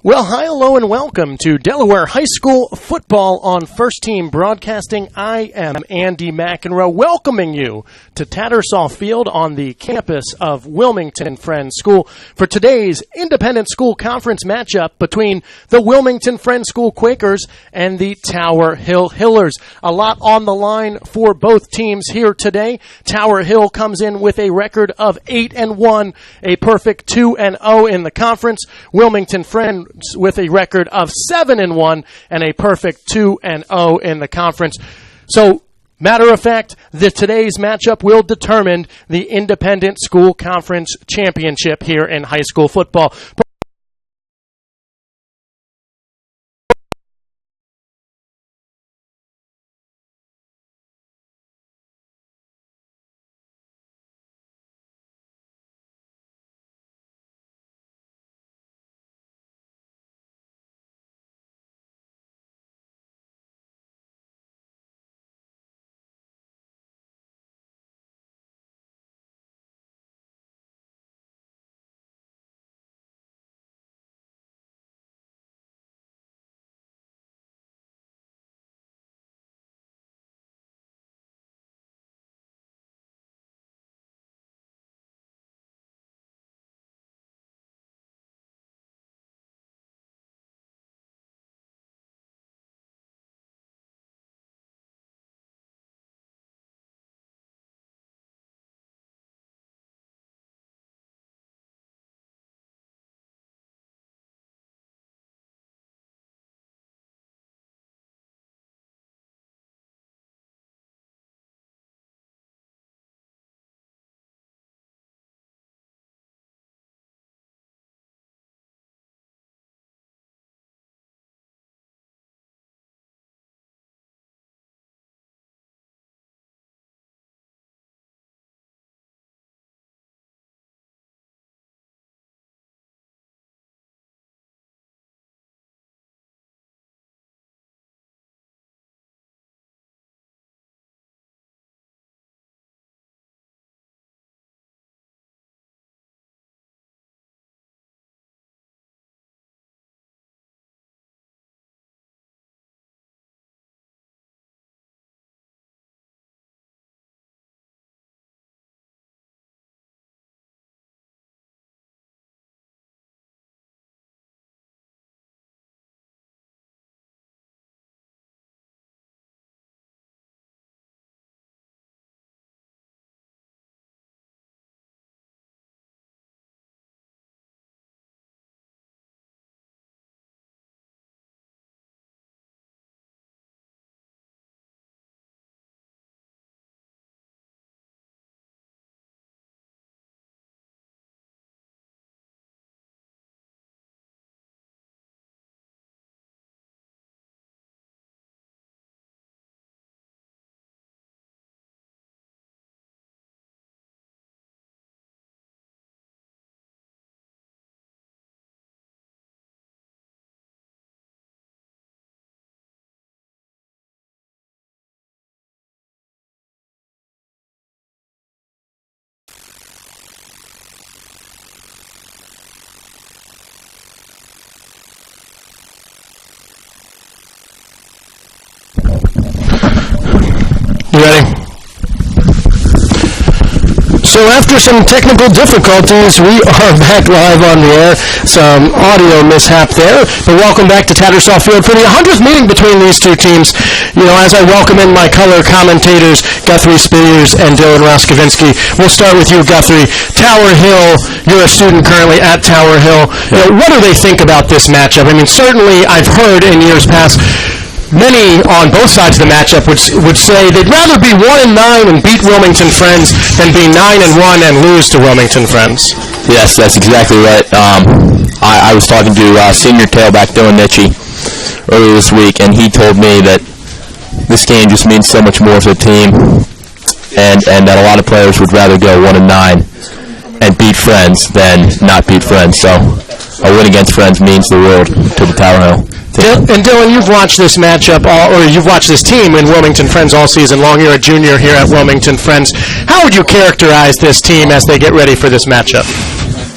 Well, hi, hello, and welcome to Delaware High School football on First Team Broadcasting. I am Andy McEnroe, welcoming you to Tattersall Field on the campus of Wilmington Friends School for today's Independent School Conference matchup between the Wilmington Friends School Quakers and the Tower Hill Hillers. A lot on the line for both teams here today. Tower Hill comes in with a record of 8-1, a perfect 2-0 in the conference. Wilmington Friends with a record of 7-1 and a perfect 2-0 in the conference. So, matter of fact, today's matchup will determine the Independent School Conference Championship here in high school football. You ready? So after some technical difficulties, we are back live on the air. Some audio mishap there. But welcome back to Tattersall Field for the 100th meeting between these two teams. You know, as I welcome in my color commentators, Guthrie Spears and Dylan Roskovinsky, we'll start with you, Guthrie. Tower Hill, you're a student currently at Tower Hill. You know, what do they think about this matchup? I mean, certainly I've heard in years past, many on both sides of the matchup would say they'd rather be 1-9 and beat Wilmington Friends than be 9-1 and lose to Wilmington Friends. Yes, that's exactly right. I was talking to senior tailback Dylan Nitchie earlier this week, and he told me that this game just means so much more to the team, and that a lot of players would rather go 1-9 and beat Friends than not beat Friends. So a win against Friends means the world to the Tower Hill. And Dylan, you've watched this matchup, or you've watched this team in Wilmington Friends all season long. You're a junior here at Wilmington Friends. How would you characterize this team as they get ready for this matchup?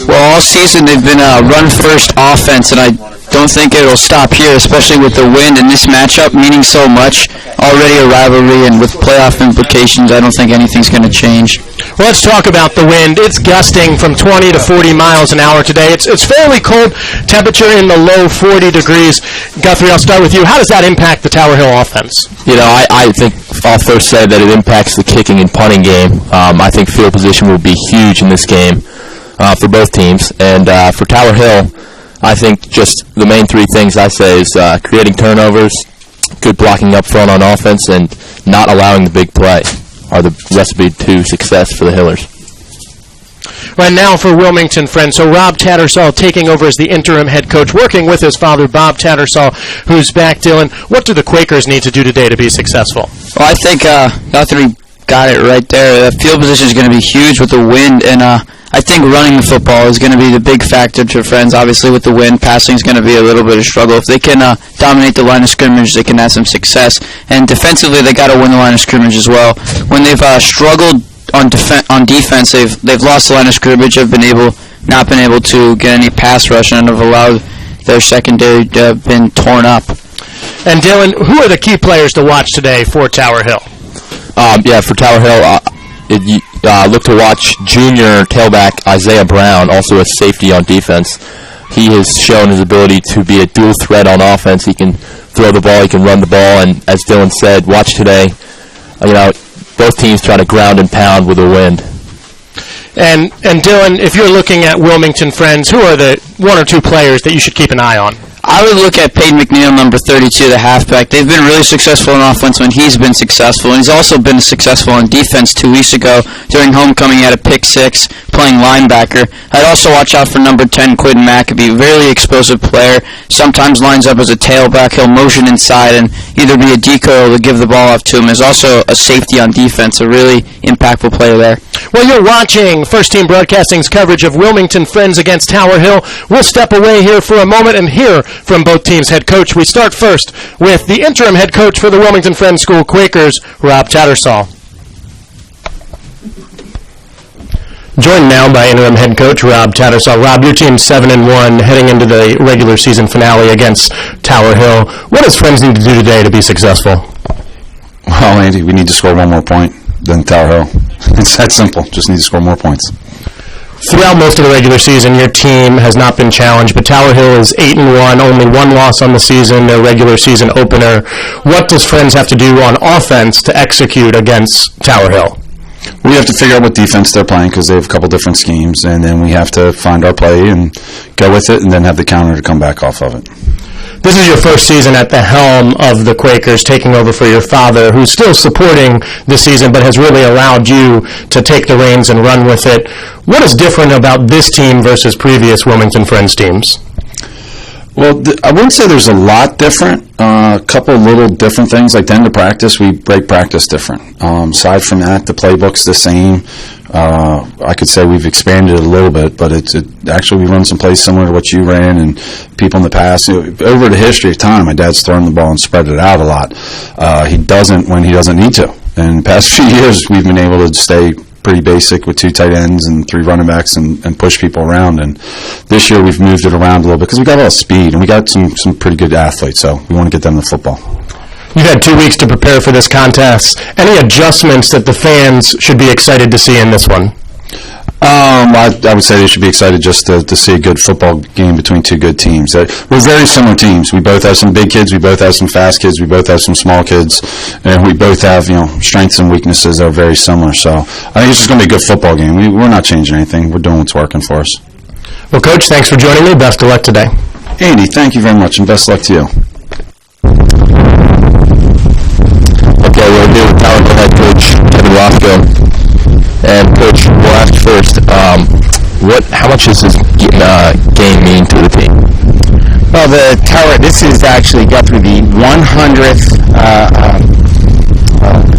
Well, all season they've been a run-first offense, and I don't think it'll stop here, especially with the wind and this matchup meaning so much. Already a rivalry, and with playoff implications, I don't think anything's going to change. Well, let's talk about the wind. It's gusting from 20 to 40 miles an hour today. It's fairly cold, temperature in the low 40 degrees. Guthrie, I'll start with you. How does that impact the Tower Hill offense? I think I'll first say that it impacts the kicking and punting game. I think field position will be huge in this game for both teams. And for Tower Hill, I think just the main three things I say is creating turnovers, good blocking up front on offense, and not allowing the big play are the recipe to success for the Hillers. Right now for Wilmington Friends, so Rob Tattersall taking over as the interim head coach, working with his father, Bob Tattersall, who's back. Dylan, what do the Quakers need to do today to be successful? Well, I think Guthrie got it right there. The field position is going to be huge with the wind, and I think running the football is going to be the big factor to Friends. Obviously, with the wind, passing is going to be a little bit of struggle. If they can dominate the line of scrimmage, they can have some success. And defensively, they got to win the line of scrimmage as well. When they've struggled on defense, they've lost the line of scrimmage, have not been able to get any pass rush, and have allowed their secondary to have been torn up. And Dylan, who are the key players to watch today for Tower Hill? For Tower Hill, look to watch junior tailback Isaiah Brown, also a safety on defense. He has shown his ability to be a dual threat on offense. He can throw the ball, he can run the ball, and as Dylan said, watch today. Both teams try to ground and pound with the wind. And Dylan, if you're looking at Wilmington Friends, who are the one or two players that you should keep an eye on? I would look at Peyton McNeil, number 32, the halfback. They've been really successful in offense when he's been successful, and he's also been successful on defense 2 weeks ago during homecoming. He had a pick-6 playing linebacker. I'd also watch out for number 10, Quidden Maccabee, very explosive player. Sometimes lines up as a tailback. He'll motion inside and either be a decoy or give the ball off to him. There's also a safety on defense, a really impactful player there. Well, you're watching First Team Broadcasting's coverage of Wilmington Friends against Tower Hill. We'll step away here for a moment and hear from both teams' head coach. We start first with the interim head coach for the Wilmington Friends School Quakers, Rob Tattersall. Joined now by interim head coach Rob Tattersall. Rob, your team's 7-1 heading into the regular season finale against Tower Hill. What does Friends need to do today to be successful? Well, Andy, we need to score one more point than Tower Hill. It's that simple. Just need to score more points. Throughout most of the regular season, your team has not been challenged, but Tower Hill is 8-1, only one loss on the season, their regular season opener. What does Friends have to do on offense to execute against Tower Hill? We have to figure out what defense they're playing because they have a couple different schemes, and then we have to find our play and go with it and then have the counter to come back off of it. This is your first season at the helm of the Quakers, taking over for your father, who's still supporting this season but has really allowed you to take the reins and run with it. What is different about this team versus previous Wilmington Friends teams? Well, I wouldn't say there's a lot different. A couple little different things, like the end of practice, we break practice different. Aside from that, the playbook's the same. I could say we've expanded it a little bit, but actually we run some plays similar to what you ran and people in the past. Over the history of time, my dad's thrown the ball and spread it out a lot. He doesn't when he doesn't need to. And the past few years, we've been able to stay pretty basic with 2 tight ends and 3 running backs and push people around. And this year we've moved it around a little bit because we got a lot of speed and we got some pretty good athletes, so we want to get them the football. You've had 2 weeks to prepare for this contest. Any adjustments that the fans should be excited to see in this one? I would say they should be excited just to see a good football game between 2 good teams. We're very similar teams. We both have some big kids, we both have some fast kids, we both have some small kids, and we both have strengths and weaknesses that are very similar. So I think it's just going to be a good football game. We're not changing anything. We're doing what's working for us. Well, Coach, thanks for joining me. Best of luck today. Andy, thank you very much, and best of luck to you. Okay, we're here with Tower Hill head coach Kevin Roscoe. And Coach, we'll ask first, how much does this game mean to the team? Well, this is actually Guthrie, the 100th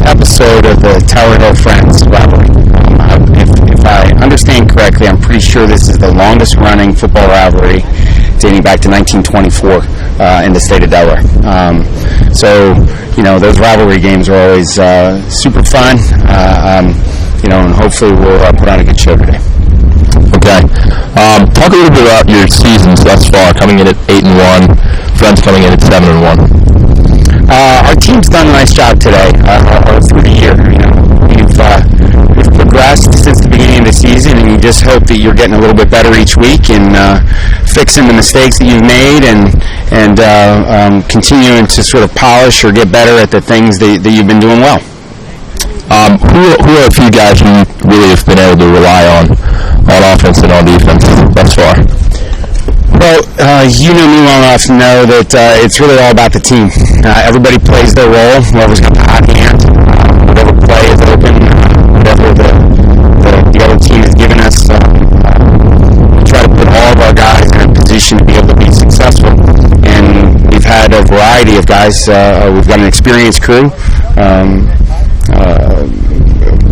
episode of the Tower Hill Friends rivalry. If I understand correctly, I'm pretty sure this is the longest running football rivalry dating back to 1924 in the state of Delaware. So, those rivalry games are always super fun. And hopefully we'll put on a good show today. Okay. a little bit about your seasons thus far, coming in at 8-1, Friends coming in at 7-1. Our team's done a nice job today through the year. We've progressed since the beginning of the season, and you just hope that you're getting a little bit better each week and fixing the mistakes that you've made and continuing to sort of polish or get better at the things that you've been doing well. Who are a few guys you really have been able to rely on offense and on defense thus far? Well, you know me well enough to know that it's really all about the team. Everybody plays their role. Whoever's got the hot hand, whatever play is open, whatever the other team has given us, we try to put all of our guys in a position to be able to be successful. And we've had a variety of guys. We've got an experienced crew.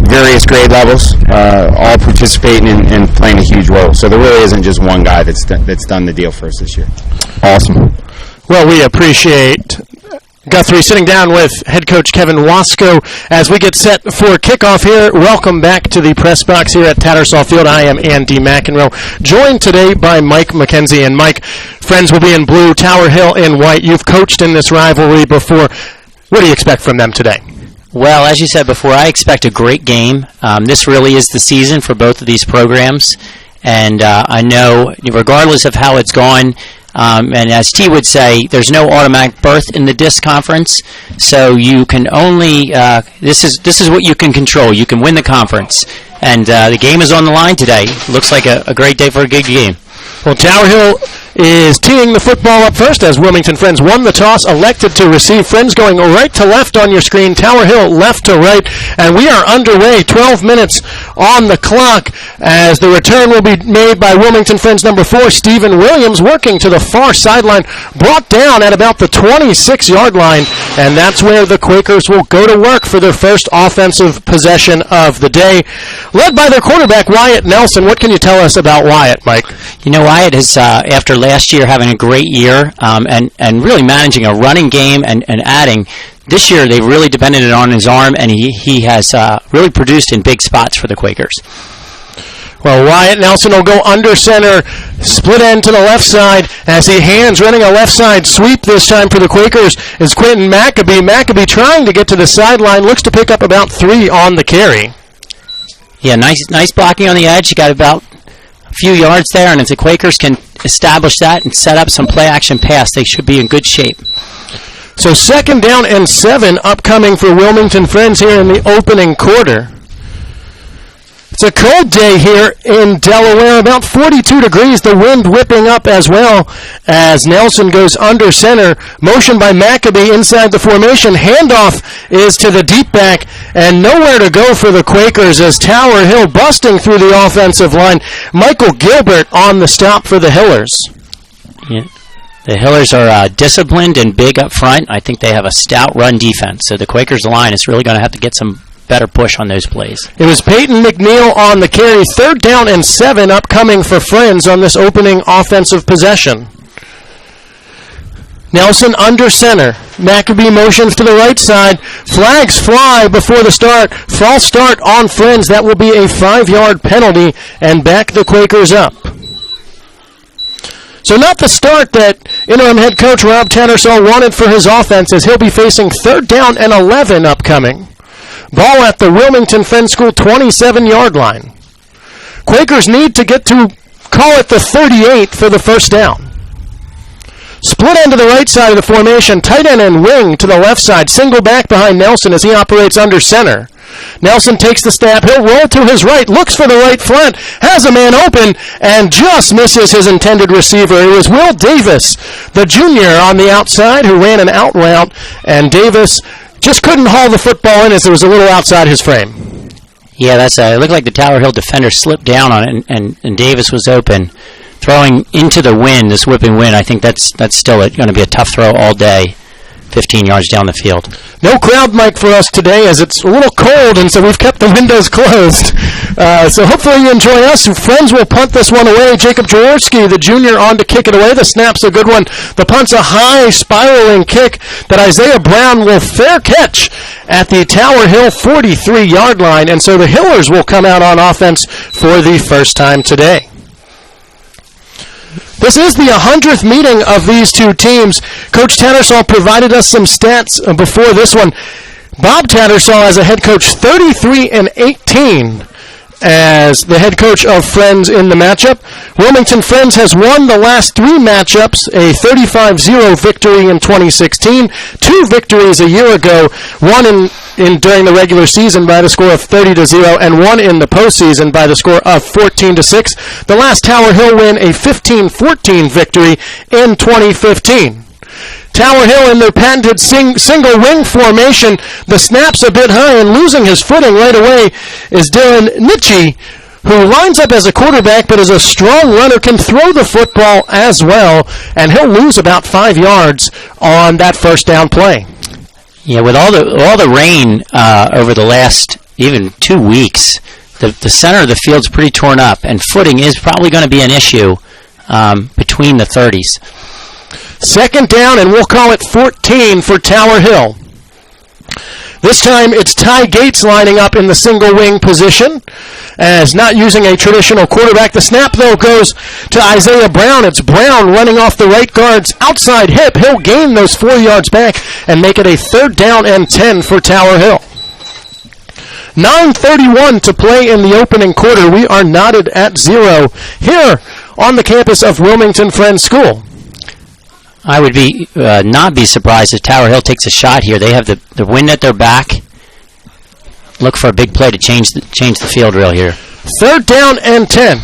Various grade levels, all participating and playing a huge role. So there really isn't just one guy that's done the deal for us this year. Awesome. Well, we appreciate Guthrie sitting down with head coach Kevin Wasco as we get set for kickoff here. Welcome back to the press box here at Tattersall Field. I am Andy McEnroe, joined today by Mike McKenzie. And Mike, Friends will be in blue, Tower Hill in white. You've coached in this rivalry before. What do you expect from them today? Well, as you said before, I expect a great game. This really is the season for both of these programs. And I know, regardless of how it's gone, and as T would say, there's no automatic berth in the DISC conference. So you can only, this is what you can control. You can win the conference. And the game is on the line today. Looks like a great day for a good game. Well, Tower Hill is teeing the football up first as Wilmington Friends won the toss, elected to receive. Friends going right to left on your screen, Tower Hill left to right, and we are underway. 12 minutes on the clock as the return will be made by Wilmington Friends number 4, Stephen Williams, working to the far sideline, brought down at about the 26-yard line, and that's where the Quakers will go to work for their first offensive possession of the day. Led by their quarterback, Wyatt Nelson. What can you tell us about Wyatt, Mike? You know, Wyatt is, after last year having a great year and really managing a running game and adding, this year they've really depended on his arm, and he has really produced in big spots for the Quakers. Well, Wyatt Nelson will go under center, split end to the left side as he hands running a left side sweep this time for the Quakers is Quentin Maccabee. Maccabee trying to get to the sideline, looks to pick up about 3 on the carry. Yeah, nice blocking on the edge. You got about a few yards there, and if the Quakers can establish that and set up some play-action pass, they should be in good shape. So 2nd down and 7 upcoming for Wilmington Friends here in the opening quarter. It's a cold day here in Delaware, about 42 degrees, the wind whipping up as well as Nelson goes under center. Motion by Maccabee inside the formation. Handoff is to the deep back and nowhere to go for the Quakers as Tower Hill busting through the offensive line. Michael Gilbert on the stop for the Hillers. Yeah. The Hillers are disciplined and big up front. I think they have a stout run defense, so the Quakers line is really going to have to get some better push on those plays. It was Peyton McNeil on the carry. 3rd down and 7 upcoming for Friends on this opening offensive possession. Nelson under center. Maccabee motions to the right side. Flags fly before the start. False start on Friends. That will be a 5-yard penalty and back the Quakers up. So not the start that interim head coach Rob Tattersall wanted for his offense as he'll be facing 3rd down and 11 upcoming. Ball at the Wilmington Friends School 27-yard line. Quakers need to get to, call it the 38 for the first down. Split end to the right side of the formation, tight end and wing to the left side, single back behind Nelson as he operates under center. Nelson takes the snap, he'll roll to his right, looks for the right front, has a man open, and just misses his intended receiver. It was Will Davis, the junior on the outside, who ran an out route, and Davis just couldn't haul the football in as it was a little outside his frame. Yeah, it looked like the Tower Hill defender slipped down on it, and Davis was open. Throwing into the wind, this whipping wind, I think that's still going to be a tough throw all day, 15 yards down the field. No crowd mic for us today as it's a little cold, and so we've kept the windows closed. So hopefully you enjoy us. Friends will punt this one away. Jacob Jaworski, the junior, on to kick it away. The snap's a good one. The punt's a high spiraling kick that Isaiah Brown will fair catch at the Tower Hill 43-yard line, and so the Hillers will come out on offense for the first time today. This is the 100th meeting of these two teams. Coach Tattersall provided us some stats before this one. Bob Tattersall, as a head coach, 33-18 as the head coach of Friends in the matchup. Wilmington Friends has won the last three matchups, a 35-0 victory in 2016, two victories a year ago, one in during the regular season by the score of 30-0, and one in the postseason by the score of 14-6. The last Tower Hill win, a 15-14 victory in 2015. Tower Hill in their patented single wing formation. The snap's a bit high, and losing his footing right away is Darren Nitchie, who lines up as a quarterback but is a strong runner, can throw the football as well, and he'll lose about 5 yards on that first down play. Yeah, with all the rain over the last even 2 weeks, the center of the field's pretty torn up, and footing is probably going to be an issue between the 30s. Second down, and we'll call it 14 for Tower Hill. This time it's Ty Gates lining up in the single wing position, as not using a traditional quarterback. The snap, though, goes to Isaiah Brown. It's Brown running off the right guard's outside hip. He'll gain those 4 yards back and make it a 3rd down and 10 for Tower Hill. 9:31 to play in the opening quarter. We are knotted at 0 here on the campus of Wilmington Friends School. I would not be surprised if Tower Hill takes a shot here. They have the wind at their back. Look for a big play to change the field real here. 3rd down and 10.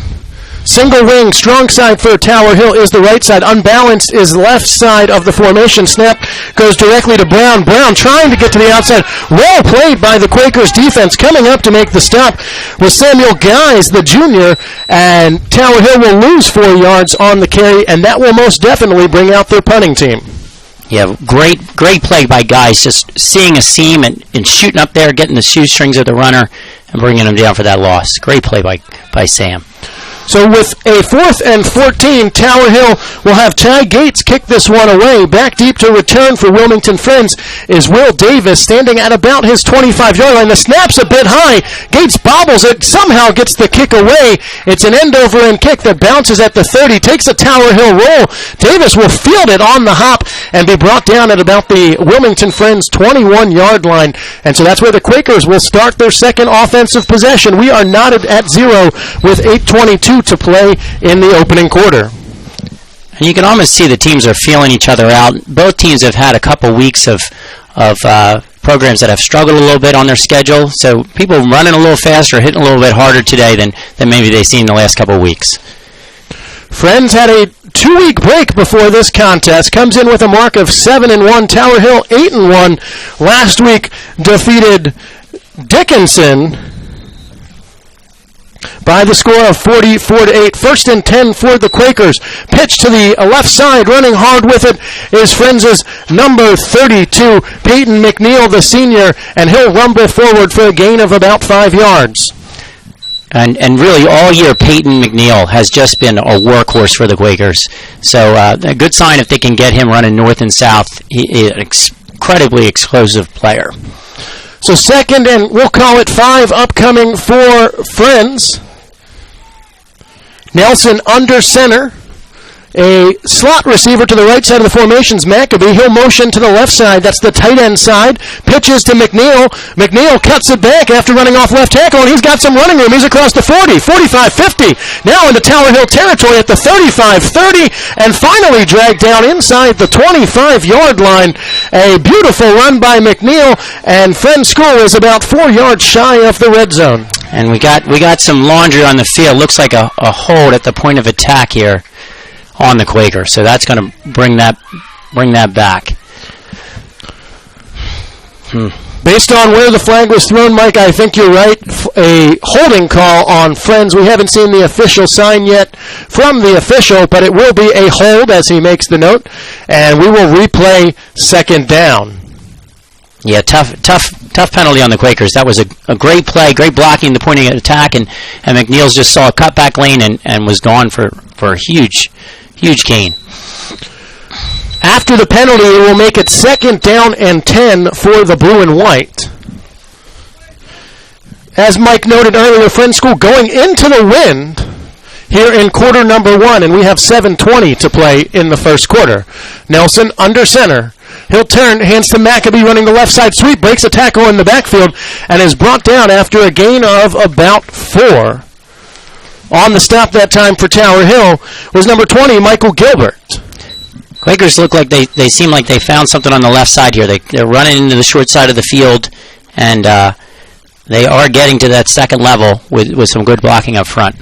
Single wing, strong side for Tower Hill is the right side. Unbalanced is left side of the formation. Snap goes directly to Brown. Brown trying to get to the outside. Well played by the Quakers defense. Coming up to make the stop was Samuel Guys, the junior, and Tower Hill will lose 4 yards on the carry, and that will most definitely bring out their punting team. Yeah, great play by Guys, just seeing a seam and shooting up there, getting the shoestrings of the runner and bringing him down for that loss. Great play by Sam. So with a 4th and 14, Tower Hill will have Ty Gates kick this one away. Back deep to return for Wilmington Friends is Will Davis, standing at about his 25-yard line. The snap's a bit high. Gates bobbles it, somehow gets the kick away. It's an end-over-end kick that bounces at the 30, takes a Tower Hill roll. Davis will field it on the hop and be brought down at about the Wilmington Friends 21-yard line. And so that's where the Quakers will start their second offensive possession. We are knotted at 0 with 8:22 to play in the opening quarter. And you can almost see the teams are feeling each other out. Both teams have had a couple weeks of programs that have struggled a little bit on their schedule, so people running a little faster, hitting a little bit harder today than maybe they've seen the last couple of weeks. Friends had a 2-week break before this contest. Comes in with a mark of 7-1. Tower Hill 8-1. Last week defeated Dickinson by the score of 44-8. 1st and 10 for the Quakers. Pitch to the left side. Running hard with it is Friends' number 32, Peyton McNeil, the senior, and he'll rumble forward for a gain of about 5 yards. And really all year Peyton McNeil has just been a workhorse for the Quakers. So a good sign if they can get him running north and south. He is an incredibly explosive player. So 2nd and we'll call it 5 upcoming for Friends. Nelson under center. A slot receiver to the right side of the formation's Maccabee. He'll motion to the left side. That's the tight end side. Pitches to McNeil. McNeil cuts it back after running off left tackle, and he's got some running room. He's across the 40, 45, 50. Now into Tower Hill territory at the 35, 30, and finally dragged down inside the 25-yard line. A beautiful run by McNeil, and Friends School is about 4 yards shy of the red zone. And we got some laundry on the field. Looks like a hold at the point of attack here on the Quaker, so that's going to bring that back. Based on where the flag was thrown, Mike, I think you're right. A holding call on Friends. We haven't seen the official sign yet from the official, but it will be a hold as he makes the note, and we will replay 2nd down. Yeah, tough penalty on the Quakers. That was a great play, great blocking, the pointing at attack, and McNeil's just saw a cutback lane and was gone for a huge gain. After the penalty, it will make it 2nd down and 10 for the blue and white. As Mike noted earlier, Friends School going into the wind. here in quarter number 1, and we have 7:20 to play in the first quarter. Nelson under center. He'll turn, hands to Maccabee running the left side sweep, breaks a tackle in the backfield, and is brought down after a gain of about 4. On the stop that time for Tower Hill was number 20, Michael Gilbert. Quakers look like they seem like they found something on the left side here. They're running into the short side of the field, and they are getting to that second level with some good blocking up front.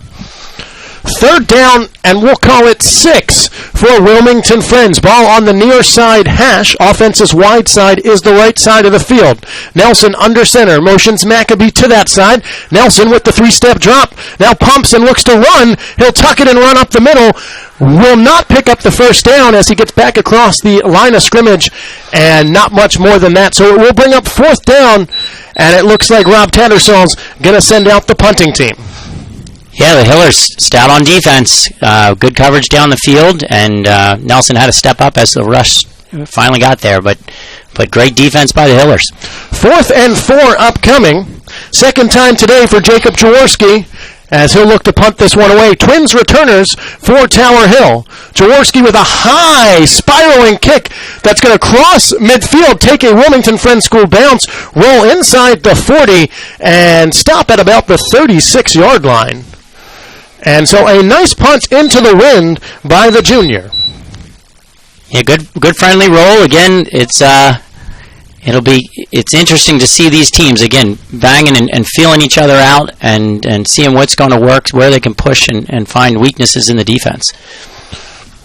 3rd down, and we'll call it 6 for Wilmington Friends. Ball on the near side hash. Offense's wide side is the right side of the field. Nelson under center. Motions Maccabee to that side. Nelson with the 3-step drop. Now pumps and looks to run. He'll tuck it and run up the middle. Will not pick up the first down as he gets back across the line of scrimmage, and not much more than that. So it will bring up 4th down, and it looks like Rob Tattersall's going to send out the punting team. Yeah, the Hillers stout on defense. Good coverage down the field, and Nelson had to step up as the rush finally got there, but great defense by the Hillers. 4th and 4 upcoming. Second time today for Jacob Jaworski, as he'll look to punt this one away. Twins returners for Tower Hill. Jaworski with a high spiraling kick that's going to cross midfield, take a Wilmington Friends School bounce, roll inside the 40, and stop at about the 36-yard line. And so a nice punt into the wind by the junior. Yeah, good friendly roll. Again, it's interesting to see these teams again banging and feeling each other out and seeing what's going to work, where they can push and find weaknesses in the defense.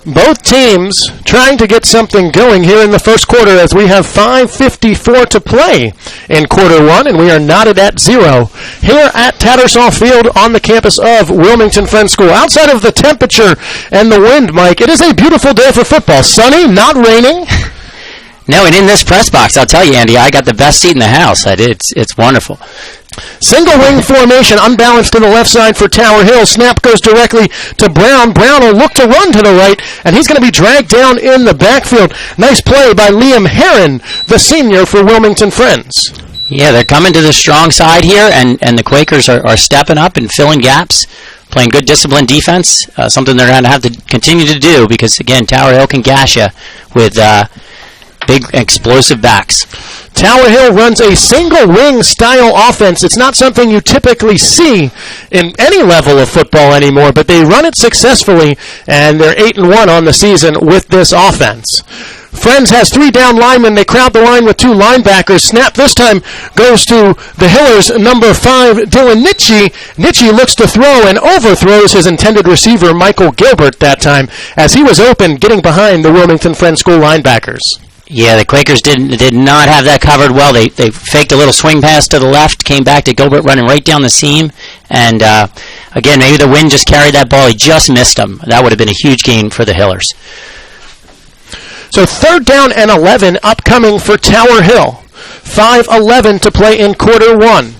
Both teams trying to get something going here in the first quarter as we have 5:54 to play in quarter 1, and we are knotted at 0 here at Tattersall Field on the campus of Wilmington Friends School. Outside of the temperature and the wind, Mike, it is a beautiful day for football. Sunny, not raining. No, and in this press box, I'll tell you, Andy, I got the best seat in the house. It's wonderful. Single wing formation, unbalanced to the left side for Tower Hill. Snap goes directly to Brown. Brown will look to run to the right, and he's going to be dragged down in the backfield. Nice play by Liam Herron, the senior for Wilmington Friends. Yeah, they're coming to the strong side here, and the Quakers are stepping up and filling gaps, playing good disciplined defense, something they're going to have to continue to do because, again, Tower Hill can gash you with big explosive backs. Tower Hill runs a single wing style offense. It's not something you typically see in any level of football anymore, but they run it successfully, and they're 8-1 on the season with this offense. Friends has 3 down linemen. They crowd the line with 2 linebackers. Snap this time goes to the Hillers, number 5, Dylan Nitchie. Nitchie looks to throw and overthrows his intended receiver, Michael Gilbert, that time, as he was open, getting behind the Wilmington Friends School linebackers. Yeah, the Quakers did not have that covered well. They faked a little swing pass to the left, came back to Gilbert running right down the seam, and again, maybe the wind just carried that ball. He just missed him. That would have been a huge gain for the Hillers. So 3rd down and 11 upcoming for Tower Hill. 5:11 to play in quarter 1.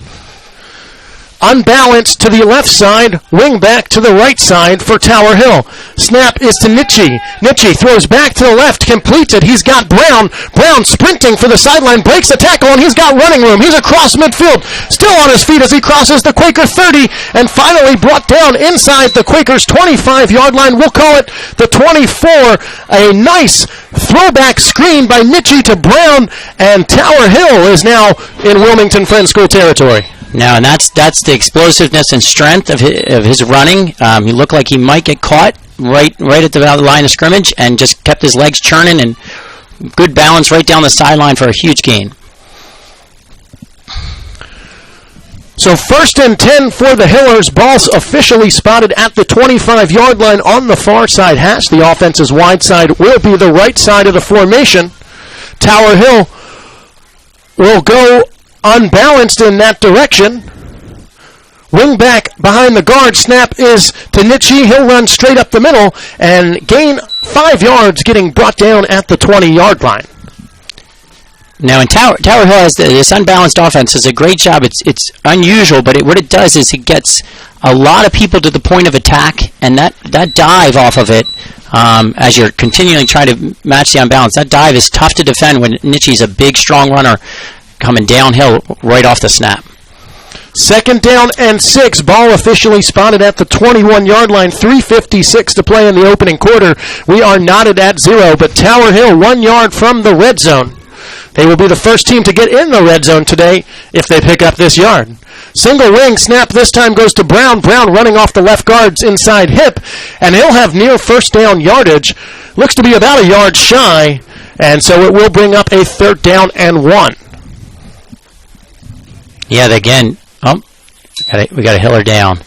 Unbalanced to the left side, wing back to the right side for Tower Hill. Snap is to Nitchie. Nitchie throws back to the left, completes it. He's got Brown. Brown sprinting for the sideline, breaks the tackle, and he's got running room. He's across midfield, still on his feet as he crosses the Quaker 30, and finally brought down inside the Quakers' 25-yard line. We'll call it the 24. A nice throwback screen by Nitchie to Brown, and Tower Hill is now in Wilmington Friends School territory. No, and that's the explosiveness and strength of his running. He looked like he might get caught right at the line of scrimmage and just kept his legs churning and good balance right down the sideline for a huge gain. So 1st and 10 for the Hillers. Ball's officially spotted at the 25-yard line on the far side hash. The offense's wide side will be the right side of the formation. Tower Hill will go unbalanced in that direction. Wing back behind the guard. Snap is to Nitchie. He'll run straight up the middle and gain 5 yards, getting brought down at the 20-yard line. Now, in Tower Hill has this unbalanced offense. Does a great job. It's unusual, but what it does is it gets a lot of people to the point of attack, and that dive off of it, as you're continually trying to match the unbalance, that dive is tough to defend when Nitchie's a big, strong runner coming downhill right off the snap. Second down and 6. Ball officially spotted at the 21-yard line. 3:56 to play in the opening quarter. We are knotted at 0, but Tower Hill 1 yard from the red zone. They will be the first team to get in the red zone today if they pick up this yard. Single wing snap this time goes to Brown. Brown running off the left guard's inside hip, and he'll have near first down yardage. Looks to be about a yard shy, and so it will bring up a 3rd down and 1. Yeah, again, we got to hill her down.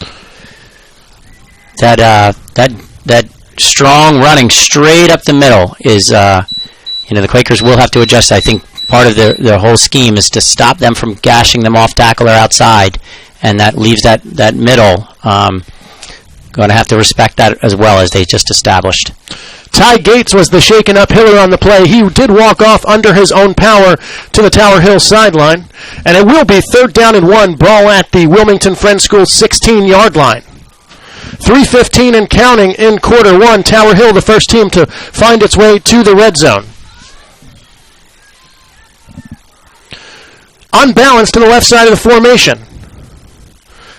That strong running straight up the middle is, the Quakers will have to adjust. I think part of their whole scheme is to stop them from gashing them off tackle or outside, and that leaves that middle. Going to have to respect that as well as they just established. Ty Gates was the shaken up hitter on the play. He did walk off under his own power to the Tower Hill sideline, and it will be 3rd down and 1. Ball at the Wilmington Friends School 16-yard line. 3:15 and counting in quarter 1. Tower Hill the first team to find its way to the red zone. Unbalanced to the left side of the formation.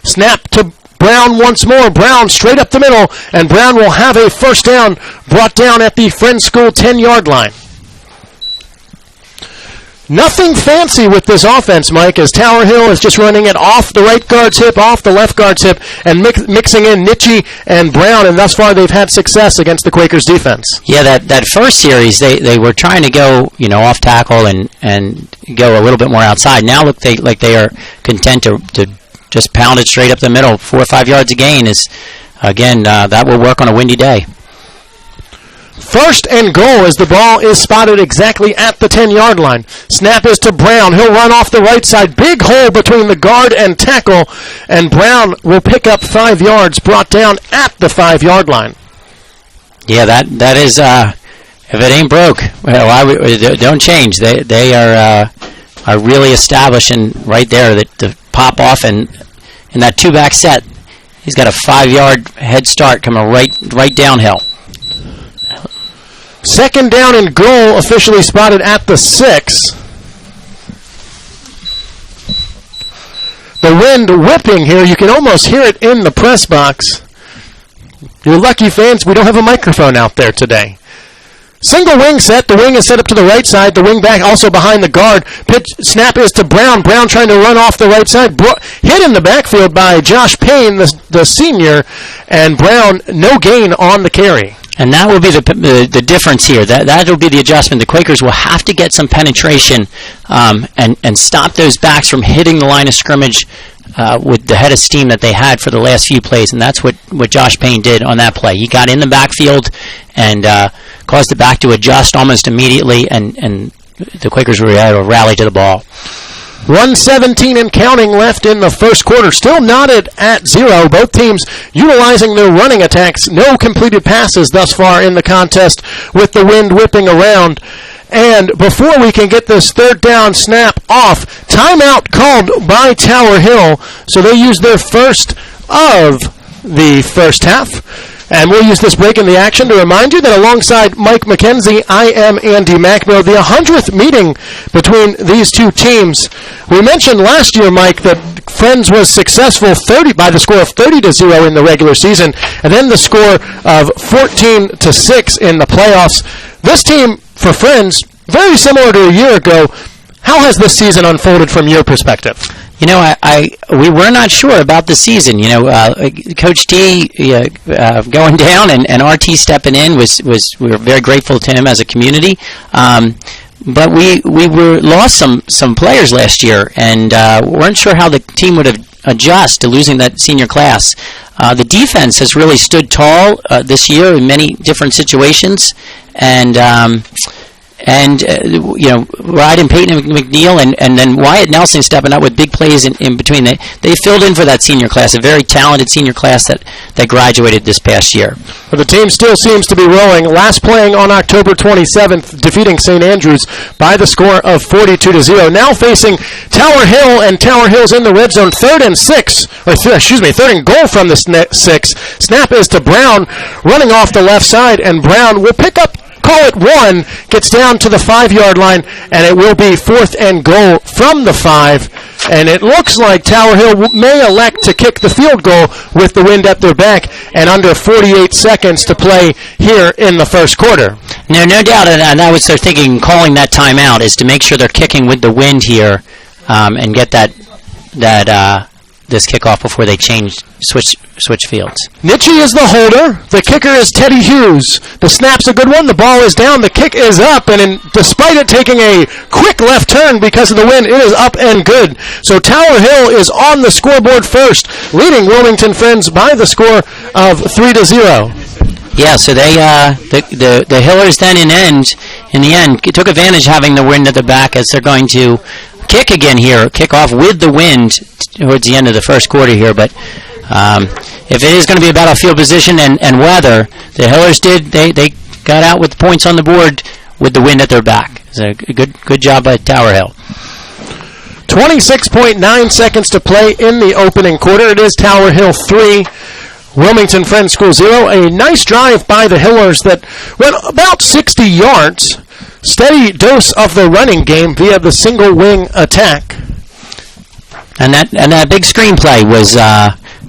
Snap to Brown once more. Brown straight up the middle, and Brown will have a first down brought down at the Friends School 10-yard line. Nothing fancy with this offense, Mike, as Tower Hill is just running it off the right guard's hip, off the left guard's hip, and mixing in Nitchie and Brown, and thus far they've had success against the Quakers' defense. Yeah, that first series, they were trying to go, off tackle and go a little bit more outside. Now look like they are content to just pound it straight up the middle. 4 or 5 yards a gain is, again, that will work on a windy day. First and goal as the ball is spotted exactly at the 10-yard line. Snap is to Brown. He'll run off the right side. Big hole between the guard and tackle, and Brown will pick up 5 yards, brought down at the 5-yard line. Yeah, that is, if it ain't broke, well, don't change. They are really establishing right there that to pop off, and in that 2-back set, he's got a 5-yard head start coming right downhill. Second down and goal officially spotted at the 6. The wind whipping here. You can almost hear it in the press box. You're lucky, fans. We don't have a microphone out there today. Single wing set. The wing is set up to the right side. The wing back also behind the guard. Pitch snap is to Brown. Brown trying to run off the right side. Hit in the backfield by Josh Payne, the senior, and Brown no gain on the carry. And that will be the difference here. That will be the adjustment. The Quakers will have to get some penetration and stop those backs from hitting the line of scrimmage with the head of steam that they had for the last few plays, and that's what Josh Payne did on that play. He got in the backfield and caused the back to adjust almost immediately, and the Quakers were able to rally to the ball. 1:17 and counting left in the first quarter. Still knotted at 0. Both teams utilizing their running attacks. No completed passes thus far in the contest with the wind whipping around. And before we can get this 3rd down snap off, timeout called by Tower Hill. So they use their first of the first half. And we'll use this break in the action to remind you that alongside Mike McKenzie, I am Andy McNamara. The 100th meeting between these two teams. We mentioned last year, Mike, that Friends was successful by the score of 30-0 in the regular season, and then the score of 14-6 in the playoffs. This team, for Friends, very similar to a year ago. How has this season unfolded from your perspective? We were not sure about the season. Coach T going down and RT stepping in we were very grateful to him as a community. But we lost some players last year and weren't sure how the team would adjust to losing that senior class. The defense has really stood tall this year in many different situations, and Ryan Payton and McNeil and then Wyatt Nelson stepping up with big plays in between. They filled in for that senior class, a very talented senior class that graduated this past year. Well, the team still seems to be rolling. Last playing on October 27th, defeating St. Andrews by the score of 42-0. Now facing Tower Hill, and Tower Hill's in the red zone. 3rd and goal from the 6. Snap is to Brown, running off the left side, and Brown will pick up call it one, gets down to the 5-yard line, and it will be 4th and goal from the 5. And it looks like Tower Hill may elect to kick the field goal with the wind at their back and under 48 seconds to play here in the first quarter. No doubt, and that was their thinking, calling that timeout, is to make sure they're kicking with the wind here and get this kickoff before they switch fields. Nitchie is the holder. The kicker is Teddy Hughes. The snap's a good one. The ball is down. The kick is up, and despite it taking a quick left turn because of the wind, it is up and good. So Tower Hill is on the scoreboard first, leading Wilmington Friends by the score of 3-0. Yeah, so the Hillers then in the end took advantage having the wind at the back as they're going to kick again here, kick off with the wind towards the end of the first quarter here. But if it is going to be about a field position and weather, the Hillers they got out with points on the board with the wind at their back. It's a good job by Tower Hill. 26.9 seconds to play in the opening quarter. It is Tower Hill 3, Wilmington Friends School 0. A nice drive by the Hillers that went about 60 yards. Steady dose of the running game via the single wing attack. And that big screenplay was,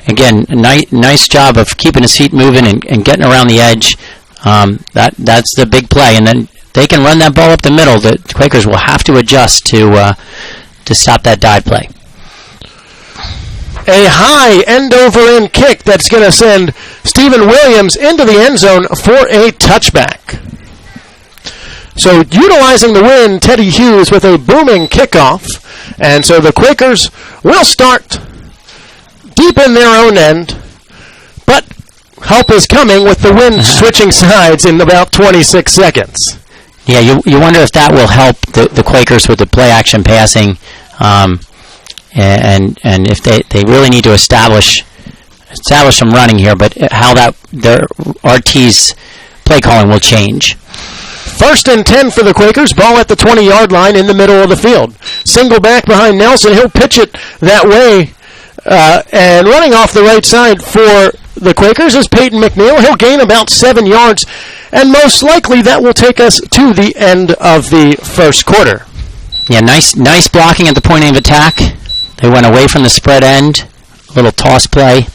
again, a nice job of keeping his feet moving and getting around the edge. That's the big play. And then they can run that ball up the middle. The Quakers will have to adjust to stop that dive play. A high end-over-end kick that's going to send Stephen Williams into the end zone for a touchback. So utilizing the wind, Teddy Hughes with a booming kickoff. And so the Quakers will start deep in their own end, but help is coming with the wind switching sides in about 26 seconds. Yeah, you wonder if that will help the Quakers with the play-action passing, and if they really need to establish some running here, but how their RT's play calling will change. 1st and 10 for the Quakers. Ball at the 20-yard line in the middle of the field. Single back behind Nelson. He'll pitch it that way. And running off the right side for the Quakers is Peyton McNeil. He'll gain about 7 yards. And most likely that will take us to the end of the first quarter. Yeah, nice blocking at the point of attack. They went away from the spread end. A little toss play.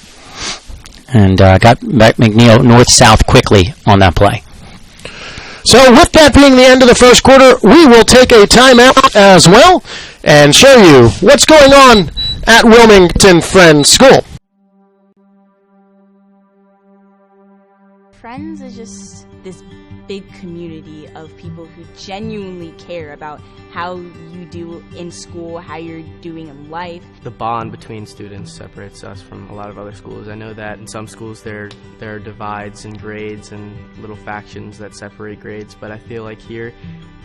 And got McNeil north-south quickly on that play. So with that being the end of the first quarter, we will take a timeout as well and show you what's going on at Wilmington Friends School. Friends is just this big community of people who genuinely care about how you do in school, how you're doing in life. The bond between students separates us from a lot of other schools. I know that in some schools there are divides in grades and little factions that separate grades, but I feel like here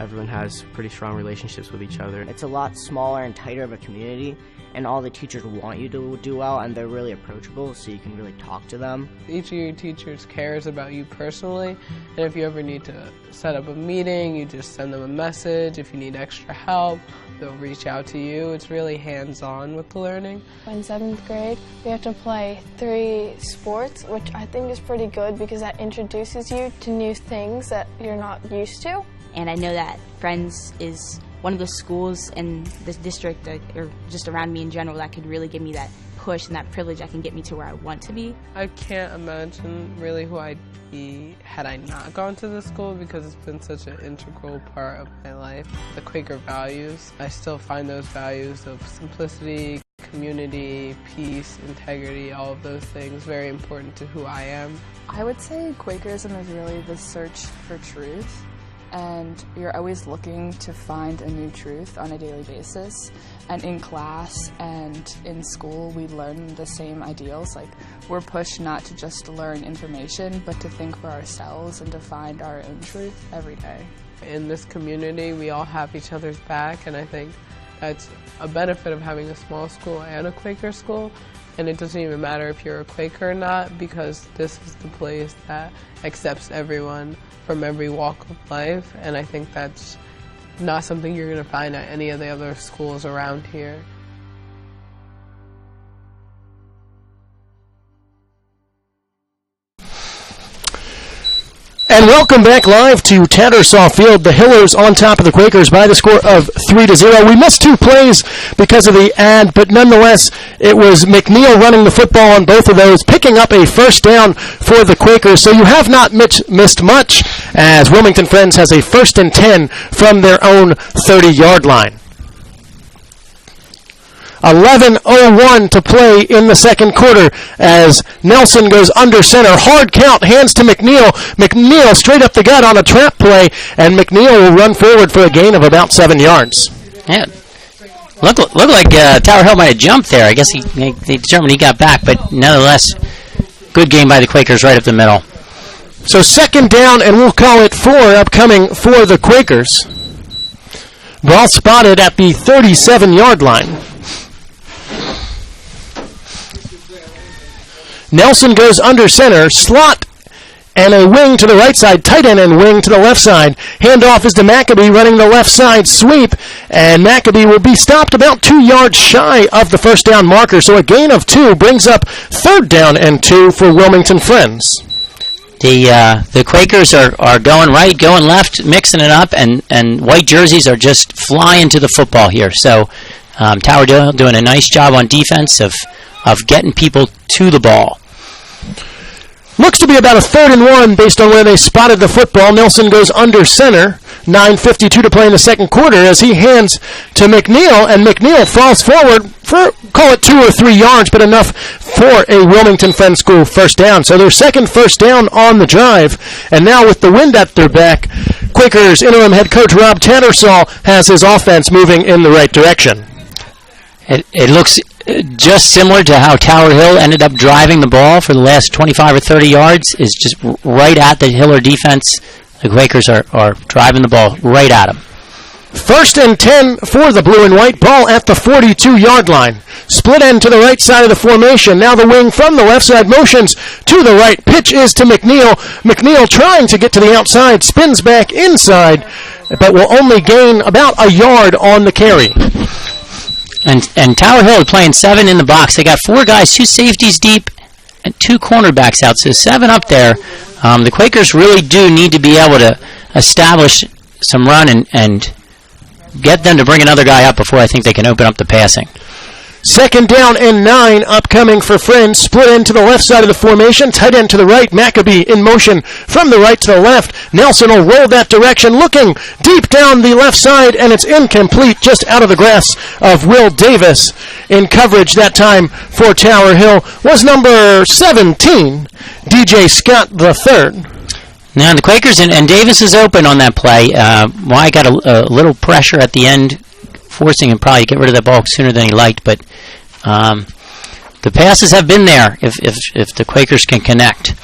everyone has pretty strong relationships with each other. It's a lot smaller and tighter of a community, and all the teachers want you to do well, and they're really approachable, so you can really talk to them. Each of your teachers cares about you personally, and if you ever need to set up a meeting, you just send them a message. If you need extra help, they'll reach out to you. It's really hands-on with the learning. In 7th grade, we have to play 3 sports, which I think is pretty good because that introduces you to new things that you're not used to. And I know that Friends is one of the schools in this district, or just around me in general, that could really give me that push and that privilege that can get me to where I want to be. I can't imagine really who I'd be had I not gone to this school, because it's been such an integral part of my life. The Quaker values, I still find those values of simplicity, community, peace, integrity, all of those things very important to who I am. I would say Quakerism is really the search for truth. And you're always looking to find a new truth on a daily basis. And in class and in school, we learn the same ideals. Like, we're pushed not to just learn information, but to think for ourselves and to find our own truth every day. In this community, we all have each other's back, and I think that's a benefit of having a small school and a Quaker school. And it doesn't even matter if you're a Quaker or not, because this is the place that accepts everyone from every walk of life, and I think that's not something you're going to find at any of the other schools around here. And welcome back live to Tattersaw Field. The Hillers on top of the Quakers by the score of 3-0. We missed 2 plays because of the ad, but nonetheless, it was McNeil running the football on both of those, picking up a first down for the Quakers. So you have not missed much, as Wilmington Friends has a 1st and 10 from their own 30-yard line. 11:01 to play in the second quarter as Nelson goes under center. Hard count, hands to McNeil. McNeil straight up the gut on a trap play, and McNeil will run forward for a gain of about 7 yards. Yeah. Looked like Tower Hill might have jumped there. I guess they determined he got back, but nonetheless, good game by the Quakers right up the middle. So 2nd down, and we'll call it 4 upcoming for the Quakers. Ball spotted at the 37-yard line. Nelson goes under center, slot and a wing to the right side, tight end and wing to the left side. Handoff is to Maccabee running the left side sweep, and Maccabee will be stopped about 2 yards shy of the first down marker. So a gain of 2 brings up 3rd down and 2 for Wilmington Friends. The Quakers are going right, going left, mixing it up, and white jerseys are just flying to the football here. So Tower Hill doing a nice job on defense of getting people to the ball. Looks to be about a 3rd and 1 based on where they spotted the football. Nelson goes under center. 9:52 to play in the second quarter as he hands to McNeil, and McNeil falls forward for, call it 2 or 3 yards, but enough for a Wilmington Friends School first down. So their second first down on the drive, and now with the wind at their back, Quakers interim head coach Rob Tattersall has his offense moving in the right direction. It looks just similar to how Tower Hill ended up driving the ball for the last 25 or 30 yards, is just right at the Hiller defense. The Quakers are driving the ball right at them. 1st and 10 for the blue and white. Ball at the 42-yard line. Split end to the right side of the formation. Now the wing from the left side motions to the right. Pitch is to McNeil. McNeil trying to get to the outside. Spins back inside, but will only gain about a yard on the carry. And Tower Hill playing 7 in the box. They got 4 guys, 2 safeties deep, and 2 cornerbacks out. So 7 up there. The Quakers really do need to be able to establish some run and get them to bring another guy up before I think they can open up the passing. 2nd down and 9 upcoming for Friends. Split end to the left side of the formation. Tight end to the right. Maccabee in motion from the right to the left. Nelson will roll that direction, looking deep down the left side, and it's incomplete, just out of the grasp of Will Davis. In coverage that time for Tower Hill was number 17, DJ Scott III. Now the Quakers and Davis is open on that play. Why got a little pressure at the end, forcing him probably to get rid of that ball sooner than he liked, but the passes have been there if the Quakers can connect.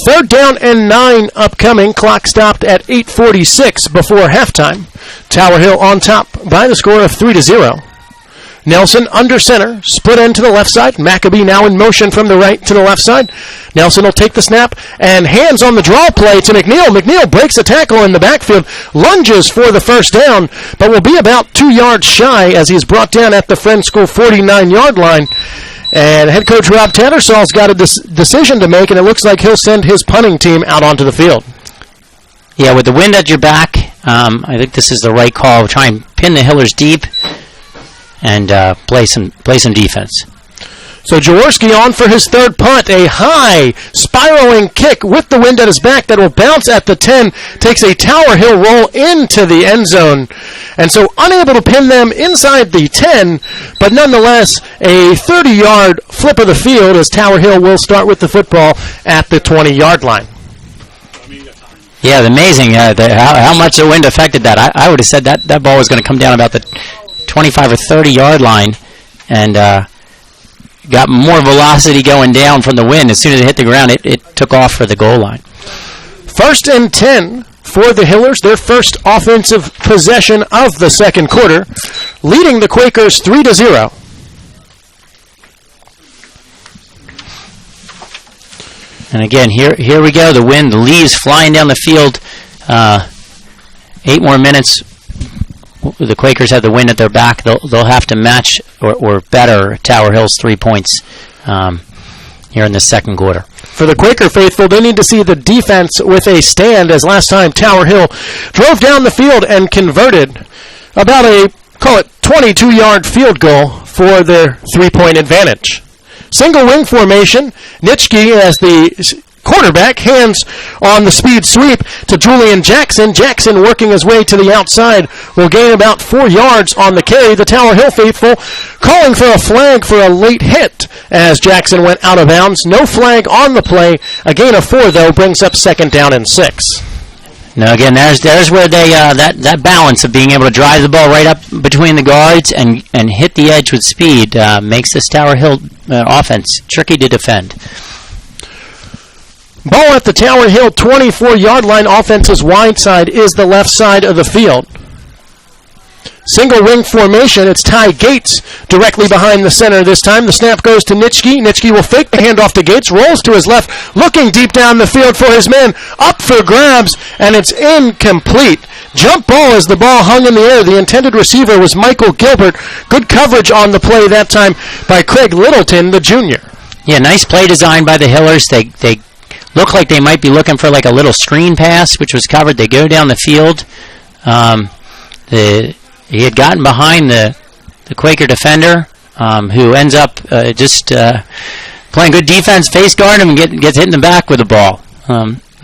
3rd down and 9 upcoming. Clock stopped at 8:46 before halftime. Tower Hill on top by the score of 3-0. Nelson under center, split end to the left side. Maccabee now in motion from the right to the left side. Nelson will take the snap and hands on the draw play to McNeil. McNeil breaks a tackle in the backfield, lunges for the first down, but will be about 2 yards shy as he's brought down at the Friends School 49-yard line. And head coach Rob Tattersall's got a decision to make, and it looks like he'll send his punting team out onto the field. Yeah, with the wind at your back, I think this is the right call. Try and pin the Hillers deep and play some defense. So Jaworski on for his 3rd punt. A high spiraling kick with the wind at his back that will bounce at the 10. Takes a Tower Hill roll into the end zone. And so unable to pin them inside the 10, but nonetheless a 30-yard flip of the field as Tower Hill will start with the football at the 20-yard line. Yeah, amazing how much the wind affected that. I would have said that ball was going to come down about the 25 or 30-yard line and got more velocity going down from the wind. As soon as it hit the ground, it took off for the goal line. 1st and 10 for the Hillers, their first offensive possession of the second quarter, leading the Quakers 3-0. And again, here we go. The wind, the leaves flying down the field. 8 more minutes. The Quakers have the wind at their back. They'll have to match or better Tower Hill's 3 points here in the second quarter. For the Quaker faithful, they need to see the defense with a stand, as last time Tower Hill drove down the field and converted about a, call it, 22-yard field goal for their 3-point advantage. Single wing formation, Nitschke as the quarterback, hands on the speed sweep to Julian Jackson. Jackson working his way to the outside will gain about 4 yards on the carry. The Tower Hill faithful calling for a flag for a late hit as Jackson went out of bounds. No flag on the play. A gain of 4, though, brings up 2nd down and 6. Now again, there's where they that balance of being able to drive the ball right up between the guards and hit the edge with speed makes this Tower Hill offense tricky to defend. Ball at the Tower Hill 24-yard line. Offense's wide side is the left side of the field. Single wing formation. It's Ty Gates directly behind the center this time. The snap goes to Nitschke. Nitschke will fake the handoff to Gates. Rolls to his left, looking deep down the field for his man. Up for grabs, and it's incomplete. Jump ball as the ball hung in the air. The intended receiver was Michael Gilbert. Good coverage on the play that time by Craig Littleton, the junior. Yeah, nice play design by the Hillers. They look like they might be looking for like a little screen pass, which was covered. They go down the field. He had gotten behind the Quaker defender, who ends up just playing good defense, face guard him, and gets hit in the back with the ball.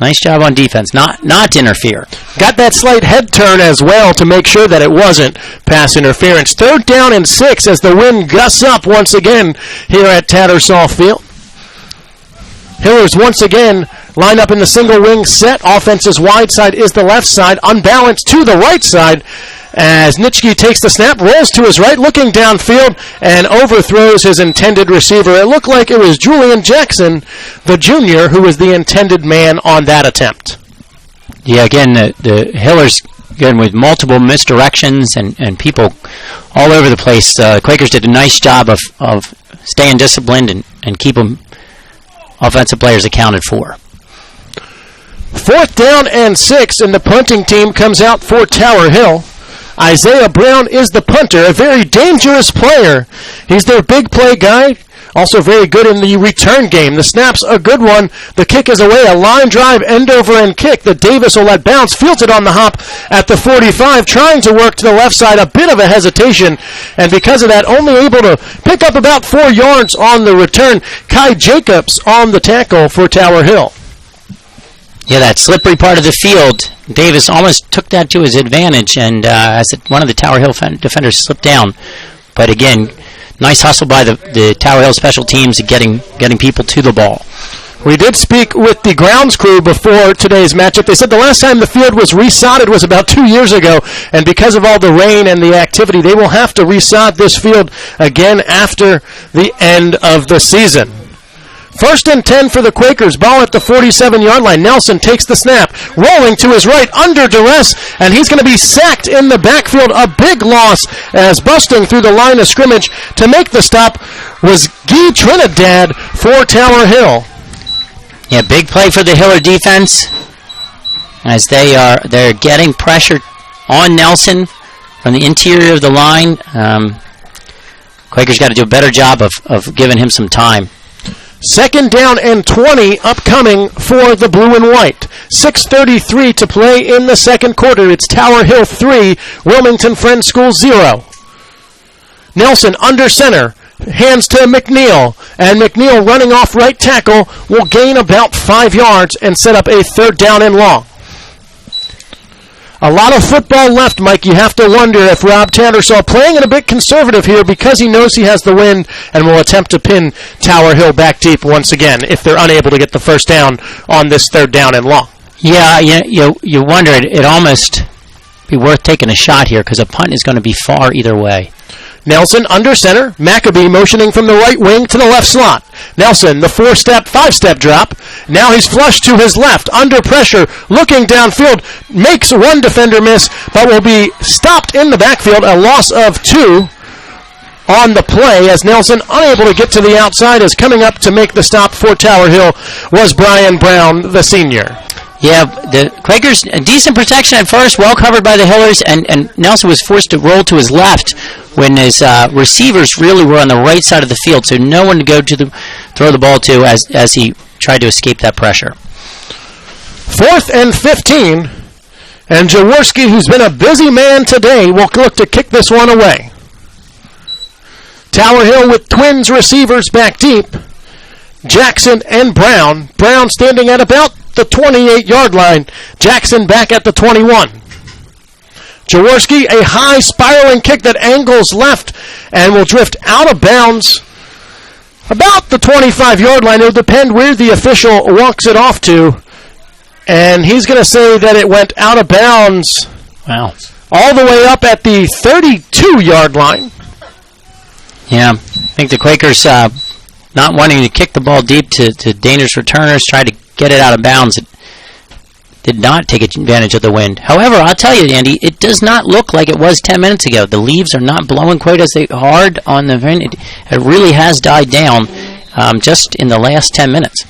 Nice job on defense, not to interfere. Got that slight head turn as well to make sure that it wasn't pass interference. 3rd down and 6 as the wind gusts up once again here at Tattersall Field. Hillers once again line up in the single wing set. Offense's wide side is the left side, unbalanced to the right side as Nitschke takes the snap, rolls to his right, looking downfield, and overthrows his intended receiver. It looked like it was Julian Jackson, the junior, who was the intended man on that attempt. Yeah, again, the Hillers, again, with multiple misdirections and people all over the place. Quakers did a nice job of staying disciplined and keep them offensive players accounted for. 4th down and 6, and the punting team comes out for Tower Hill. Isaiah Brown is the punter, a very dangerous player. He's their big play guy, also very good in the return game. The snap's a good one. The kick is away, a line drive, end over end kick that Davis will let bounce. Fields it on the hop at the 45, trying to work to the left side. A bit of a hesitation, and because of that, only able to pick up about 4 yards on the return. Kai Jacobs on the tackle for Tower Hill. Yeah, that slippery part of the field, Davis almost took that to his advantage, and as one of the Tower Hill defenders slipped down. But again, nice hustle by the Tower Hill special teams and getting people to the ball. We did speak with the grounds crew before today's matchup. They said the last time the field was resodded was about 2 years ago, and because of all the rain and the activity, they will have to resod this field again after the end of the season. 1st and 10 for the Quakers. Ball at the 47-yard line. Nelson takes the snap, rolling to his right under duress, and he's going to be sacked in the backfield. A big loss as busting through the line of scrimmage to make the stop was Guy Trinidad for Tower Hill. Yeah, big play for the Hiller defense as they're getting pressure on Nelson from the interior of the line. Quakers got to do a better job of giving him some time. 2nd down and 20 upcoming for the blue and white. 6:33 to play in the second quarter. It's Tower Hill 3, Wilmington Friends School 0. Nelson under center, hands to McNeil, and McNeil running off right tackle will gain about 5 yards and set up a 3rd down and long. A lot of football left, Mike. You have to wonder if Rob Tattersall playing it a bit conservative here because he knows he has the wind and will attempt to pin Tower Hill back deep once again if they're unable to get the 1st down on this 3rd down and long. Yeah, you wonder it almost be worth taking a shot here because a punt is going to be far either way. Nelson under center. Maccabee motioning from the right wing to the left slot. Nelson, the 4-step, 5-step drop. Now he's flushed to his left, under pressure, looking downfield. Makes one defender miss, but will be stopped in the backfield. A loss of 2 on the play as Nelson, unable to get to the outside, is coming up to make the stop for Tower Hill was Brian Brown, the senior. Yeah, the Quakers, decent protection at first, well covered by the Hillers, and Nelson was forced to roll to his left when his receivers really were on the right side of the field, so no one to go to throw the ball to as he tried to escape that pressure. 4th and 15, and Jaworski, who's been a busy man today, will look to kick this one away. Tower Hill with twins receivers back deep. Jackson and Brown. Brown standing at about the 28-yard line. Jackson back at the 21. Jaworski, a high spiraling kick that angles left and will drift out of bounds about the 25-yard line. It'll depend where the official walks it off to. And he's going to say that it went out of bounds. Wow. All the way up at the 32-yard line. Yeah, I think the Quakers, not wanting to kick the ball deep to dangerous returners, tried to get it out of bounds. It did not take advantage of the wind. However, I'll tell you, Andy, it does not look like it was 10 minutes ago. The leaves are not blowing quite as hard on the wind. It really has died down just in the last 10 minutes.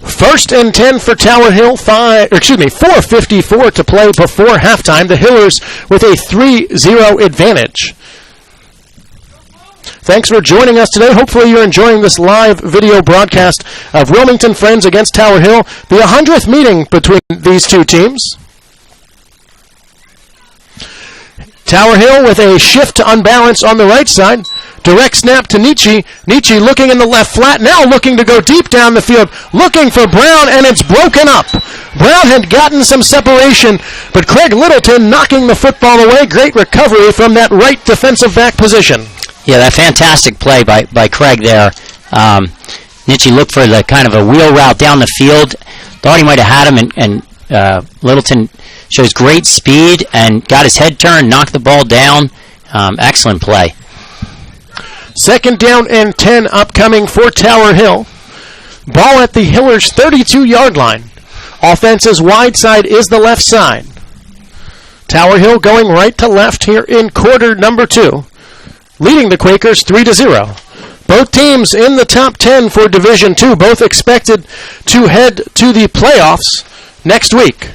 1st and 10 for Tower Hill, 4:54 to play before halftime. The Hillers with a 3-0 advantage. Thanks for joining us today. Hopefully you're enjoying this live video broadcast of Wilmington Friends against Tower Hill, the 100th meeting between these two teams. Tower Hill with a shift to unbalance on the right side. Direct snap to Nietzsche. Nietzsche looking in the left flat, now looking to go deep down the field, looking for Brown, and it's broken up. Brown had gotten some separation, but Craig Littleton knocking the football away. Great recovery from that right defensive back position. Yeah, that fantastic play by Craig there. Nietzsche looked for the kind of a wheel route down the field. Thought he might have had him, and Littleton shows great speed and got his head turned, knocked the ball down. Excellent play. 2nd down and 10 upcoming for Tower Hill. Ball at the Hillers' 32-yard line. Offense's wide side is the left side. Tower Hill going right to left here in quarter number 2. Leading the Quakers 3-0. Both teams in the top 10 for Division II, both expected to head to the playoffs next week.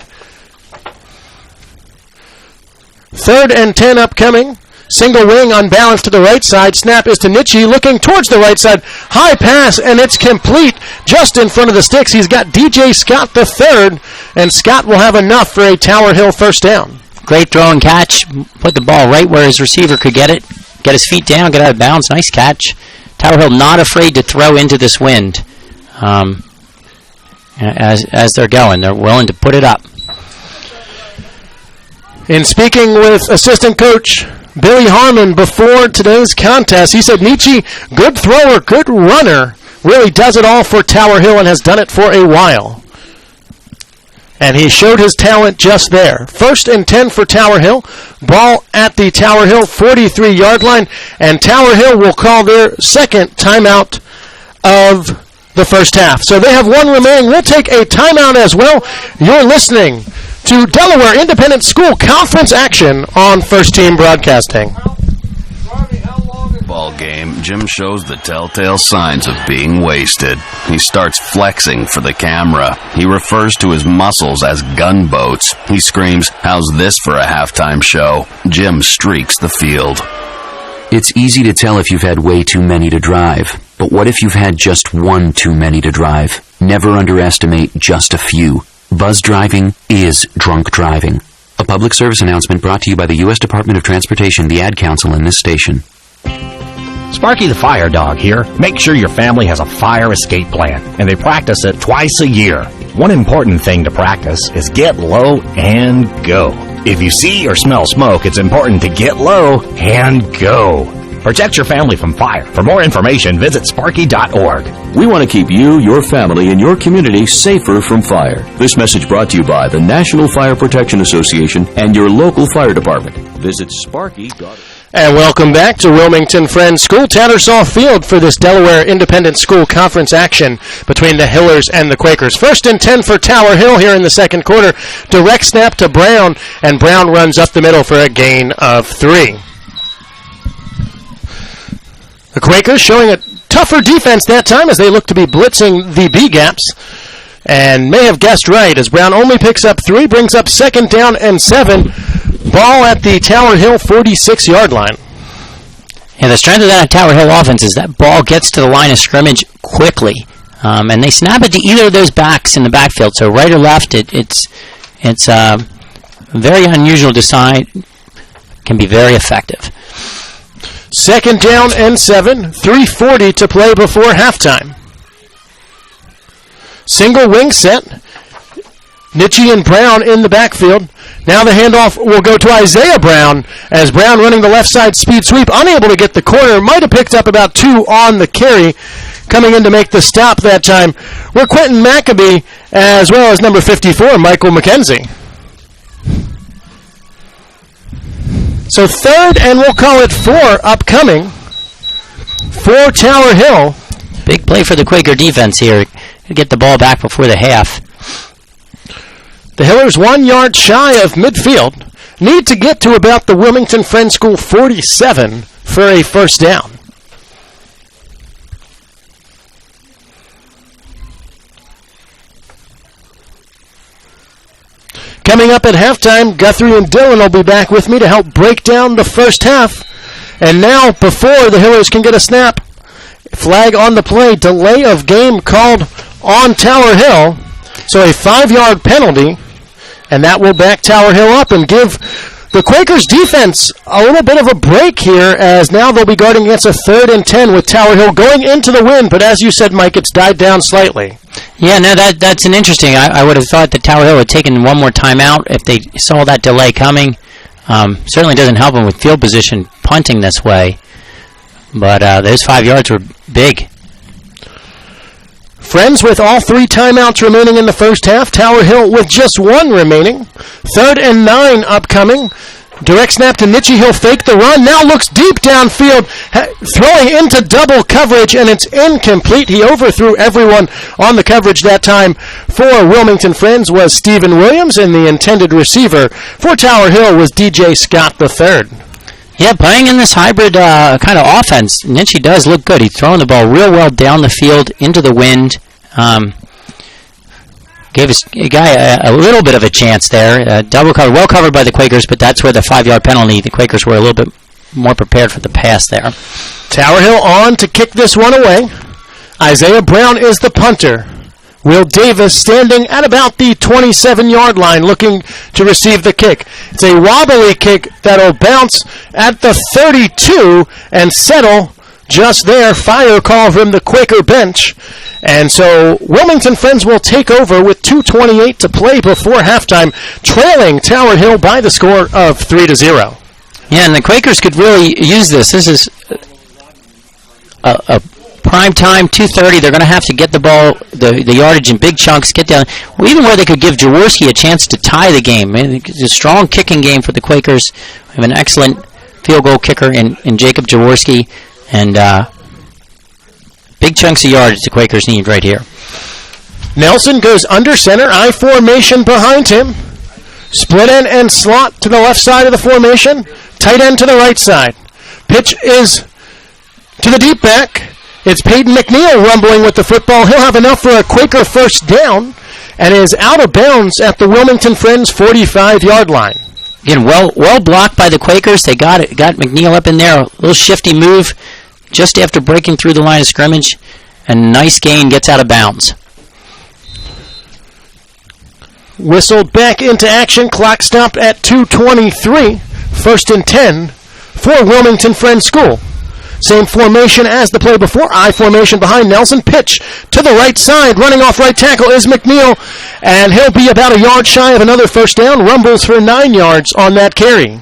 3rd and 10 upcoming. Single wing unbalanced to the right side. Snap is to Nietzsche looking towards the right side. High pass, and it's complete just in front of the sticks. He's got DJ Scott the third, and Scott will have enough for a Tower Hill first down. Great throw and catch. Put the ball right where his receiver could get it. Get his feet down, get out of bounds. Nice catch. Tower Hill not afraid to throw into this wind. As they're going, they're willing to put it up. In speaking with assistant coach Billy Harmon before today's contest, he said Nietzsche, good thrower, good runner, really does it all for Tower Hill and has done it for a while. And he showed his talent just there. 1st and 10 for Tower Hill. Ball at the Tower Hill 43-yard line. And Tower Hill will call their second timeout of the first half. So they have one remaining. We'll take a timeout as well. You're listening to Delaware Independent School Conference action on First Team Broadcasting. Ball game, Jim shows the telltale signs of being wasted. He starts flexing for the camera. He refers to his muscles as gunboats. He screams, "How's this for a halftime show?" Jim streaks the field. It's easy to tell if you've had way too many to drive. But what if you've had just one too many to drive? Never underestimate just a few. Buzz driving is drunk driving. A public service announcement brought to you by the U.S. Department of Transportation, the Ad Council, and this station. Sparky the Fire Dog here. Make sure your family has a fire escape plan, and they practice it twice a year. One important thing to practice is get low and go. If you see or smell smoke, it's important to get low and go. Protect your family from fire. For more information, visit sparky.org. We want to keep you, your family, and your community safer from fire. This message brought to you by the National Fire Protection Association and your local fire department. Visit sparky.org. And welcome back to Wilmington Friends School, Tattersall Field, for this Delaware Independent School Conference action between the Hillers and the Quakers. 1st and 10 for Tower Hill here in the second quarter. Direct snap to Brown, and Brown runs up the middle for a gain of 3. The Quakers showing a tougher defense that time as they look to be blitzing the B-gaps, and may have guessed right as Brown only picks up 3, brings up 2nd down and 7. Ball at the Tower Hill 46-yard line. And the strength of that Tower Hill offense is that ball gets to the line of scrimmage quickly. And they snap it to either of those backs in the backfield. So right or left, it's very unusual design. Can be very effective. 2nd down and 7. 3:40 to play before halftime. Single wing set. Nitchie and Brown in the backfield. Now the handoff will go to Isaiah Brown, as Brown running the left side speed sweep, unable to get the corner. Might have picked up about 2 on the carry. Coming in to make the stop that time were Quentin Maccabee, as well as number 54, Michael McKenzie. So 3rd, and we'll call it 4 upcoming for Tower Hill. Big play for the Quaker defense here to get the ball back before the half. The Hillers 1 yard shy of midfield. Need to get to about the Wilmington Friends School 47 for a first down. Coming up at halftime, Guthrie and Dillon will be back with me to help break down the first half. And now, before the Hillers can get a snap, flag on the play, delay of game called on Tower Hill. So a 5-yard penalty, and that will back Tower Hill up and give the Quakers defense a little bit of a break here, as now they'll be guarding against a 3rd and 10 with Tower Hill going into the wind. But as you said, Mike, it's died down slightly. Yeah, no, that's an interesting. I would have thought that Tower Hill had taken one more timeout if they saw that delay coming. Certainly doesn't help them with field position punting this way. But those 5 yards were big. Friends with all 3 timeouts remaining in the first half. Tower Hill with just 1 remaining. 3rd and 9 upcoming. Direct snap to Nitchie. He'll fake the run. Now looks deep downfield, throwing into double coverage, and it's incomplete. He overthrew everyone on the coverage that time. For Wilmington Friends was Stephen Williams, and the intended receiver for Tower Hill was DJ Scott III. Yeah, playing in this hybrid kind of offense, Nitchie does look good. He's throwing the ball real well down the field into the wind. Gave his guy a little bit of a chance there. Double cover, well covered by the Quakers, but that's where the 5-yard penalty, the Quakers were a little bit more prepared for the pass there. Tower Hill on to kick this one away. Isaiah Brown is the punter. Will Davis standing at about the 27-yard line looking to receive the kick. It's a wobbly kick that'll bounce at the 32 and settle just there. Fire call from the Quaker bench. And so Wilmington Friends will take over with 2:28 to play before halftime, trailing Tower Hill by the score of 3-0. Yeah, and the Quakers could really use this. This is a prime time, 2:30. They're going to have to get the ball, the yardage in big chunks, get down. Well, even where they could give Jaworski a chance to tie the game. It's a strong kicking game for the Quakers. We have an excellent field goal kicker in Jacob Jaworski. And big chunks of yardage the Quakers need right here. Nelson goes under center, I formation behind him. Split end and slot to the left side of the formation. Tight end to the right side. Pitch is to the deep back. It's Peyton McNeil rumbling with the football. He'll have enough for a Quaker first down and is out of bounds at the Wilmington Friends 45-yard line. Again, well blocked by the Quakers. They got McNeil up in there. A little shifty move just after breaking through the line of scrimmage. And nice gain, gets out of bounds. Whistled back into action. Clock stopped at 2:23. 1st and 10 for Wilmington Friends School. Same formation as the play before. I formation behind Nelson. Pitch to the right side. Running off right tackle is McNeil. And he'll be about a yard shy of another first down. Rumbles for 9 yards on that carry.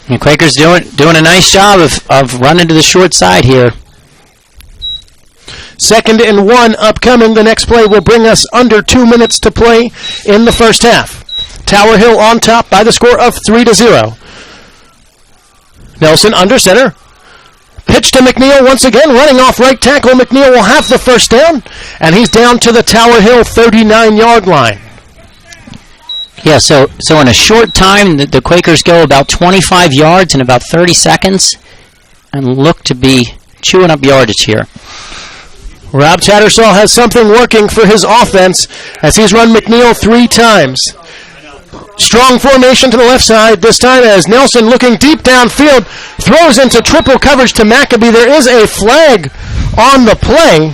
And Quakers doing a nice job of running to the short side here. 2nd and 1 upcoming. The next play will bring us under 2 minutes to play in the first half. Tower Hill on top by the score of 3-0. Nelson under center. Pitch to McNeil once again, running off right tackle. McNeil will have the first down, and he's down to the Tower Hill 39-yard line. Yeah, so in a short time, the Quakers go about 25 yards in about 30 seconds and look to be chewing up yardage here. Rob Tattersall has something working for his offense as he's run McNeil 3 times. Strong formation to the left side, this time as Nelson looking deep downfield, throws into triple coverage to Maccabee. There is a flag on the play.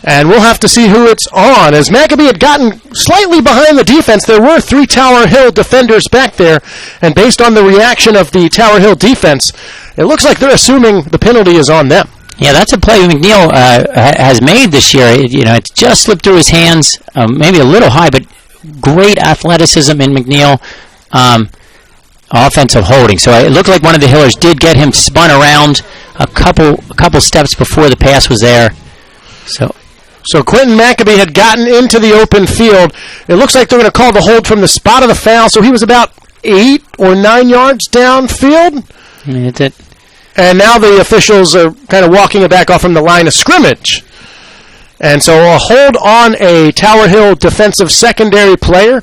And we'll have to see who it's on. As Maccabee had gotten slightly behind the defense, there were 3 Tower Hill defenders back there. And based on the reaction of the Tower Hill defense, it looks like they're assuming the penalty is on them. Yeah, that's a play McNeil has made this year. It's just slipped through his hands, maybe a little high, but great athleticism in McNeil. Offensive holding. So it looked like one of the Hillers did get him spun around a couple steps before the pass was there. So Quentin Maccabee had gotten into the open field. It looks like they're going to call the hold from the spot of the foul. So he was about 8 or 9 yards downfield. And now the officials are kind of walking it back off from the line of scrimmage. And so a hold on a Tower Hill defensive secondary player.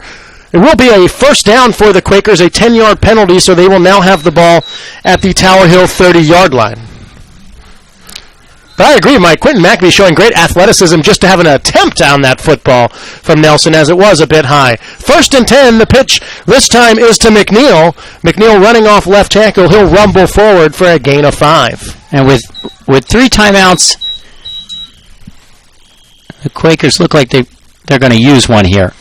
It will be a first down for the Quakers, a 10-yard penalty, so they will now have the ball at the Tower Hill 30-yard line. But I agree, Mike. Quentin Maccabee showing great athleticism just to have an attempt on that football from Nelson, as it was a bit high. 1st and 10, the pitch this time is to McNeil. McNeil running off left tackle. He'll rumble forward for a gain of 5. And with 3 timeouts, the Quakers look like they're going to use one here.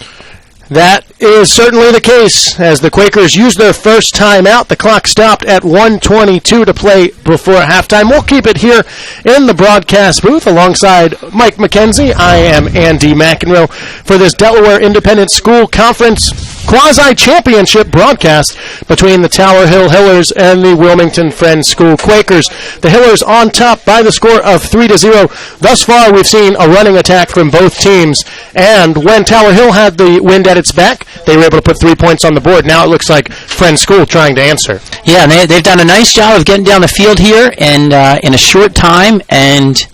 That is certainly the case, as the Quakers used their first timeout. The clock stopped at 1:22 to play before halftime. We'll keep it here in the broadcast booth alongside Mike McKenzie. I am Andy McEnroe for this Delaware Independent School Conference quasi-championship broadcast between the Tower Hill Hillers and the Wilmington Friends School Quakers. The Hillers on top by the score of 3-0. Thus far, we've seen a running attack from both teams, and when Tower Hill had the wind at its back, they were able to put 3 points on the board. Now it looks like Friends School trying to answer. Yeah, they've done a nice job of getting down the field here and in a short time, and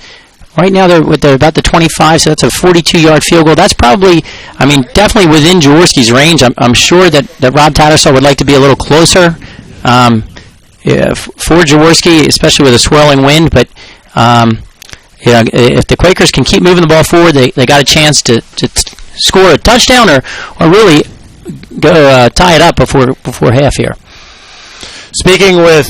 right now they're about the 25, so that's a 42-yard field goal. That's probably, definitely within Jaworski's range. I'm sure that Rob Tattersall would like to be a little closer for Jaworski, especially with a swirling wind. But if the Quakers can keep moving the ball forward, they got a chance to score a touchdown or really go tie it up before half here. Speaking with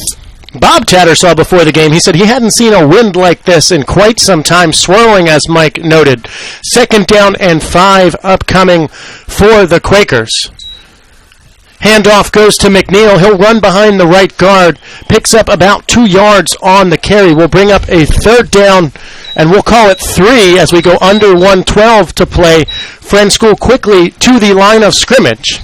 Bob Tattersall before the game, he said he hadn't seen a wind like this in quite some time, swirling, as Mike noted. 2nd down and 5 upcoming for the Quakers. Handoff goes to McNeil. He'll run behind the right guard, picks up about 2 yards on the carry. We'll bring up a 3rd down, and we'll call it 3 as we go under 1:12 to play. Friends School quickly to the line of scrimmage.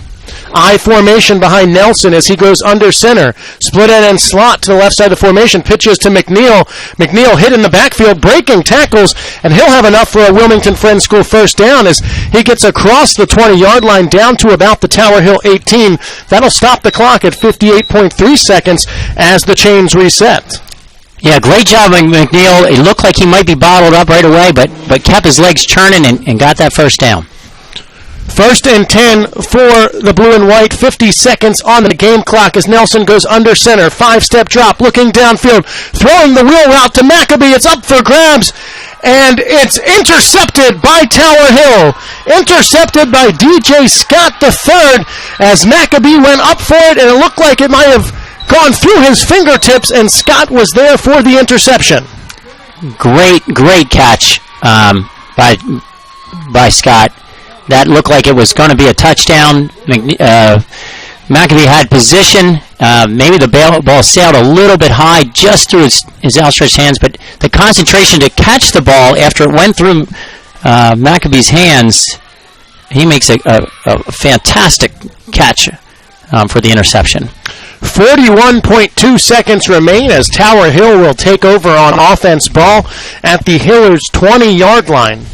I formation behind Nelson as he goes under center. Split end and slot to the left side of the formation. Pitches to McNeil. McNeil hit in the backfield, breaking tackles, and he'll have enough for a Wilmington Friends School first down as he gets across the 20-yard line down to about the Tower Hill 18. That'll stop the clock at 58.3 seconds as the chains reset. Yeah, great job, McNeil. It looked like he might be bottled up right away, but kept his legs churning and got that first down. 1st and 10 for the blue and white. 50 seconds on the game clock as Nelson goes under center. 5-step drop, looking downfield, throwing the wheel route to Maccabee. It's up for grabs, and it's intercepted by Tower Hill. Intercepted by DJ Scott III as Maccabee went up for it, and it looked like it might have gone through his fingertips, and Scott was there for the interception. Great catch by Scott. That looked like it was going to be a touchdown. Maccabee had position. Maybe the ball sailed a little bit high just through his outstretched hands, but the concentration to catch the ball after it went through Maccabee's hands, he makes a fantastic catch for the interception. 41.2 seconds remain as Tower Hill will take over on offense ball at the Hillers' 20-yard line.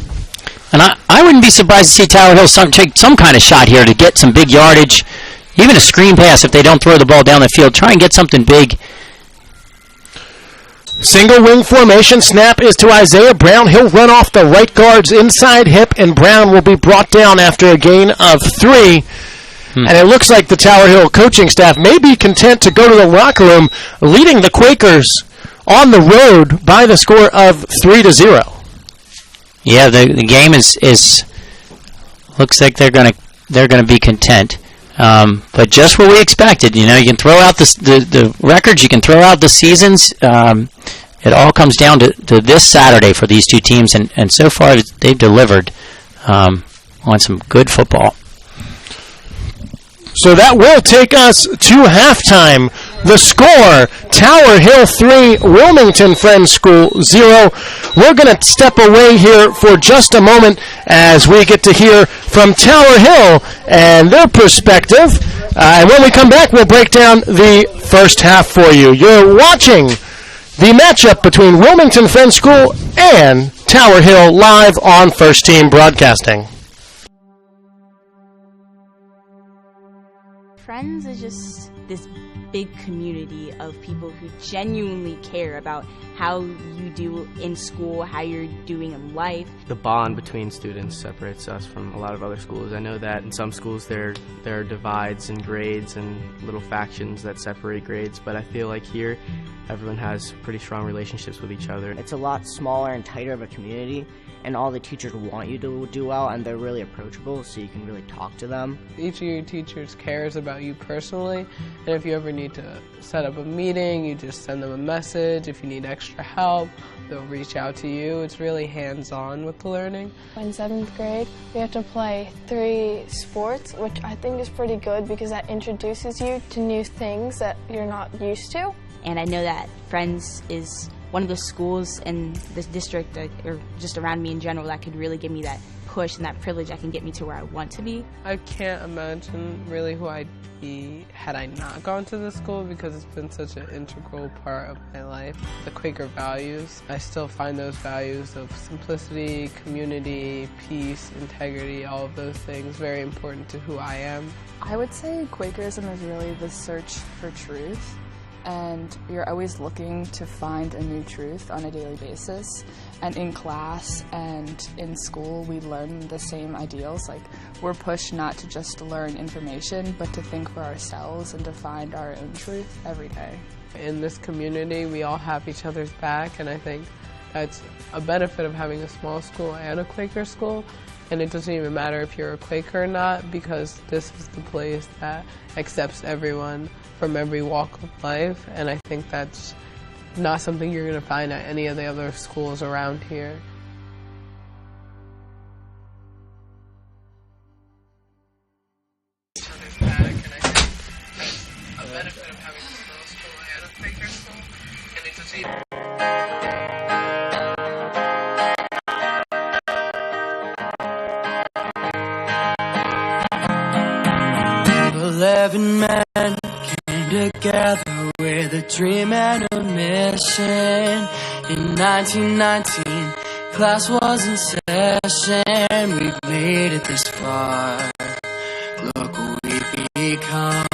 And I wouldn't be surprised to see Tower Hill take some kind of shot here to get some big yardage, even a screen pass if they don't throw the ball down the field. Try and get something big. Single wing formation. Snap is to Isaiah Brown. He'll run off the right guard's inside hip, and Brown will be brought down after a gain of 3. And it looks like the Tower Hill coaching staff may be content to go to the locker room, leading the Quakers on the road by the score of 3-0. Yeah, the game is looks like they're gonna be content, but just what we expected. You can throw out the records, you can throw out the seasons. it all comes down to this Saturday for these two teams, and so far they've delivered on some good football. So that will take us to halftime. The score, Tower Hill 3, Wilmington Friends School 0. We're going to step away here for just a moment as we get to hear from Tower Hill and their perspective. And when we come back, we'll break down the first half for you. You're watching the matchup between Wilmington Friends School and Tower Hill live on First Team Broadcasting. Friends is just this big community of people who genuinely care about how you do in school, how you're doing in life. The bond between students separates us from a lot of other schools. I know that in some schools there are divides in grades and little factions that separate grades, but I feel like here everyone has pretty strong relationships with each other. It's a lot smaller and tighter of a community, and all the teachers want you to do well, and they're really approachable, so you can really talk to them. Each of your teachers cares about you personally, and if you ever need to set up a meeting, you just send them a message. If you need extra help, they'll reach out to you. It's really hands-on with the learning. In 7th grade, we have to play 3 sports, which I think is pretty good because that introduces you to new things that you're not used to. And I know that Friends is one of the schools in this district, or just around me in general, that could really give me that push and that privilege that can get me to where I want to be. I can't imagine really who I'd be had I not gone to the school, because it's been such an integral part of my life. The Quaker values, I still find those values of simplicity, community, peace, integrity, all of those things very important to who I am. I would say Quakerism is really the search for truth. And you're always looking to find a new truth on a daily basis. And in class and in school, we learn the same ideals. Like, we're pushed not to just learn information, but to think for ourselves and to find our own truth every day. In this community, we all have each other's back, and I think that's a benefit of having a small school and a Quaker school. And it doesn't even matter if you're a Quaker or not, because this is the place that accepts everyone from every walk of life, and I think that's not something you're going to find at any of the other schools around here. Men came together with a dream and a mission. In 1919, class was in session. We've made it this far. Look what we've become.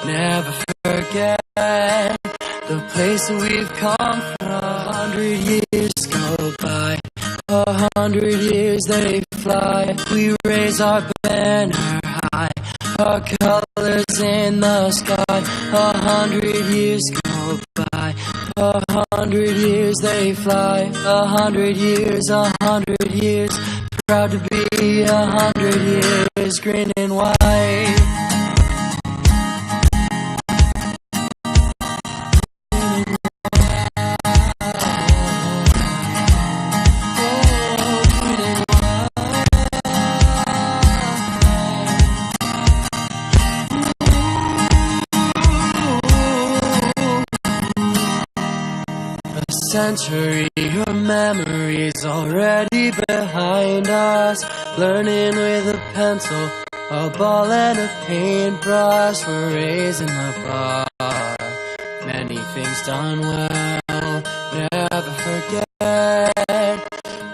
Never forget the place that we've come from. 100 years go by, 100 years they fly. We raise our banner high, our colors in the sky. 100 years go by, 100 years they fly. 100 years, 100 years, proud to be 100 years, green and white. Century of memories already behind us. Learning with a pencil, a ball and a paintbrush. We're raising the bar. Many things done well, never forget.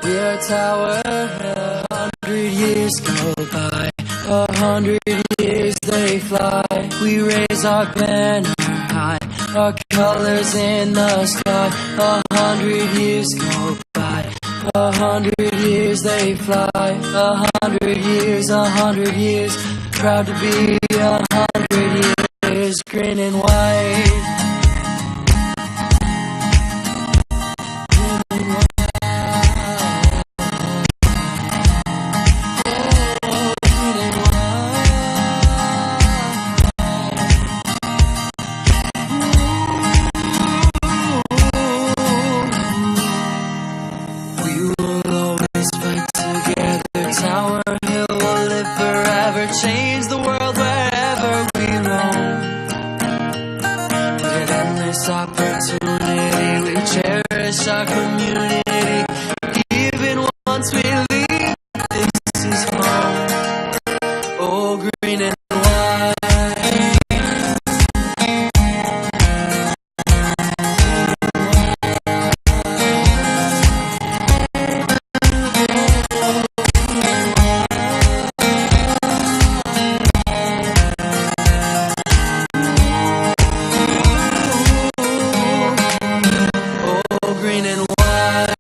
We're Tower Hill. 100 years go by, 100 years they fly. We raise our banner high, our colors in the sky. 100 years go by, 100 years they fly. 100 years, 100 years, proud to be 100 years, green and white. change the world wherever we roam. With endless opportunity, we cherish our community. Even once we leave, this is home. Oh, green and white. Green and white.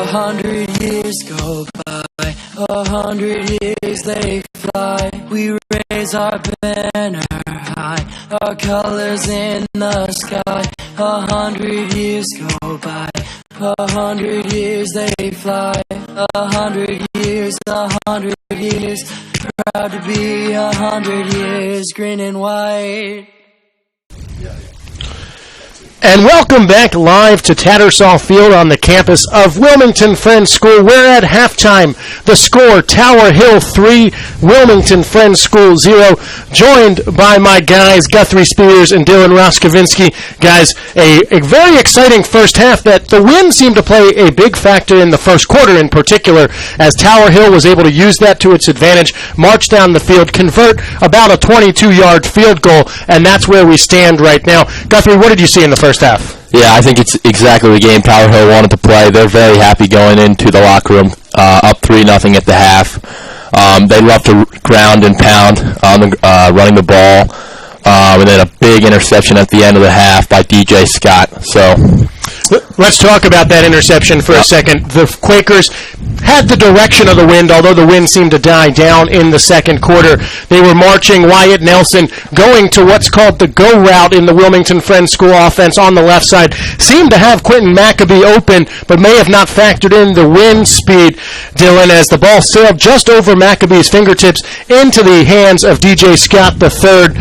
100 years go by, 100 years they fly. We raise our banner high, our colors in the sky. 100 years go by, 100 years they fly. 100 years, 100 years, proud to be 100 years, green and white. And welcome back live to Tattersall Field on the campus of Wilmington Friends School. We're at halftime. The score, Tower Hill 3, Wilmington Friends School 0. Joined by my guys, Guthrie Spears and Dylan Roskovinsky. Guys, a very exciting first half that the wind seemed to play a big factor in the first quarter in particular, as Tower Hill was able to use that to its advantage, march down the field, convert about a 22-yard field goal, and that's where we stand right now. Guthrie, what did you see in the first half? Yeah, I think it's exactly the game Tower Hill wanted to play. They're very happy going into the locker room, up 3-0 at the half. They love to ground and pound on the, running the ball, and then a big interception at the end of the half by DJ Scott. So let's talk about that interception for a second. The Quakers had the direction of the wind, although the wind seemed to die down in the second quarter. They were marching Wyatt Nelson, going to what's called the go route in the Wilmington Friends School offense on the left side. Seemed to have Quentin Maccabee open, but may have not factored in the wind speed, Dylan, as the ball sailed just over Maccabee's fingertips into the hands of DJ Scott III.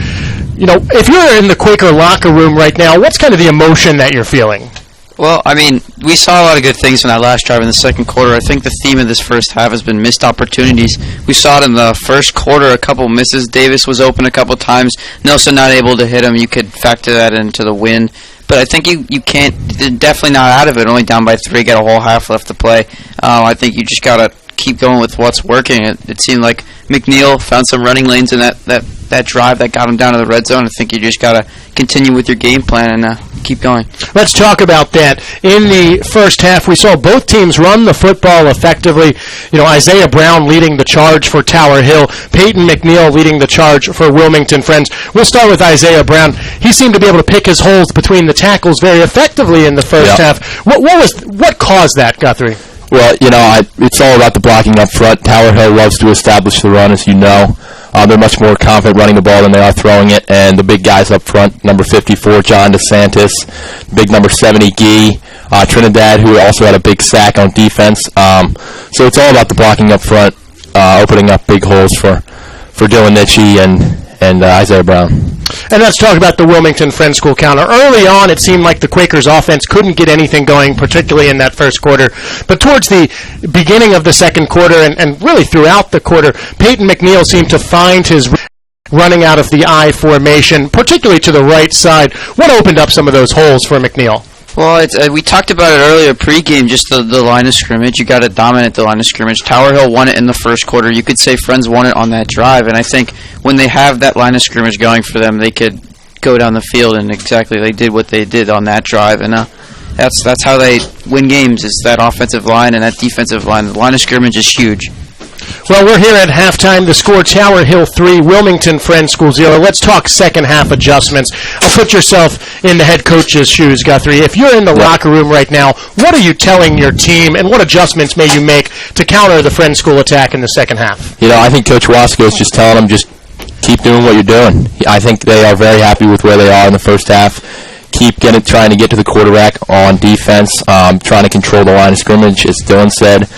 You know, if you're in the Quaker locker room right now, what's kind of the emotion that you're feeling? Well, I mean, we saw a lot of good things in that last drive in the second quarter. I think the theme of this first half has been missed opportunities. We saw it in the first quarter, a couple misses. Davis was open a couple times. Nelson not able to hit him. You could factor that into the win. But I think you can't, they're definitely not out of it. Only down by 3, got a whole half left to play. I think you just got to keep going with what's working. It seemed like McNeil found some running lanes in that drive that got him down to the red zone. I think you just got to continue with your game plan and keep going. Let's talk about that. In the first half, we saw both teams run the football effectively. You know, Isaiah Brown leading the charge for Tower Hill, Peyton McNeil leading the charge for Wilmington Friends. We'll start with Isaiah Brown. He seemed to be able to pick his holes between the tackles very effectively in the first half. What caused that, Guthrie? Well, you know, it's all about the blocking up front. Tower Hill loves to establish the run, as you know. They're much more confident running the ball than they are throwing it, and the big guys up front, number 54, John DeSantis, big number 70, Gee, Trinidad, who also had a big sack on defense. So it's all about the blocking up front, opening up big holes for Dylan Nitchie and Isaiah Brown. And let's talk about the Wilmington Friends School counter. Early on, it seemed like the Quakers' offense couldn't get anything going, particularly in that first quarter. But towards the beginning of the second quarter and really throughout the quarter, Peyton McNeil seemed to find his running out of the I formation, particularly to the right side. What opened up some of those holes for McNeil? Well, we talked about it earlier pregame, just the line of scrimmage. You got to dominate the line of scrimmage. Tower Hill won it in the first quarter. You could say Friends won it on that drive, and I think when they have that line of scrimmage going for them, they could go down the field, and exactly they did what they did on that drive, and that's how they win games, is that offensive line and that defensive line. The line of scrimmage is huge. Well, we're here at halftime. The score, Tower Hill 3, Wilmington Friends School 0. Let's talk second half adjustments. Put yourself in the head coach's shoes, Guthrie. If you're in the locker room right now, what are you telling your team, and what adjustments may you make to counter the Friends School attack in the second half? You know, I think Coach Wasco is just telling them just keep doing what you're doing. I think they are very happy with where they are in the first half. keep trying to get to the quarterback on defense, trying to control the line of scrimmage, as Dylan said,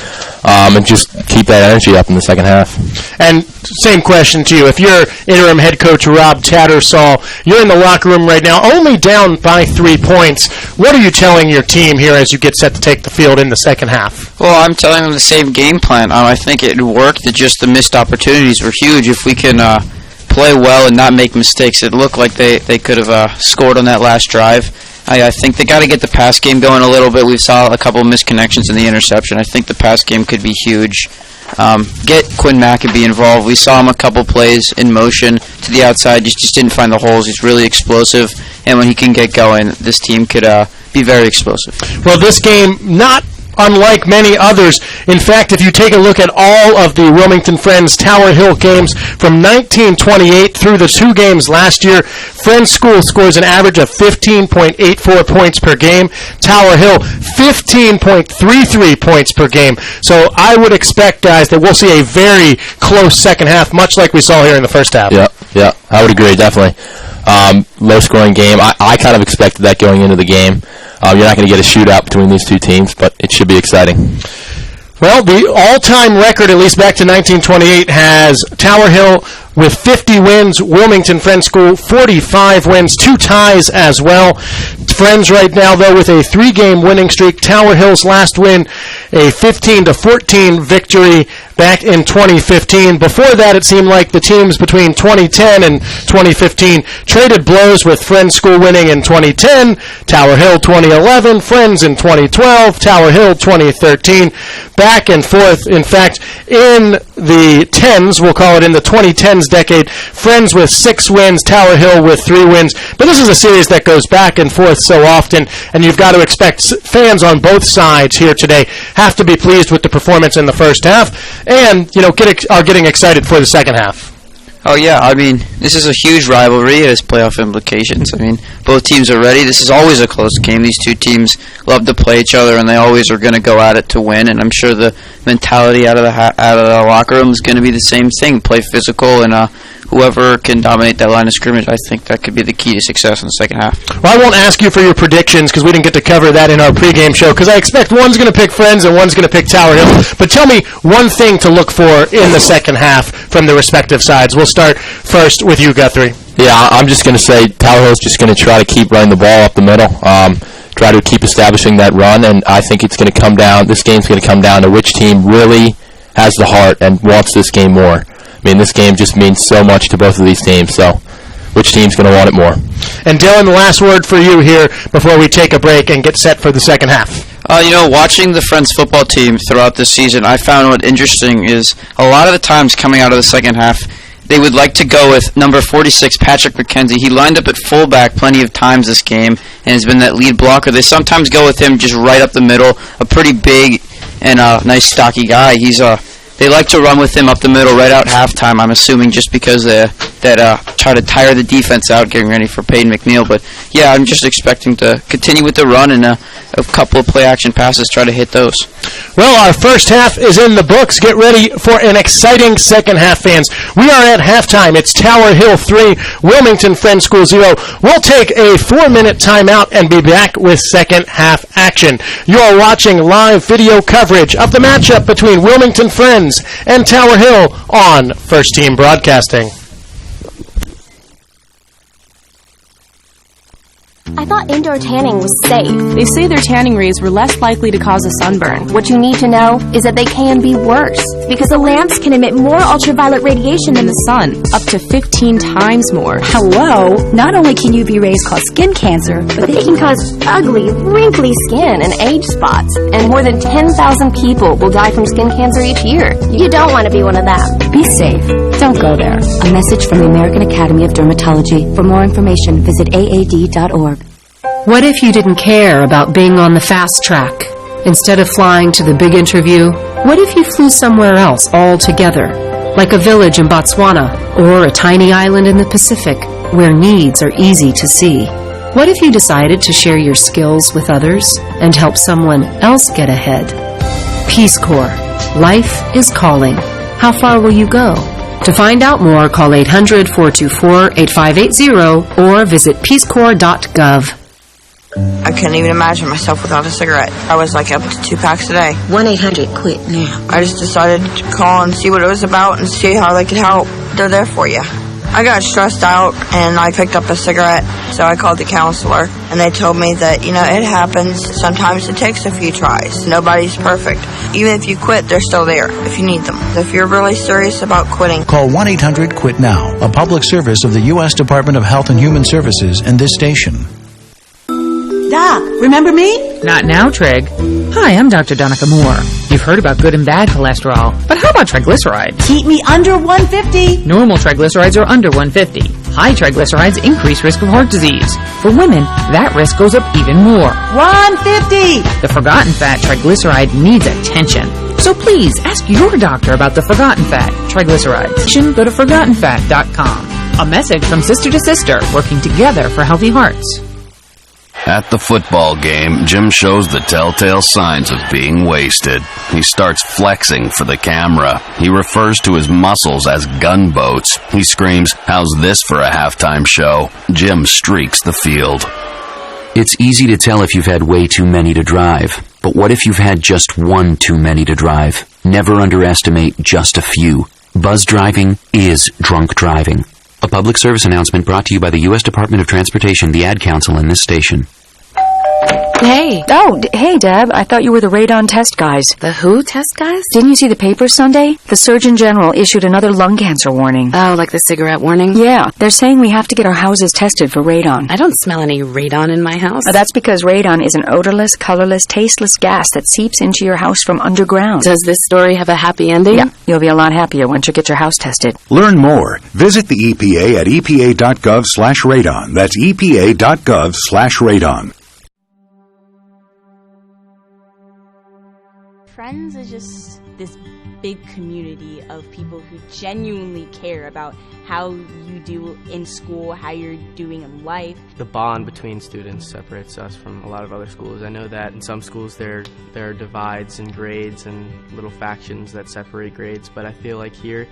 and just keep that energy up in the second half. And same question to you. If you're interim head coach Rob Tattersall, you're in the locker room right now, only down by 3 points. What are you telling your team here as you get set to take the field in the second half? Well, I'm telling them the same game plan. I think it worked. Just the missed opportunities were huge. If we can play well and not make mistakes, it looked like they could have scored on that last drive. I think they got to get the pass game going a little bit. We saw a couple of misconnections in the interception. I think the pass game could be huge. Get Quinn Maccabee involved. We saw him a couple plays in motion to the outside. Just didn't find the holes. He's really explosive, and when he can get going, this team could be very explosive. Well, this game, not unlike many others. In fact, if you take a look at all of the Wilmington Friends Tower Hill games from 1928 through the 2 games last year, Friends School scores an average of 15.84 points per game. Tower Hill, 15.33 points per game. So I would expect, guys, that we'll see a very close second half, much like we saw here in the first half. Yeah, I would agree, definitely. Low-scoring game. I kind of expected that going into the game. You're not going to get a shootout between these two teams, but it should be exciting. Well, the all-time record, at least back to 1928, has Tower Hill with 50 wins, Wilmington Friends School 45 wins, 2 ties as well. Friends right now, though, with a 3-game winning streak. Tower Hill's last win, a 15-14 victory back in 2015. Before that, it seemed like the teams between 2010 and 2015 traded blows, with Friends School winning in 2010, Tower Hill 2011, Friends in 2012, Tower Hill 2013. Back and forth. In fact, in the 10s, we'll call it in the 2010s decade, Friends with 6 wins, Tower Hill with 3 wins. But this is a series that goes back and forth so often, and you've got to expect fans on both sides here today have to be pleased with the performance in the first half, and are getting excited for the second half. Oh, yeah. I mean, this is a huge rivalry. It has playoff implications. I mean, both teams are ready. This is always a close game. These two teams love to play each other, and they always are going to go at it to win. And I'm sure the mentality out of the locker room is going to be the same thing. Play physical, and whoever can dominate that line of scrimmage, I think that could be the key to success in the second half. Well, I won't ask you for your predictions because we didn't get to cover that in our pregame show, because I expect one's going to pick Friends and one's going to pick Tower Hill. But tell me one thing to look for in the second half from the respective sides. We'll start first with you, Guthrie. Yeah, I'm just going to say Tower Hill's just going to try to keep running the ball up the middle, try to keep establishing that run, and I think it's going to come down, this game's going to come down to which team really has the heart and wants this game more. I mean, this game just means so much to both of these teams, so which team's going to want it more? And Dylan, the last word for you here before we take a break and get set for the second half. Watching the Friends football team throughout this season, I found what interesting is a lot of the times coming out of the second half, they would like to go with number 46, Patrick McKenzie. He lined up at fullback plenty of times this game and has been that lead blocker. They sometimes go with him just right up the middle, a pretty big and nice stocky guy. They like to run with him up the middle right out halftime, I'm assuming, just because they try to tire the defense out, getting ready for Peyton McNeil. But, yeah, I'm just expecting to continue with the run and a couple of play-action passes, try to hit those. Well, our first half is in the books. Get ready for an exciting second half, fans. We are at halftime. It's Tower Hill 3, Wilmington Friends School 0. We'll take a 4-minute timeout and be back with second half action. You are watching live video coverage of the matchup between Wilmington Friends and Tower Hill on First Team Broadcasting. I thought indoor tanning was safe. They say their tanning rays were less likely to cause a sunburn. What you need to know is that they can be worse, because the lamps can emit more ultraviolet radiation than the sun, up to 15 times more. Hello? Not only can UV rays cause skin cancer, but they can cause ugly, wrinkly skin and age spots. And more than 10,000 people will die from skin cancer each year. You don't want to be one of them. Be safe. Don't go there. A message from the American Academy of Dermatology. For more information, visit aad.org. What if you didn't care about being on the fast track? Instead of flying to the big interview, what if you flew somewhere else altogether? Like a village in Botswana or a tiny island in the Pacific where needs are easy to see. What if you decided to share your skills with others and help someone else get ahead? Peace Corps. Life is calling. How far will you go? To find out more, call 800-424-8580 or visit peacecorps.gov. I couldn't even imagine myself without a cigarette. I was like up to 2 packs a day. 1-800-QUIT now. I just decided to call and see what it was about and see how they could help. They're there for you. I got stressed out and I picked up a cigarette, so I called the counselor and they told me that, it happens. Sometimes it takes a few tries. Nobody's perfect. Even if you quit, they're still there if you need them. If you're really serious about quitting, call 1-800-QUIT now, a public service of the U.S. Department of Health and Human Services and this station. Doc, remember me? Not now, Trig. Hi, I'm Dr. Donica Moore. You've heard about good and bad cholesterol, but how about triglycerides? Keep me under 150. Normal triglycerides are under 150. High triglycerides increase risk of heart disease. For women, that risk goes up even more. 150! The forgotten fat triglyceride needs attention. So please, ask your doctor about the forgotten fat triglycerides. Go to ForgottenFat.com. A message from Sister to Sister, working together for healthy hearts. At the football game, Jim shows the telltale signs of being wasted. He starts flexing for the camera. He refers to his muscles as gunboats. He screams, "How's this for a halftime show?" Jim streaks the field. It's easy to tell if you've had way too many to drive. But what if you've had just one too many to drive? Never underestimate just a few. Buzz driving is drunk driving. A public service announcement brought to you by the U.S. Department of Transportation, the Ad Council, and this station. Hey. Oh, hey, Deb. I thought you were the radon test guys. The who test guys? Didn't you see the papers Sunday? The Surgeon General issued another lung cancer warning. Oh, like the cigarette warning? Yeah. They're saying we have to get our houses tested for radon. I don't smell any radon in my house. That's because radon is an odorless, colorless, tasteless gas that seeps into your house from underground. Does this story have a happy ending? Yeah. You'll be a lot happier once you get your house tested. Learn more. Visit the EPA at epa.gov/radon. That's epa.gov/radon. Friends is just this big community of people who genuinely care about how you do in school, how you're doing in life. The bond between students separates us from a lot of other schools. I know that in some schools there are divides in grades and little factions that separate grades, but I feel like here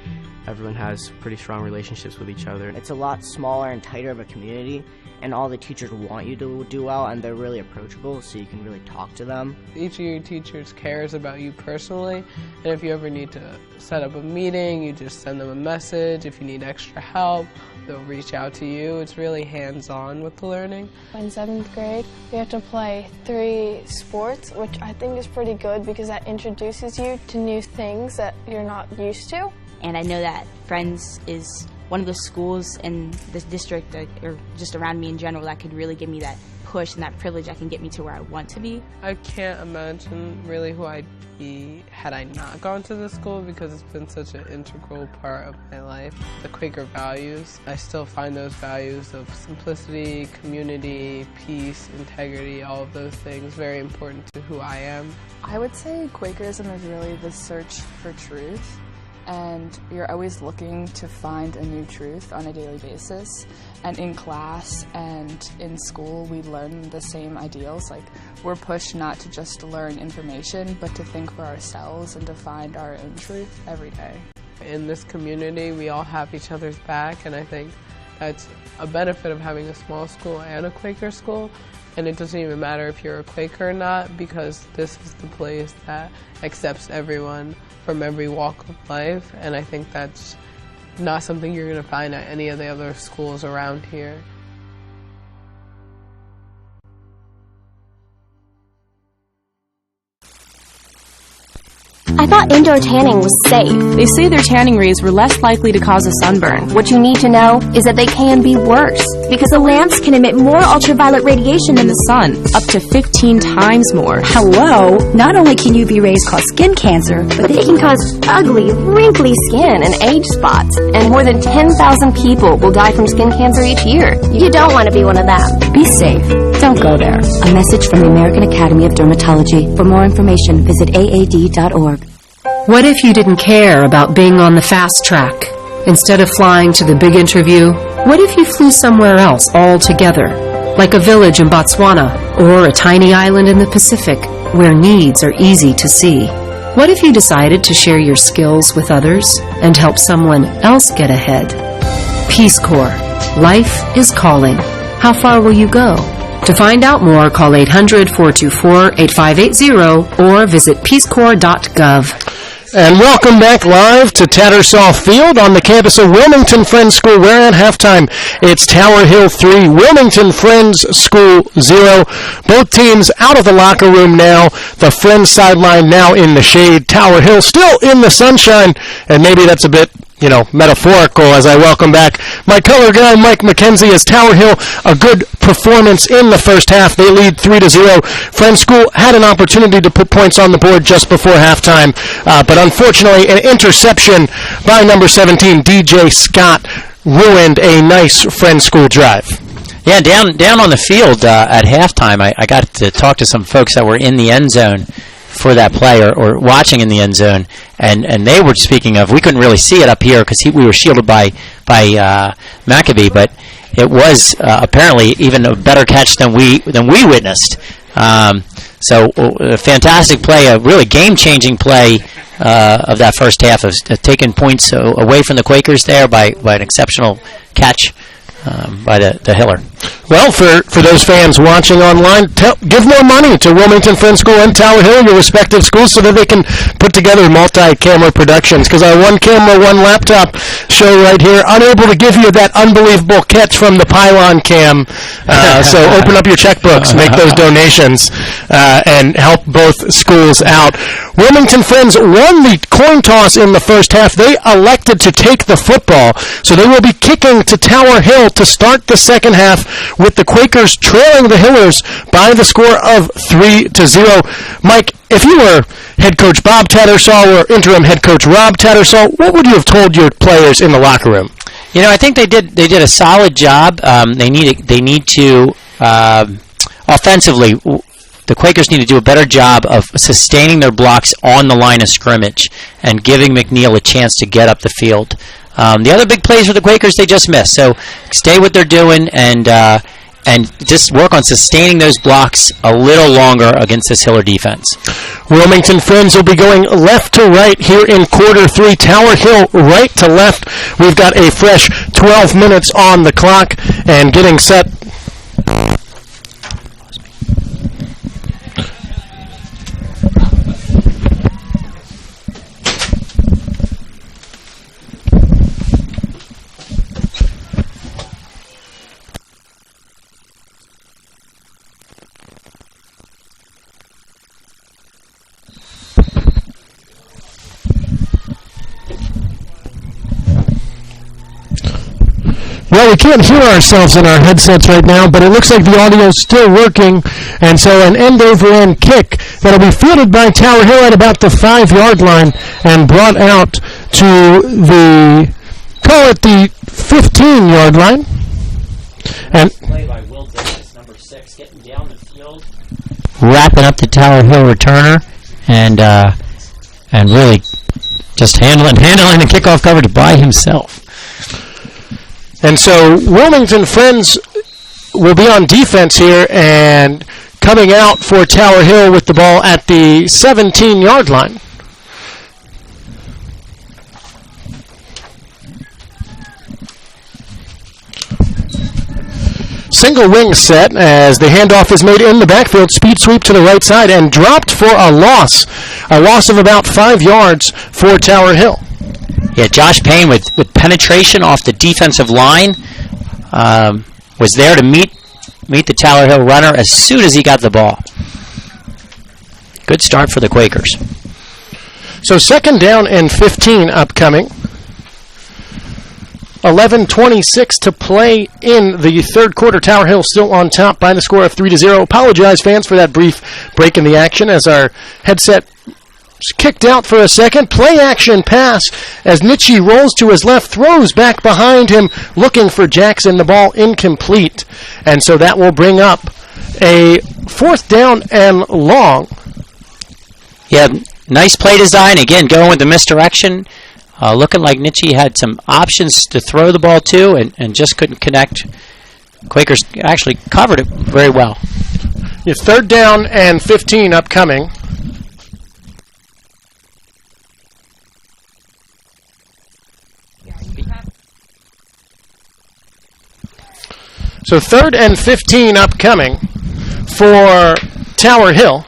everyone has pretty strong relationships with each other. It's a lot smaller and tighter of a community, and all the teachers want you to do well, and they're really approachable, so you can really talk to them. Each of your teachers cares about you personally, and if you ever need to set up a meeting, you just send them a message. If you need extra help, they'll reach out to you. It's really hands-on with the learning. In 7th grade, we have to play 3 sports, which I think is pretty good because that introduces you to new things that you're not used to. And I know that Friends is one of the schools in this district, or just around me in general, that could really give me that push and that privilege that can get me to where I want to be. I can't imagine really who I'd be had I not gone to this school, because it's been such an integral part of my life. The Quaker values, I still find those values of simplicity, community, peace, integrity, all of those things very important to who I am. I would say Quakerism is really the search for truth. And you're always looking to find a new truth on a daily basis. And in class and in school, we learn the same ideals. Like, we're pushed not to just learn information, but to think for ourselves and to find our own truth every day. In this community, we all have each other's back, and I think that's a benefit of having a small school and a Quaker school. And it doesn't even matter if you're a Quaker or not, because this is the place that accepts everyone from every walk of life, and I think that's not something you're going to find at any of the other schools around here. I thought indoor tanning was safe. They say their tanning rays were less likely to cause a sunburn. What you need to know is that they can be worse, because the lamps can emit more ultraviolet radiation than the sun, up to 15 times more. Hello? Not only can UV rays cause skin cancer, but they can cause ugly, wrinkly skin and age spots. And more than 10,000 people will die from skin cancer each year. You don't want to be one of them. Be safe. Don't go there. A message from the American Academy of Dermatology. For more information, visit aad.org. What if you didn't care about being on the fast track? Instead of flying to the big interview, what if you flew somewhere else altogether? Like a village in Botswana or a tiny island in the Pacific where needs are easy to see. What if you decided to share your skills with others and help someone else get ahead? Peace Corps. Life is calling. How far will you go? To find out more, call 800-424-8580 or visit peacecorps.gov. And welcome back live to Tattersall Field on the campus of Wilmington Friends School, where at halftime it's Tower Hill 3, Wilmington Friends School 0. Both teams out of the locker room now. The Friends sideline now in the shade. Tower Hill still in the sunshine, and maybe that's a bit metaphorical as I welcome back my color guy, Mike McKenzie, as Tower Hill, a good performance in the first half. They lead 3-0. Friends School had an opportunity to put points on the board just before halftime, but unfortunately an interception by number 17, DJ Scott, ruined a nice Friends School drive. Yeah, down on the field at halftime, I got to talk to some folks that were in the end zone for that play or watching in the end zone, and they were speaking of, we couldn't really see it up here because we were shielded by Maccabee, but it was apparently even a better catch than we witnessed. So a fantastic play, a really game-changing play of that first half, of taking points away from the Quakers there by an exceptional catch by the Hiller. Well, for those fans watching online, give more money to Wilmington Friends School and Tower Hill, your respective schools, so that they can put together multi-camera productions. Because our one camera, one laptop show right here, unable to give you that unbelievable catch from the pylon cam. So open up your checkbooks, make those donations, and help both schools out. Wilmington Friends won the coin toss in the first half. They elected to take the football, so they will be kicking to Tower Hill to start the second half, with the Quakers trailing the Hillers by the score of 3-0. Mike, if you were head coach Bob Tattersall or interim head coach Rob Tattersall, what would you have told your players in the locker room? I think they did a solid job. They need to offensively, the Quakers need to do a better job of sustaining their blocks on the line of scrimmage and giving McNeil a chance to get up the field. The other big plays for the Quakers, they just missed. So stay what they're doing and just work on sustaining those blocks a little longer against this Hiller defense. Wilmington Friends will be going left to right here in quarter 3. Tower Hill right to left. We've got a fresh 12 minutes on the clock and getting set. Well, we can't hear ourselves in our headsets right now, but it looks like the audio is still working, and so an end-over-end kick that'll be fielded by Tower Hill at about the 5-yard line and brought out to the 15-yard line. And play by Will Davis, number 6, getting down the field, wrapping up the Tower Hill returner, and really just handling the kickoff coverage by himself. And so Wilmington Friends will be on defense here and coming out for Tower Hill with the ball at the 17-yard line. Single wing set as the handoff is made in the backfield. Speed sweep to the right side and dropped for a loss of about 5 yards for Tower Hill. Yeah, Josh Payne with penetration off the defensive line was there to meet the Tower Hill runner as soon as he got the ball. Good start for the Quakers. So 2nd down and 15 upcoming. 11:26 to play in the third quarter. Tower Hill still on top by the score of 3-0. Apologize, fans, for that brief break in the action as our headset kicked out for a second. Play action pass as Nietzsche rolls to his left, throws back behind him, looking for Jackson. The ball incomplete. And so that will bring up a 4th down and long. Yeah, nice play design. Again, going with the misdirection. Looking like Nietzsche had some options to throw the ball to and just couldn't connect. Quakers actually covered it very well. Your 3rd down and 15 upcoming. So 3rd and 15 upcoming. for Tower Hill.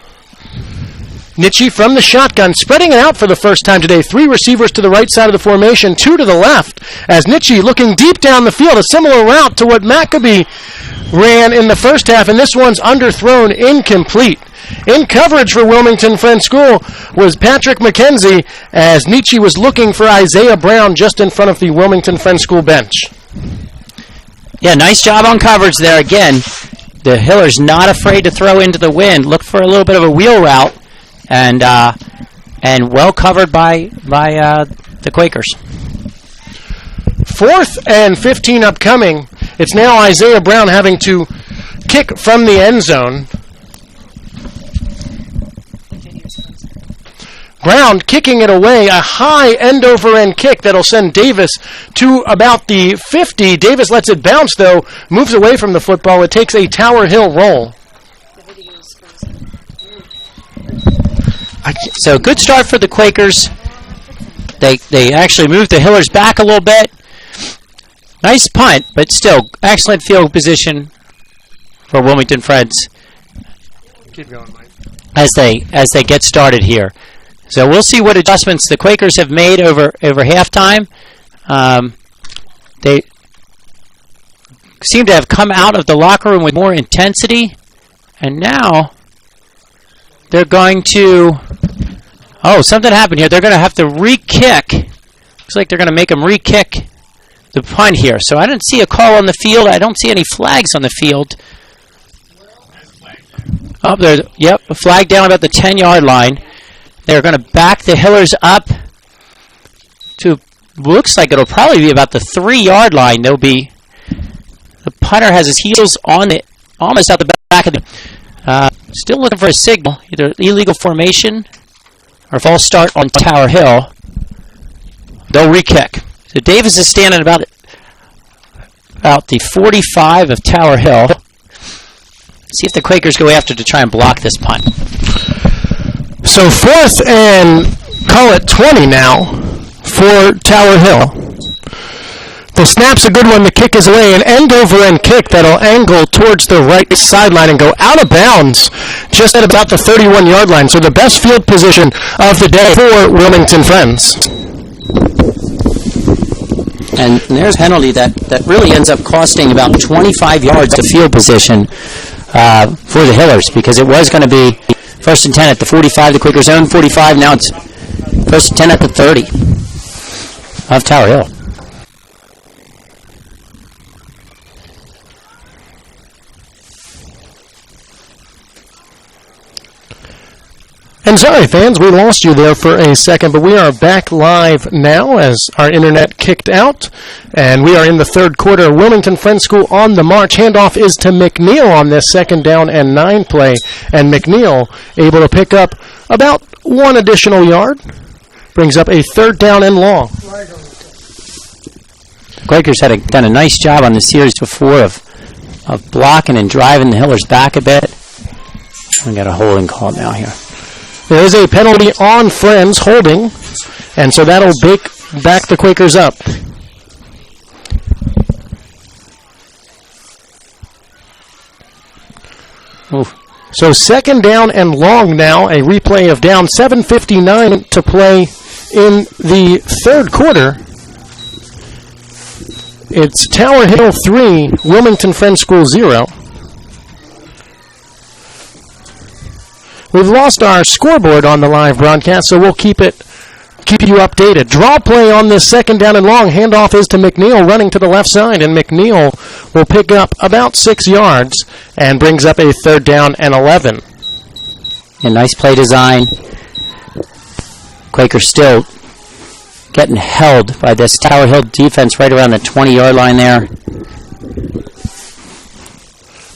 Nitchie from the shotgun, spreading it out for the first time today. 3 receivers to the right side of the formation, 2 to the left, as Nitchie looking deep down the field, a similar route to what Maccabee ran in the first half, and this one's underthrown, incomplete. In coverage for Wilmington Friends School was Patrick McKenzie, as Nitchie was looking for Isaiah Brown just in front of the Wilmington Friends School bench. Yeah, nice job on coverage there. Again, the Hillers not afraid to throw into the wind. Look for a little bit of a wheel route, and well covered by the Quakers. 4th and 15 upcoming. It's now Isaiah Brown having to kick from the end zone. Brown kicking it away, a high end-over-end kick that'll send Davis to about the 50. Davis lets it bounce, though, moves away from the football. It takes a Tower Hill roll. So good start for the Quakers. They actually moved the Hillers back a little bit. Nice punt, but still excellent field position for Wilmington Friends. Keep going, Mike. As they get started here. So we'll see what adjustments the Quakers have made over halftime. They seem to have come out of the locker room with more intensity, and now they're going to... Oh, something happened here. They're going to have to re-kick. Looks like they're going to make them re-kick the punt here. So I didn't see a call on the field. I don't see any flags on the field. Oh, there. Yep, a flag down about the 10-yard line. They're going to back the Hillers up to, looks like it'll probably be about the 3-yard line. There'll be, the punter has his heels on it, almost out the back of the, still looking for a signal, either illegal formation or false start on Tower Hill. They'll re-kick. So Davis is standing about the 45 of Tower Hill. See if the Quakers go after to try and block this punt. So 4th and, call it 20 now, for Tower Hill. The snap's a good one. The kick is away. An end-over-end kick that'll angle towards the right sideline and go out of bounds just at about the 31-yard line. So the best field position of the day for Wilmington Friends. And there's a penalty that really ends up costing about 25 yards of field position for the Hillers, because it was going to be 1st and 10 at the 45, the Quakers' own 45. Now it's 1st and 10 at the 30 of Tower Hill. And sorry, fans, we lost you there for a second, but we are back live now as our internet kicked out, and we are in the 3rd quarter. Wilmington Friends School on the march. Handoff is to McNeil on this 2nd down and 9 play, and McNeil able to pick up about 1 additional yard. Brings up a 3rd down and long. Quakers had done a nice job on the series before of blocking and driving the Hillers back a bit. We got a holding call now here. There is a penalty on Friends, holding, and so that'll back the Quakers up. Oof. So 2nd down and long now, a replay of down, 7:59 to play in the 3rd quarter. It's Tower Hill 3, Wilmington Friends School 0. We've lost our scoreboard on the live broadcast, so we'll keep you updated. Draw play on this 2nd down and long. Handoff is to McNeil running to the left side, and McNeil will pick up about 6 yards and brings up a 3rd down and 11. A nice play design. Quakers still getting held by this Tower Hill defense right around the 20-yard line there.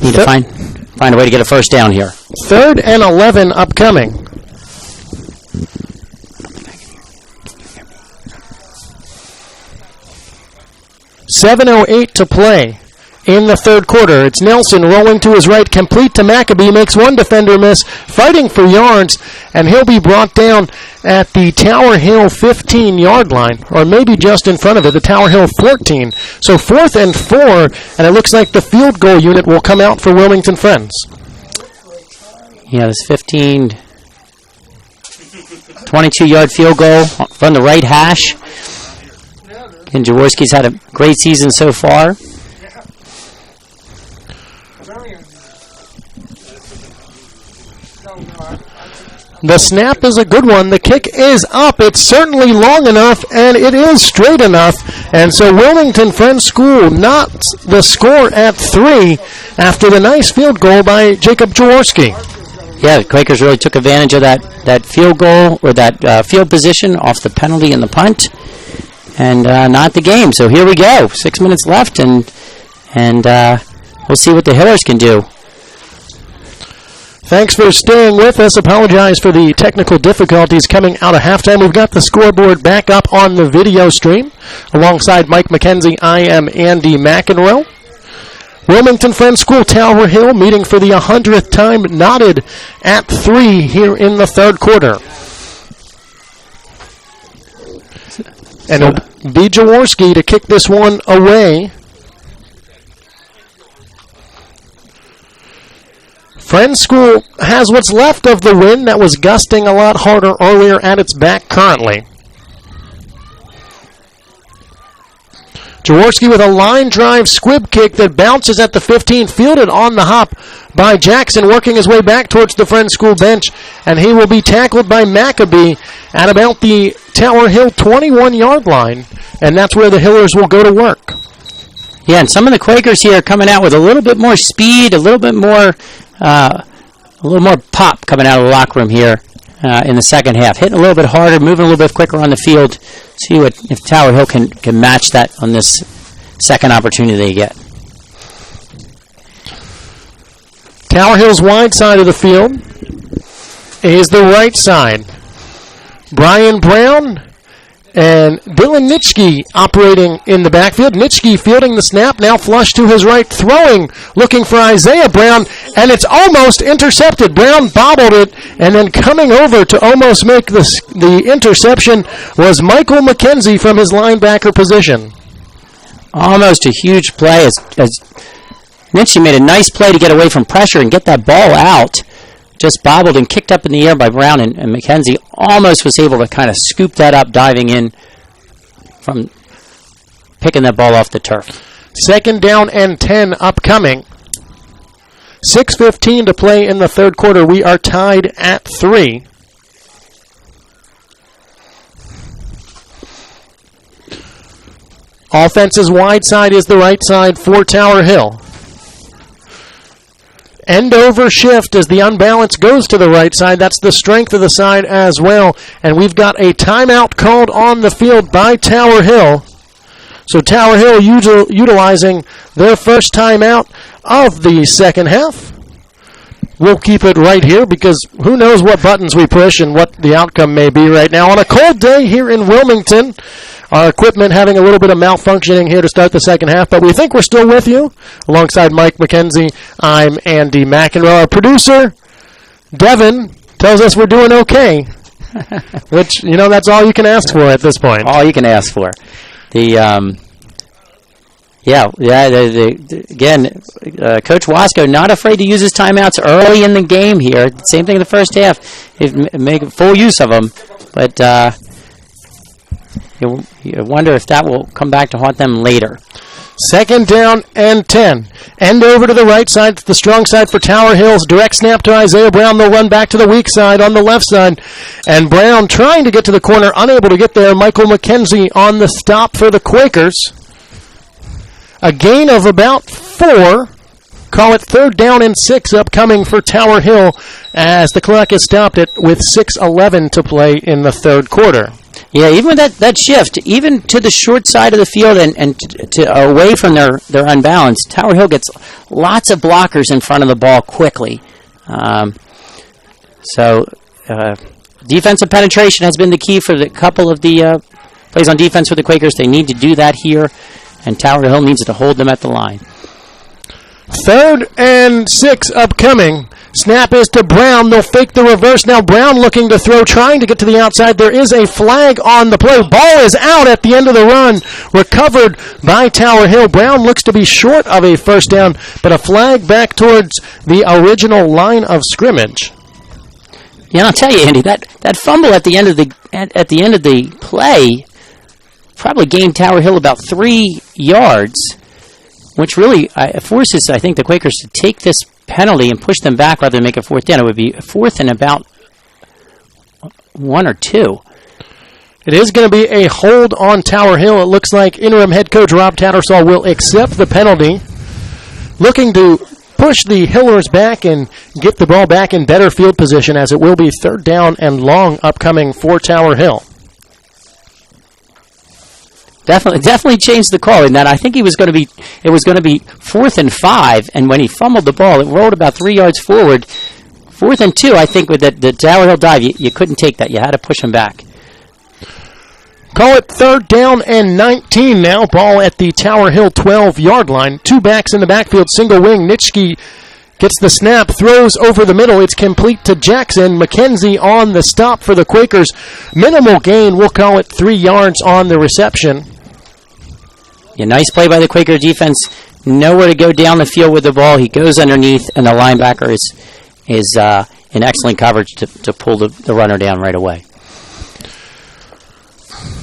Need to find a way to get a 1st down here. 3rd and 11 upcoming. $7:08 to play in the 3rd quarter. It's Nelson rolling to his right, complete to Maccabee, makes 1 defender miss, fighting for yards, and he'll be brought down at the Tower Hill 15-yard line, or maybe just in front of it, the Tower Hill 14. So 4th and 4, and it looks like the field goal unit will come out for Wilmington Friends. Yeah, this 22-yard field goal from the right hash. And Jaworski's had a great season so far. The snap is a good one. The kick is up. It's certainly long enough, and it is straight enough. And so Wilmington Friends School knots the score at 3 after the nice field goal by Jacob Jaworski. Yeah, the Quakers really took advantage of that field goal, or that field position off the penalty and the punt, and not the game. So here we go. 6 minutes left, and we'll see what the Hillers can do. Thanks for staying with us. Apologize for the technical difficulties coming out of halftime. We've got the scoreboard back up on the video stream. Alongside Mike McKenzie, I am Andy McEnroe. Wilmington Friends School, Tower Hill, meeting for the 100th time, knotted at 3 here in the third quarter. And it'll be Jaworski to kick this one away. Friends School has what's left of the wind that was gusting a lot harder earlier at its back currently. Jaworski with a line drive squib kick that bounces at the 15, fielded on the hop by Jackson, working his way back towards the Friends School bench, and he will be tackled by Maccabee at about the Tower Hill 21-yard line, and that's where the Hillers will go to work. Yeah, and some of the Quakers here are coming out with a little bit more speed, a little more pop coming out of the locker room here in the second half. Hitting a little bit harder, moving a little bit quicker on the field. See if Tower Hill can match that on this second opportunity they get. Tower Hill's wide side of the field is the right side. Brian Brown and Dylan Nitschke operating in the backfield. Nitschke fielding the snap, now flush to his right, throwing, looking for Isaiah Brown, and it's almost intercepted. Brown bobbled it, and then coming over to almost make the interception was Michael McKenzie from his linebacker position. Almost a huge play as Nitschke made a nice play to get away from pressure and get that ball out. Just bobbled and kicked up in the air by Brown, and McKenzie almost was able to kind of scoop that up, diving in from picking that ball off the turf. Second down and 10 upcoming. 6:15 to play in the third quarter. We are tied at 3. Offense's wide side is the right side for Tower Hill. End over shift as the unbalance goes to the right side. That's the strength of the side as well. And we've got a timeout called on the field by Tower Hill. So Tower Hill utilizing their first timeout of the second half. We'll keep it right here because who knows what buttons we push and what the outcome may be right now. On a cold day here in Wilmington, our equipment having a little bit of malfunctioning here to start the second half, but we think we're still with you. Alongside Mike McKenzie, I'm Andy McEnroe. Our producer, Devin, tells us we're doing okay, which, that's all you can ask for at this point. All you can ask for. Again, Coach Wasco not afraid to use his timeouts early in the game here. Same thing in the first half. He's making full use of them, but you wonder if that will come back to haunt them later. Second down and 10. End over to the right side, the strong side for Tower Hills. Direct snap to Isaiah Brown. They'll run back to the weak side on the left side. And Brown trying to get to the corner, unable to get there. Michael McKenzie on the stop for the Quakers. A gain of about 4. Call it third down and 6 upcoming for Tower Hill as the clock is stopped with 6:11 to play in the third quarter. Yeah, even with that shift, even to the short side of the field and to away from their unbalance, Tower Hill gets lots of blockers in front of the ball quickly. Defensive penetration has been the key for the couple of the plays on defense for the Quakers. They need to do that here, and Tower Hill needs to hold them at the line. Third and 6 upcoming. Snap is to Brown. They'll fake the reverse. Now Brown looking to throw, trying to get to the outside. There is a flag on the play. Ball is out at the end of the run. Recovered by Tower Hill. Brown looks to be short of a first down, but a flag back towards the original line of scrimmage. Yeah, I'll tell you, Andy, that fumble at the end of the play probably gained Tower Hill about 3 yards, which really forces, I think, the Quakers to take this penalty and push them back rather than make a fourth down. It would be a fourth and about 1 or 2. It is going to be a hold on Tower Hill. It looks like interim head coach Rob Tattersall will accept the penalty, looking to push the Hillers back and get the ball back in better field position, as it will be third down and long upcoming for Tower Hill. Definitely changed the call in that. I think it was going to be 4th and 5, and when he fumbled the ball, it rolled about 3 yards forward. 4th and 2, I think, with the Tower Hill dive, you couldn't take that. You had to push him back. Call it third down and 19 now. Ball at the Tower Hill 12-yard line. 2 backs in the backfield, single wing. Nitschke gets the snap, throws over the middle. It's complete to Jackson. McKenzie on the stop for the Quakers. Minimal gain. We'll call it 3 yards on the reception. Yeah, nice play by the Quaker defense. Nowhere to go down the field with the ball. He goes underneath, and the linebacker is in excellent coverage to pull the runner down right away.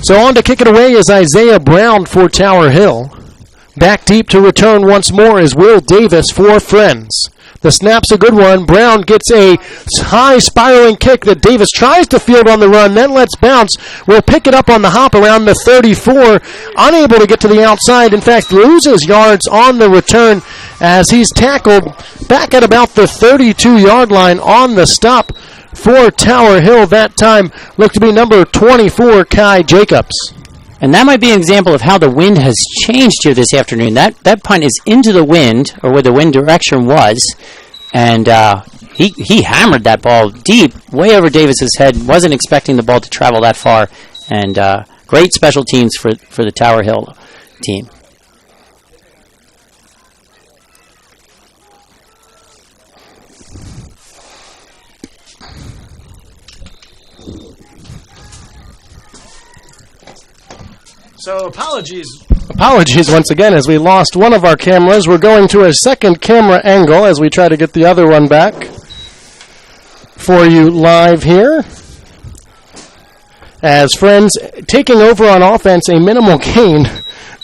So on to kick it away is Isaiah Brown for Tower Hill. Back deep to return once more is Will Davis for Friends. The snap's a good one. Brown gets a high spiraling kick that Davis tries to field on the run, then lets bounce. Will pick it up on the hop around the 34. Unable to get to the outside. In fact, loses yards on the return as he's tackled back at about the 32-yard line on the stop for Tower Hill. That time looked to be number 24, Kai Jacobs. And that might be an example of how the wind has changed here this afternoon. That punt is into the wind, or where the wind direction was, and he hammered that ball deep, way over Davis's head. Wasn't expecting the ball to travel that far, and great special teams for the Tower Hill team. So apologies once again as we lost one of our cameras. We're going to a second camera angle as we try to get the other one back for you live here. As Friends taking over on offense, a minimal gain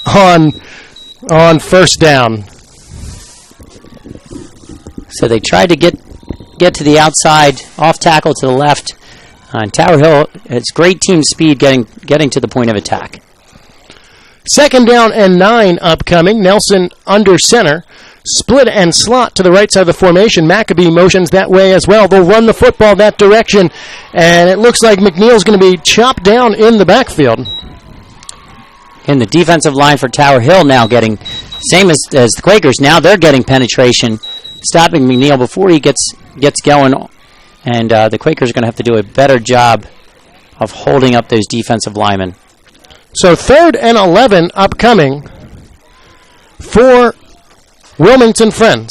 on first down. So they tried to get to the outside, off tackle to the left. And Tower Hill has great team speed getting to the point of attack. Second down and 9 upcoming. Nelson under center. Split and slot to the right side of the formation. Maccabee motions that way as well. They'll run the football that direction. And it looks like McNeil's going to be chopped down in the backfield. And the defensive line for Tower Hill now getting, same as the Quakers, now they're getting penetration, stopping McNeil before he gets going. And the Quakers are going to have to do a better job of holding up those defensive linemen. So third and 11 upcoming for Wilmington Friends.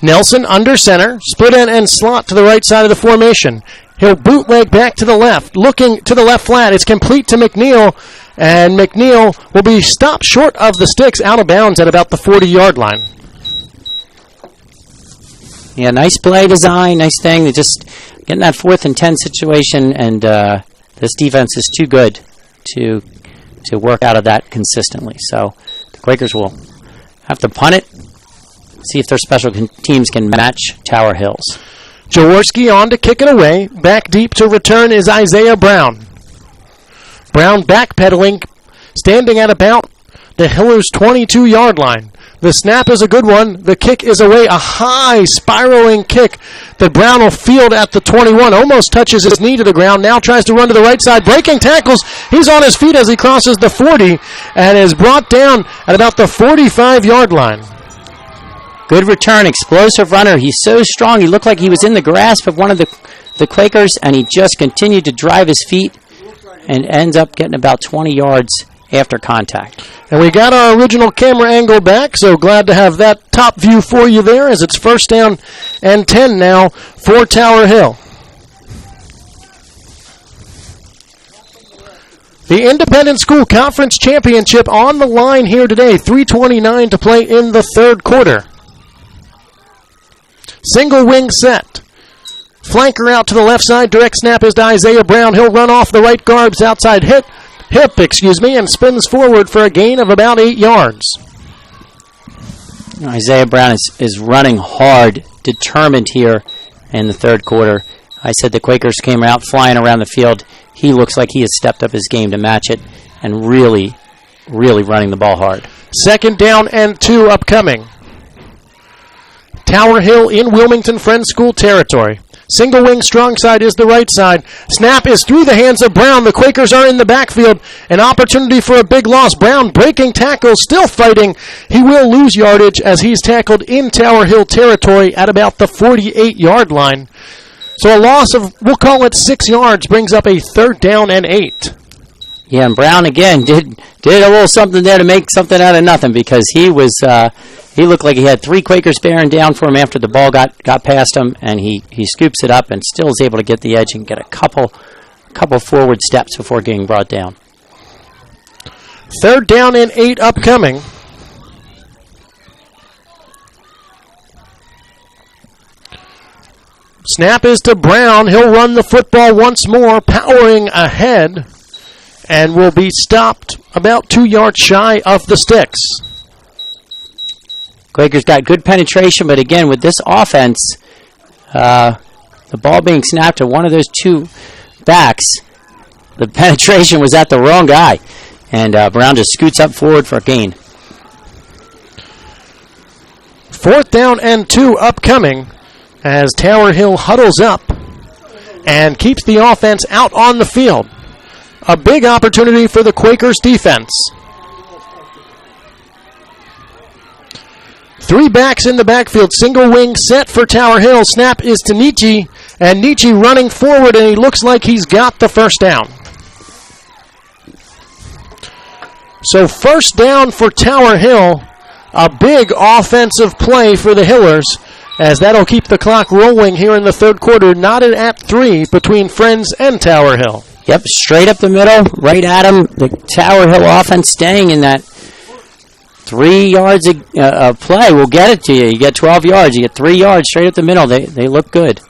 Nelson under center, split end and slot to the right side of the formation. He'll bootleg back to the left, looking to the left flat. It's complete to McNeil, and McNeil will be stopped short of the sticks, out of bounds at about the 40-yard line. Yeah, nice play design, nice thing. They're just getting that 4th and 10 situation, and this defense is too good to work out of that consistently. So the Quakers will have to punt it, see if their special teams can match Tower Hill's. Jaworski on to kick it away. Back deep to return is Isaiah Brown. Brown backpedaling, standing at about the Hillers' 22-yard line. The snap is a good one. The kick is away. A high spiraling kick that Brown will field at the 21. Almost touches his knee to the ground. Now tries to run to the right side. Breaking tackles. He's on his feet as he crosses the 40 and is brought down at about the 45-yard line. Good return. Explosive runner. He's so strong. He looked like he was in the grasp of one of the Quakers, and he just continued to drive his feet and ends up getting about 20 yards after contact. And we got our original camera angle back, so glad to have that top view for you there as it's first down and 10 now for Tower Hill. The Independent School Conference Championship on the line here today. 3:29 to play in the third quarter. Single wing set. Flanker out to the left side. Direct snap is to Isaiah Brown. He'll run off the right guard's outside hip, and spins forward for a gain of about 8 yards. Isaiah Brown is running hard, determined here in the third quarter. I said the Quakers came out flying around the field. He looks like he has stepped up his game to match it and really, really running the ball hard. 2nd down and 2 upcoming. Tower Hill in Wilmington Friends School territory. Single wing strong side is the right side. Snap is through the hands of Brown. The Quakers are in the backfield. An opportunity for a big loss. Brown breaking tackles, still fighting. He will lose yardage as he's tackled in Tower Hill territory at about the 48-yard line. So a loss of, we'll call it 6 yards, brings up a 3rd down and 8. Yeah, and Brown again did a little something there to make something out of nothing, because he was he looked like he had 3 Quakers bearing down for him after the ball got past him, and he scoops it up and still is able to get the edge and get a couple forward steps before getting brought down. 3rd down and 8 upcoming. Snap is to Brown. He'll run the football once more, powering ahead, and will be stopped about 2 yards shy of the sticks. Quakers got good penetration, but again, with this offense, the ball being snapped to one of those 2 backs, the penetration was at the wrong guy, and Brown just scoots up forward for a gain. 4th down and 2 upcoming as Tower Hill huddles up and keeps the offense out on the field. A big opportunity for the Quakers defense. 3 backs in the backfield. Single wing set for Tower Hill. Snap is to Nietzsche, and Nietzsche running forward, and he looks like he's got the 1st down. So 1st down for Tower Hill. A big offensive play for the Hillers, as that'll keep the clock rolling here in the third quarter, knotted at 3 between Friends and Tower Hill. Yep, straight up the middle, right at him. The Tower Hill offense staying in that 3 yards of play will get it to you. You get 12 yards. You get 3 yards straight up the middle. They look good.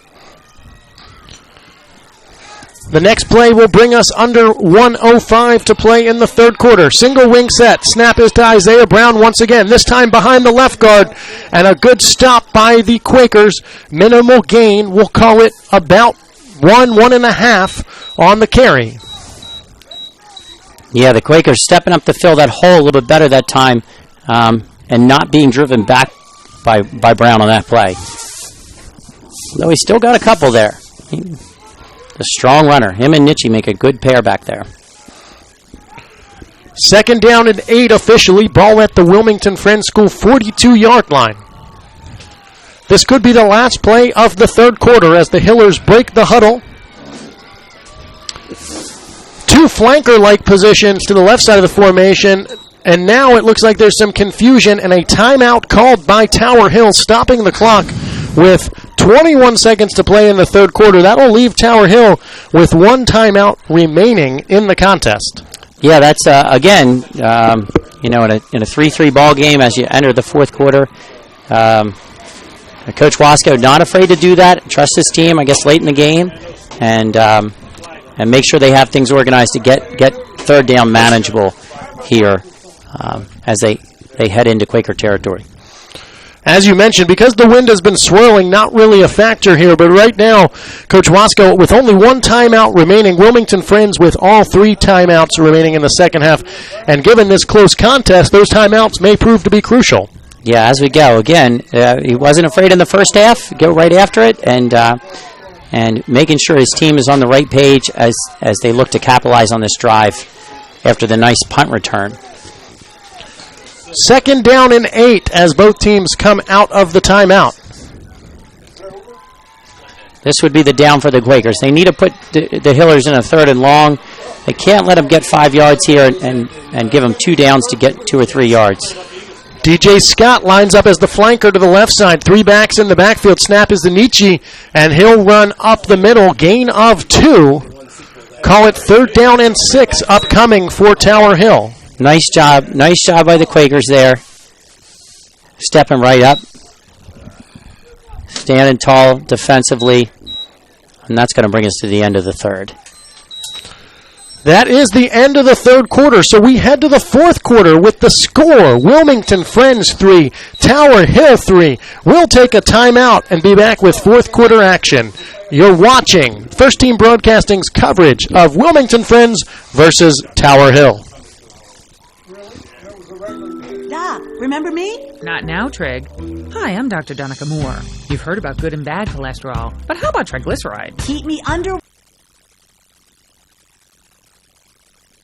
The next play will bring us under 1:05 to play in the third quarter. Single wing set. Snap is to Isaiah Brown once again, this time behind the left guard. And a good stop by the Quakers. Minimal gain. We'll call it about 1.5 on the carry. Yeah, the Quakers stepping up to fill that hole a little bit better that time, and not being driven back by Brown on that play. Though he still got a couple there. A strong runner. Him and Nietzsche make a good pair back there. 2nd down and 8 officially. Ball at the Wilmington Friends School 42-yard line. This could be the last play of the third quarter as the Hillers break the huddle. 2 flanker-like positions to the left side of the formation, and now it looks like there's some confusion and a timeout called by Tower Hill, stopping the clock with 21 seconds to play in the third quarter. That will leave Tower Hill with 1 timeout remaining in the contest. Yeah, that's, again, in a 3-3 ball game as you enter the fourth quarter. Coach Wasco not afraid to do that, trust his team, I guess, late in the game, and make sure they have things organized to get third down manageable here as they head into Quaker territory. As you mentioned, because the wind has been swirling, not really a factor here, but right now, Coach Wasco, with only 1 timeout remaining, Wilmington Friends with all 3 timeouts remaining in the second half, and given this close contest, those timeouts may prove to be crucial. Yeah, as we go, again, he wasn't afraid in the first half, go right after it, and making sure his team is on the right page as they look to capitalize on this drive after the nice punt return. 2nd down and 8 as both teams come out of the timeout. This would be the down for the Quakers. They need to put the Hillers in a 3rd and long. They can't let them get 5 yards here and give them 2 downs to get 2 or 3 yards. DJ Scott lines up as the flanker to the left side. 3 backs in the backfield. Snap is to Nietzsche, and he'll run up the middle. Gain of 2. call it 3rd down and 6 upcoming for Tower Hill. Nice job by the Quakers there. Stepping right up. Standing tall defensively. And that's going to bring us to the end of the 3rd. That is the end of the 3rd quarter, so we head to the 4th quarter with the score. Wilmington Friends 3, Tower Hill 3. We'll take a timeout and be back with 4th quarter action. You're watching First Team Broadcasting's coverage of Wilmington Friends versus Tower Hill. Doc, remember me? Not now, Trig. Hi, I'm Dr. Donica Moore. You've heard about good and bad cholesterol, but how about triglycerides? Keep me under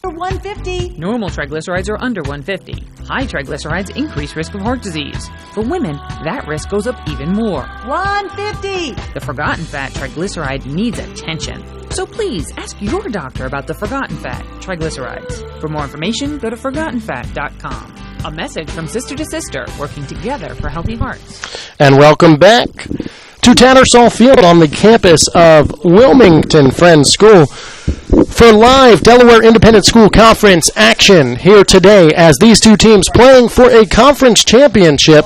150. Normal triglycerides are under 150. High triglycerides increase risk of heart disease. For women, that risk goes up even more. 150. The forgotten fat triglyceride needs attention. So please ask your doctor about the forgotten fat triglycerides. For more information, go to ForgottenFat.com. A message from Sister to Sister, working together for healthy hearts. And welcome back to Tattersall Field on the campus of Wilmington Friends School for live Delaware Independent School Conference action here today as these two teams playing for a conference championship,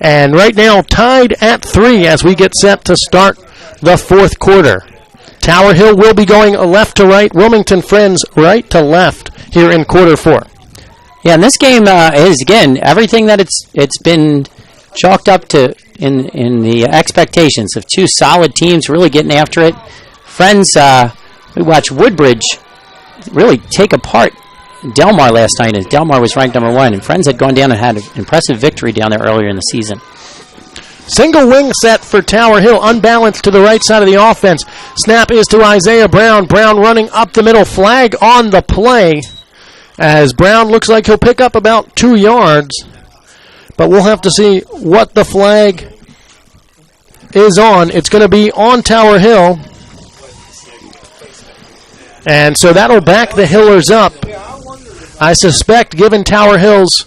and right now tied at 3 as we get set to start the 4th quarter. Tower Hill will be going left to right, Wilmington Friends right to left here in quarter 4. Yeah, and this game is, again, everything that it's been chalked up to in the expectations of two solid teams really getting after it. Friends, we watched Woodbridge really take apart Delmar last night, as Delmar was ranked number 1, and Friends had gone down and had an impressive victory down there earlier in the season. Single wing set for Tower Hill, unbalanced to the right side of the offense. Snap is to Isaiah Brown. Brown running up the middle, flag on the play, as Brown looks like he'll pick up about 2 yards. But we'll have to see what the flag is on. It's going to be on Tower Hill. And so that'll back the Hillers up. I suspect, given Tower Hill's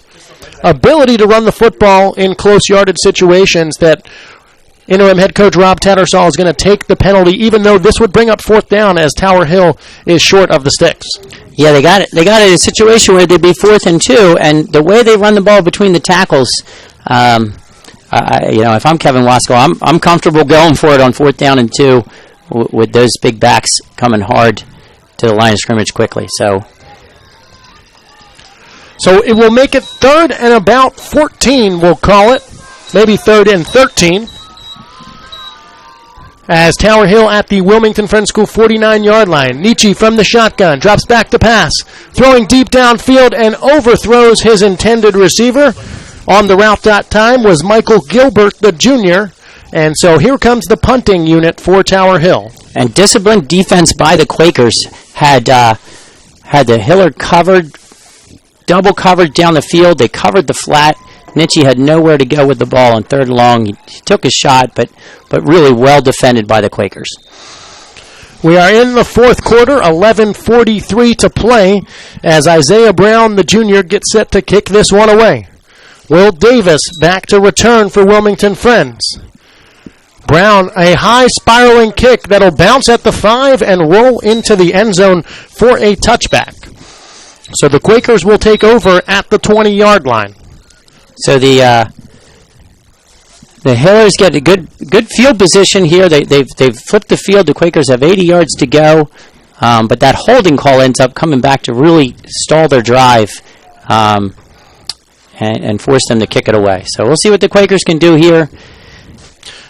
ability to run the football in close yardage situations, that interim head coach Rob Tattersall is going to take the penalty, even though this would bring up 4th down as Tower Hill is short of the sticks. Yeah, they got it. They got it in a situation where they'd be 4th and 2, and the way they run the ball between the tackles, if I'm Kevin Wasco, I'm comfortable going for it on 4th down and 2 with those big backs coming hard to the line of scrimmage quickly. So it will make it 3rd and about 14, we'll call it. Maybe 3rd and 13. As Tower Hill at the Wilmington Friends School 49-yard line. Nietzsche from the shotgun, drops back to pass, throwing deep downfield and overthrows his intended receiver. On the route that time was Michael Gilbert, the junior. And so here comes the punting unit for Tower Hill. And disciplined defense by the Quakers had the Hiller covered, double covered down the field. They covered the flat. Nietzsche had nowhere to go with the ball on 3rd and long. He took a shot, but really well defended by the Quakers. We are in the 4th quarter, 11:43 to play, as Isaiah Brown, the junior, gets set to kick this one away. Will Davis back to return for Wilmington Friends. Brown, a high spiraling kick that'll bounce at the 5 and roll into the end zone for a touchback. So the Quakers will take over at the 20-yard line. So the Hillers get a good field position here. They've flipped the field. The Quakers have 80 yards to go, but that holding call ends up coming back to really stall their drive and force them to kick it away. So we'll see what the Quakers can do here.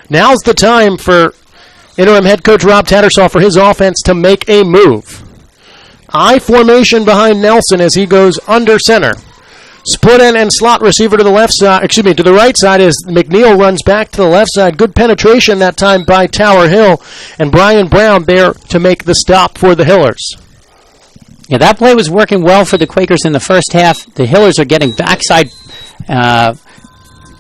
Now's the time for interim head coach Rob Tattersall for his offense to make a move. I formation behind Nelson as he goes under center. Split end and slot receiver to the left side, to the right side as McNeil runs back to the left side. Good penetration that time by Tower Hill, and Brian Brown there to make the stop for the Hillers. Yeah, that play was working well for the Quakers in the first half. The Hillers are getting backside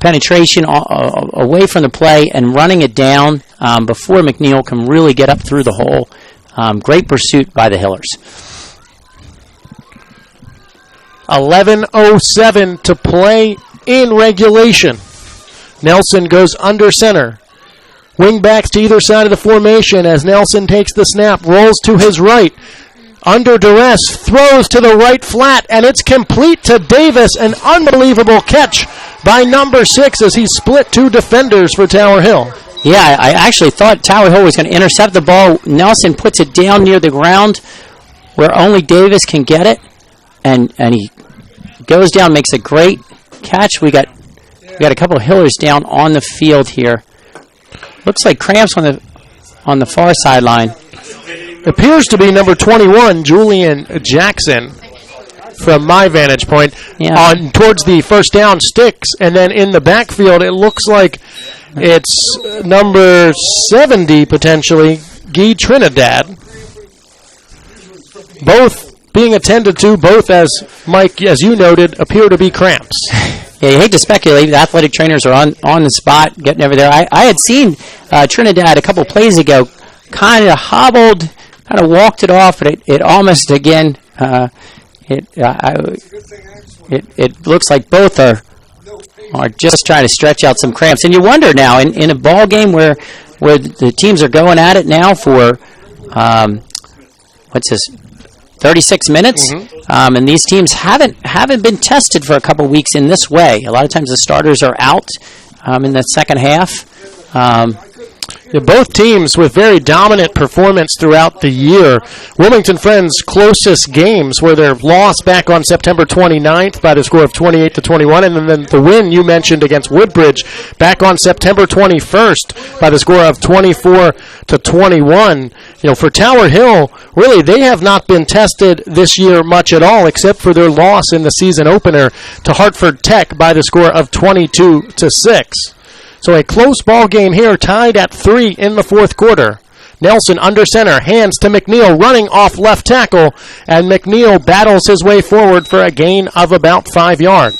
penetration away from the play and running it down before McNeil can really get up through the hole. Great pursuit by the Hillers. 11:07 to play in regulation. Nelson goes under center. Wingbacks to either side of the formation as Nelson takes the snap, rolls to his right. under duress, throws to the right flat, and it's complete to Davis. An unbelievable catch by number 6 as he split 2 defenders for Tower Hill. Yeah, I actually thought Tower Hill was going to intercept the ball. Nelson puts it down near the ground where only Davis can get it, and he goes down, makes a great catch. We got a couple of Hillers down on the field here. Looks like cramps on the far sideline. Appears to be number 21, Julian Jackson, from my vantage point, on towards the first down sticks, and then in the backfield it looks like it's number 70 potentially, Guy Trinidad. Both being attended to, both, as Mike, as you noted, appear to be cramps. Yeah, you hate to speculate. The athletic trainers are on the spot, getting over there. I had seen Trinidad a couple plays ago, kind of hobbled, kind of walked it off, but it almost, again, it looks like both are just trying to stretch out some cramps. And you wonder now, in a ball game where the teams are going at it now for, 36 minutes, and these teams haven't been tested for a couple weeks in this way. A lot of times the starters are out in the second half. Both teams with very dominant performance throughout the year. Wilmington Friends' closest games were their loss back on September 29th by the score of 28-21, and then the win you mentioned against Woodbridge back on September 21st by the score of 24-21. For Tower Hill, really, they have not been tested this year much at all, except for their loss in the season opener to Hartford Tech by the score of 22-6. So a close ball game here, tied at 3 in the fourth quarter. Nelson under center, hands to McNeil, running off left tackle, and McNeil battles his way forward for a gain of about 5 yards.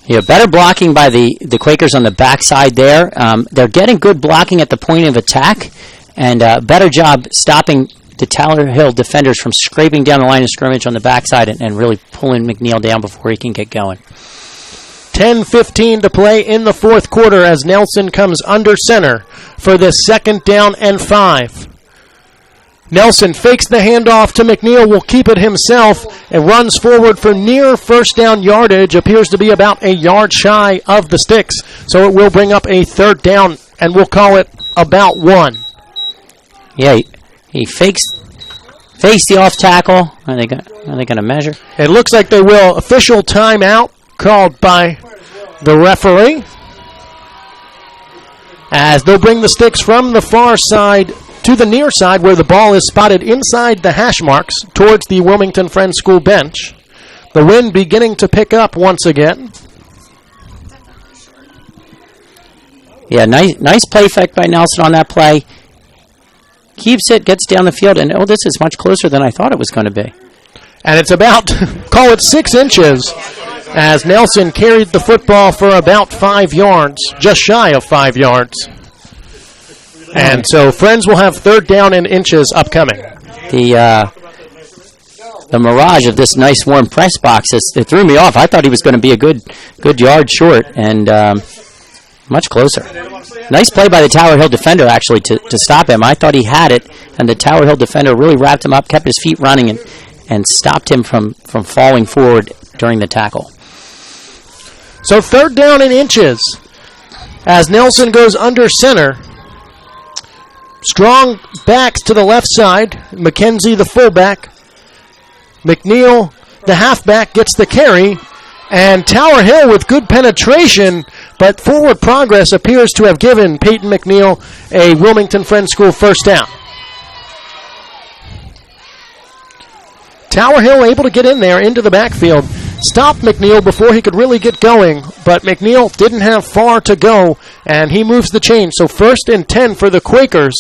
Yeah, better blocking by the Quakers on the backside there. They're getting good blocking at the point of attack, and better job stopping the Tower Hill defenders from scraping down the line of scrimmage on the backside and really pulling McNeil down before he can get going. 10:15 to play in the fourth quarter as Nelson comes under center for the 2nd down and 5. Nelson fakes the handoff to McNeil, will keep it himself, and runs forward for near first down yardage. Appears to be about a yard shy of the sticks, so it will bring up a 3rd down, and we'll call it about 1. Yeah, he fakes the off tackle. Are they going to measure? It looks like they will. Official timeout called by the referee, as they'll bring the sticks from the far side to the near side where the ball is spotted inside the hash marks towards the Wilmington Friends School bench. The wind beginning to pick up once again. Yeah, nice play fake by Nelson on that play. Keeps it, gets down the field, and this is much closer than I thought it was going to be. And it's about, call it 6 inches, as Nelson carried the football for about 5 yards, just shy of 5 yards. And so Friends will have 3rd down and inches upcoming. The mirage of this nice warm press box, it threw me off. I thought he was going to be a good yard short, and much closer. Nice play by the Tower Hill defender, actually, to stop him. I thought he had it, and the Tower Hill defender really wrapped him up, kept his feet running, and stopped him from falling forward during the tackle. So 3rd down and inches as Nelson goes under center. Strong backs to the left side. McKenzie, the fullback. McNeil, the halfback, gets the carry. And Tower Hill with good penetration, but forward progress appears to have given Peyton McNeil a Wilmington Friends School 1st down. Tower Hill able to get in there into the backfield. Stopped McNeil before he could really get going, but McNeil didn't have far to go, and he moves the chain. So 1st and 10 for the Quakers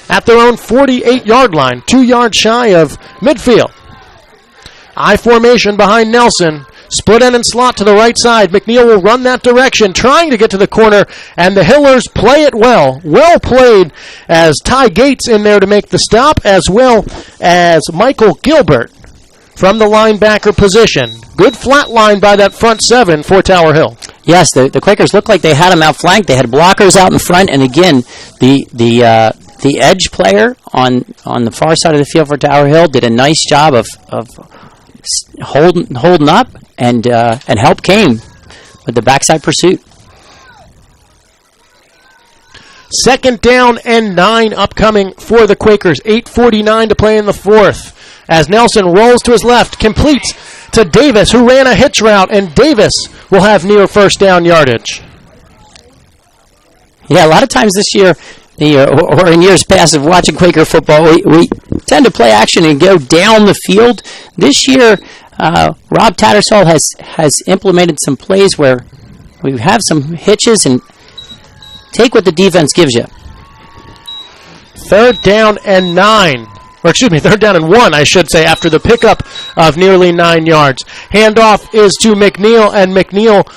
at their own 48-yard line, 2 yards shy of midfield. I formation behind Nelson. Split end and slot to the right side. McNeil will run that direction, trying to get to the corner, and the Hillers play it well. Well played as Ty Gates in there to make the stop, as well as Michael Gilbert from the linebacker position. Good flat line by that front 7 for Tower Hill. Yes, the Quakers looked like they had them outflanked. They had blockers out in front, and again, the the edge player on the far side of the field for Tower Hill did a nice job of holding up, and help came with the backside pursuit. 2nd down and 9 upcoming for the Quakers. 8:49 to play in the fourth. As Nelson rolls to his left, completes to Davis, who ran a hitch route, and Davis will have near first down yardage. Yeah, a lot of times this year, or in years past of watching Quaker football, we tend to play action and go down the field. This year, Rob Tattersall has implemented some plays where we have some hitches and take what the defense gives you. 3rd down and 9. Or excuse me, 3rd down and 1, I should say, after the pickup of nearly 9 yards. Handoff is to McNeil, and McNeil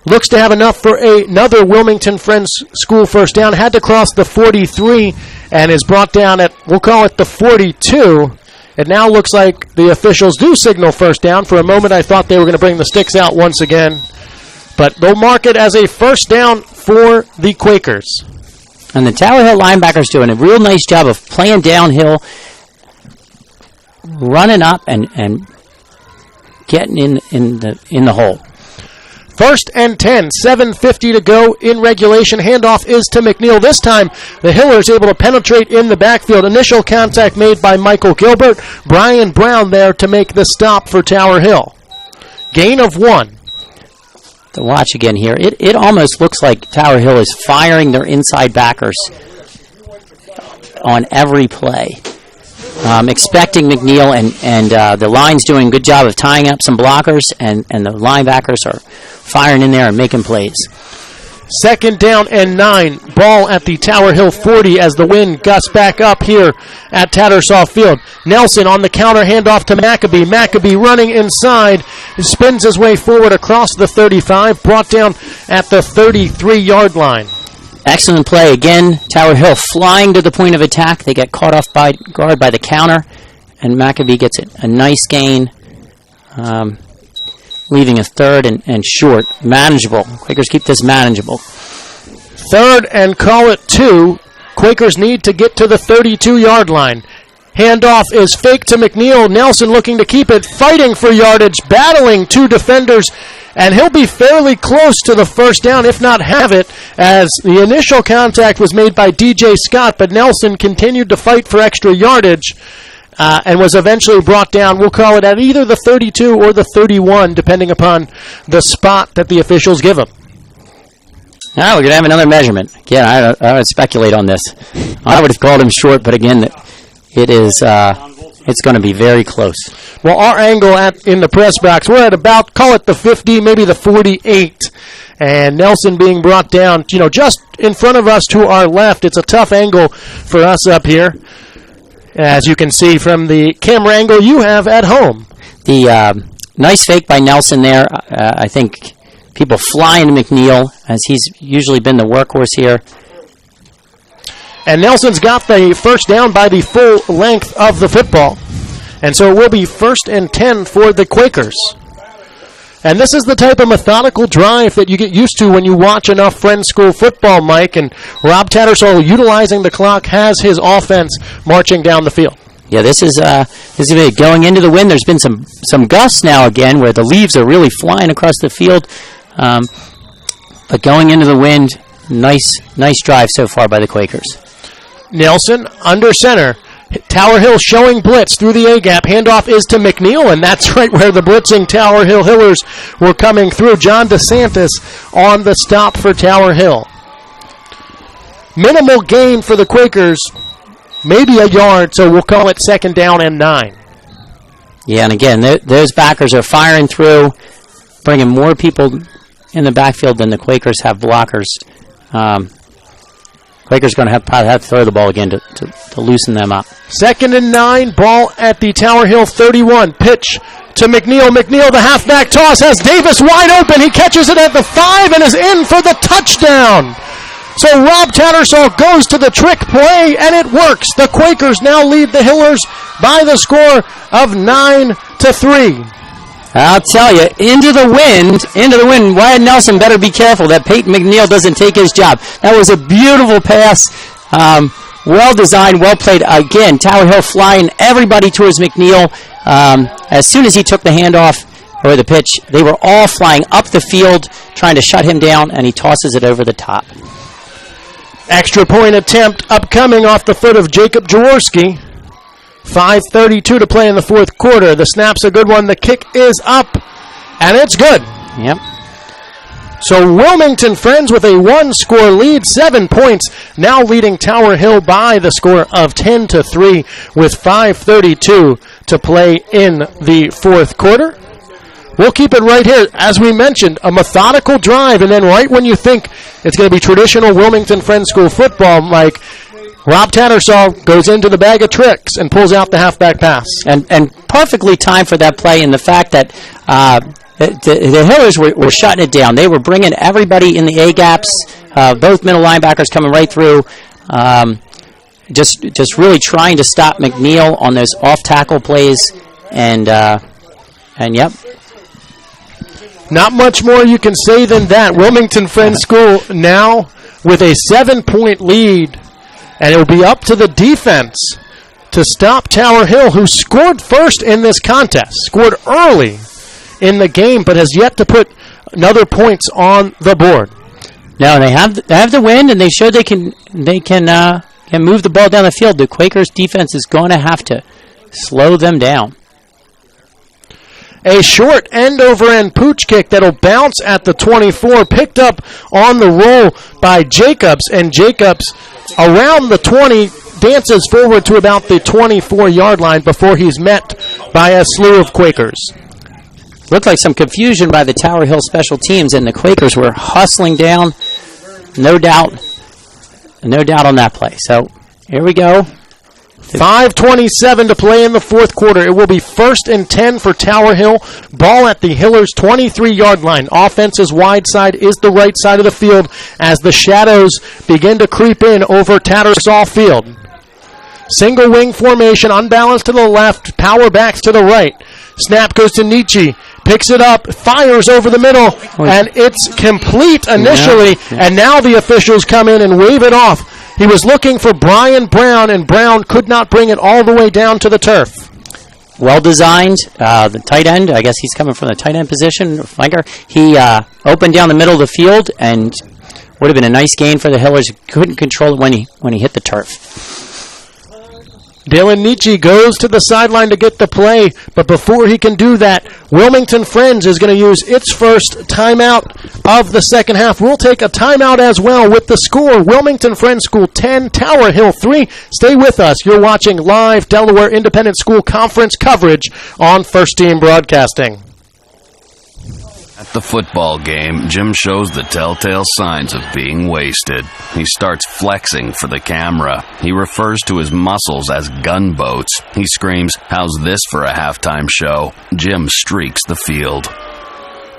looks to have enough for another Wilmington Friends School first down. Had to cross the 43 and is brought down at, we'll call it the 42. It now looks like the officials do signal first down. For a moment, I thought they were going to bring the sticks out once again. But they'll mark it as a first down for the Quakers. And the Tower Hill linebackers doing a real nice job of playing downhill, running up, and getting in the hole. 1st and 10, 7:50 to go in regulation. Handoff is to McNeil. This time, the Hillers able to penetrate in the backfield. Initial contact made by Michael Gilbert. Brian Brown there to make the stop for Tower Hill. Gain of 1. To watch again here, it almost looks like Tower Hill is firing their inside backers on every play. Expecting McNeil, and the line's doing a good job of tying up some blockers, and the linebackers are firing in there and making plays. 2nd down and 9. Ball at the Tower Hill 40 as the wind gusts back up here at Tattersall Field. Nelson on the counter, handoff to Maccabee. Maccabee running inside. He spins his way forward across the 35, brought down at the 33-yard line. Excellent play again. Tower Hill flying to the point of attack. They get caught off by guard by the counter, and Maccabee gets a nice gain, leaving a 3rd and short. Manageable. Quakers keep this manageable. 3rd and call it 2. Quakers need to get to the 32-yard line. Handoff is fake to McNeil. Nelson looking to keep it, fighting for yardage, battling 2 defenders, and he'll be fairly close to the first down, if not have it, as the initial contact was made by DJ Scott, but Nelson continued to fight for extra yardage and was eventually brought down. We'll call it at either the 32 or the 31, depending upon the spot that the officials give him. Now we're going to have another measurement. Again, I would speculate on this. I would have called him short, but again, it is it's going to be very close. Well, our angle in the press box, we're at about, call it the 50, maybe the 48. And Nelson being brought down, just in front of us to our left. It's a tough angle for us up here, as you can see from the camera angle you have at home. The nice fake by Nelson there. I think people flying to McNeil, as he's usually been the workhorse here. And Nelson's got the first down by the full length of the football. And so it will be 1st and 10 for the Quakers. And this is the type of methodical drive that you get used to when you watch enough Friends School football, Mike. And Rob Tattersall, utilizing the clock, has his offense marching down the field. Yeah, this is going into the wind. There's been some gusts now again where the leaves are really flying across the field. But going into the wind, nice drive so far by the Quakers. Nelson under center. Tower Hill showing blitz through the A-gap. Handoff is to McNeil, and that's right where the blitzing Tower Hill Hillers were coming through. John DeSantis on the stop for Tower Hill. Minimal gain for the Quakers, maybe a yard, so we'll call it 2nd down and 9. Yeah, and again, those backers are firing through, bringing more people in the backfield than the Quakers have blockers. Quakers going to probably have to throw the ball again to loosen them up. 2nd and 9, ball at the Tower Hill 31. Pitch to McNeil. McNeil, the halfback toss, has Davis wide open. He catches it at the 5 and is in for the touchdown. So Rob Tattersall goes to the trick play, and it works. The Quakers now lead the Hillers by the score of 9-3. I'll tell you, into the wind. Wyatt Nelson better be careful that Peyton McNeil doesn't take his job. That was a beautiful pass Well designed, well played. Again, Tower Hill flying everybody towards McNeil. As soon as he took the handoff or the pitch, they were all flying up the field trying to shut him down, and he tosses it over the top. Extra point attempt upcoming off the foot of Jacob Jaworski. 5:32 to play in the fourth quarter. The snap's a good one. The kick is up, and it's good. Yep. So Wilmington Friends with a one-score lead, 7 points, now leading Tower Hill by the score of 10-3 with 5:32 to play in the fourth quarter. We'll keep it right here. As we mentioned, a methodical drive, and then right when you think it's going to be traditional Wilmington Friends School football, Mike, Rob Tattersall goes into the bag of tricks and pulls out the halfback pass. And perfectly timed for that play in the fact that the Hillers were shutting it down. They were bringing everybody in the A-gaps, both middle linebackers coming right through, just really trying to stop McNeil on those off-tackle plays. And yep. Not much more you can say than that. Wilmington Friends School now with a 7-point lead, and it will be up to the defense to stop Tower Hill, who scored first in this contest, scored early in the game, but has yet to put another points on the board. No, they have the win, and they showed they can move the ball down the field. The Quakers defense is going to have to slow them down. A short end-over-end pooch kick that'll bounce at the 24, picked up on the roll by Jacobs, and Jacobs around the 20 dances forward to about the 24-yard line before he's met by a slew of Quakers. Looked like some confusion by the Tower Hill special teams, and the Quakers were hustling down. No doubt on that play. So here we go. 5:27 to play in the fourth quarter. It will be 1st and 10 for Tower Hill. Ball at the Hillers' 23-yard line. Offense's wide side is the right side of the field as the shadows begin to creep in over Tattersall Field. Single wing formation, unbalanced to the left, power backs to the right. Snap goes to Nietzsche, picks it up, fires over the middle, and it's complete initially, and now the officials come in and wave it off. He was looking for Brian Brown, and Brown could not bring it all the way down to the turf. Well designed. The tight end, I guess he's coming from the tight end position, flanker. He opened down the middle of the field, and would have been a nice gain for the Hillers. Couldn't control it when he hit the turf. Dylan Nietzsche goes to the sideline to get the play, but before he can do that, Wilmington Friends is going to use its first timeout of the second half. We'll take a timeout as well with the score. Wilmington Friends School 10, Tower Hill 3. Stay with us. You're watching live Delaware Independent School Conference coverage on First Team Broadcasting. At the football game, Jim shows the telltale signs of being wasted. He starts flexing for the camera. He refers to his muscles as gunboats. He screams, "How's this for a halftime show?" Jim streaks the field.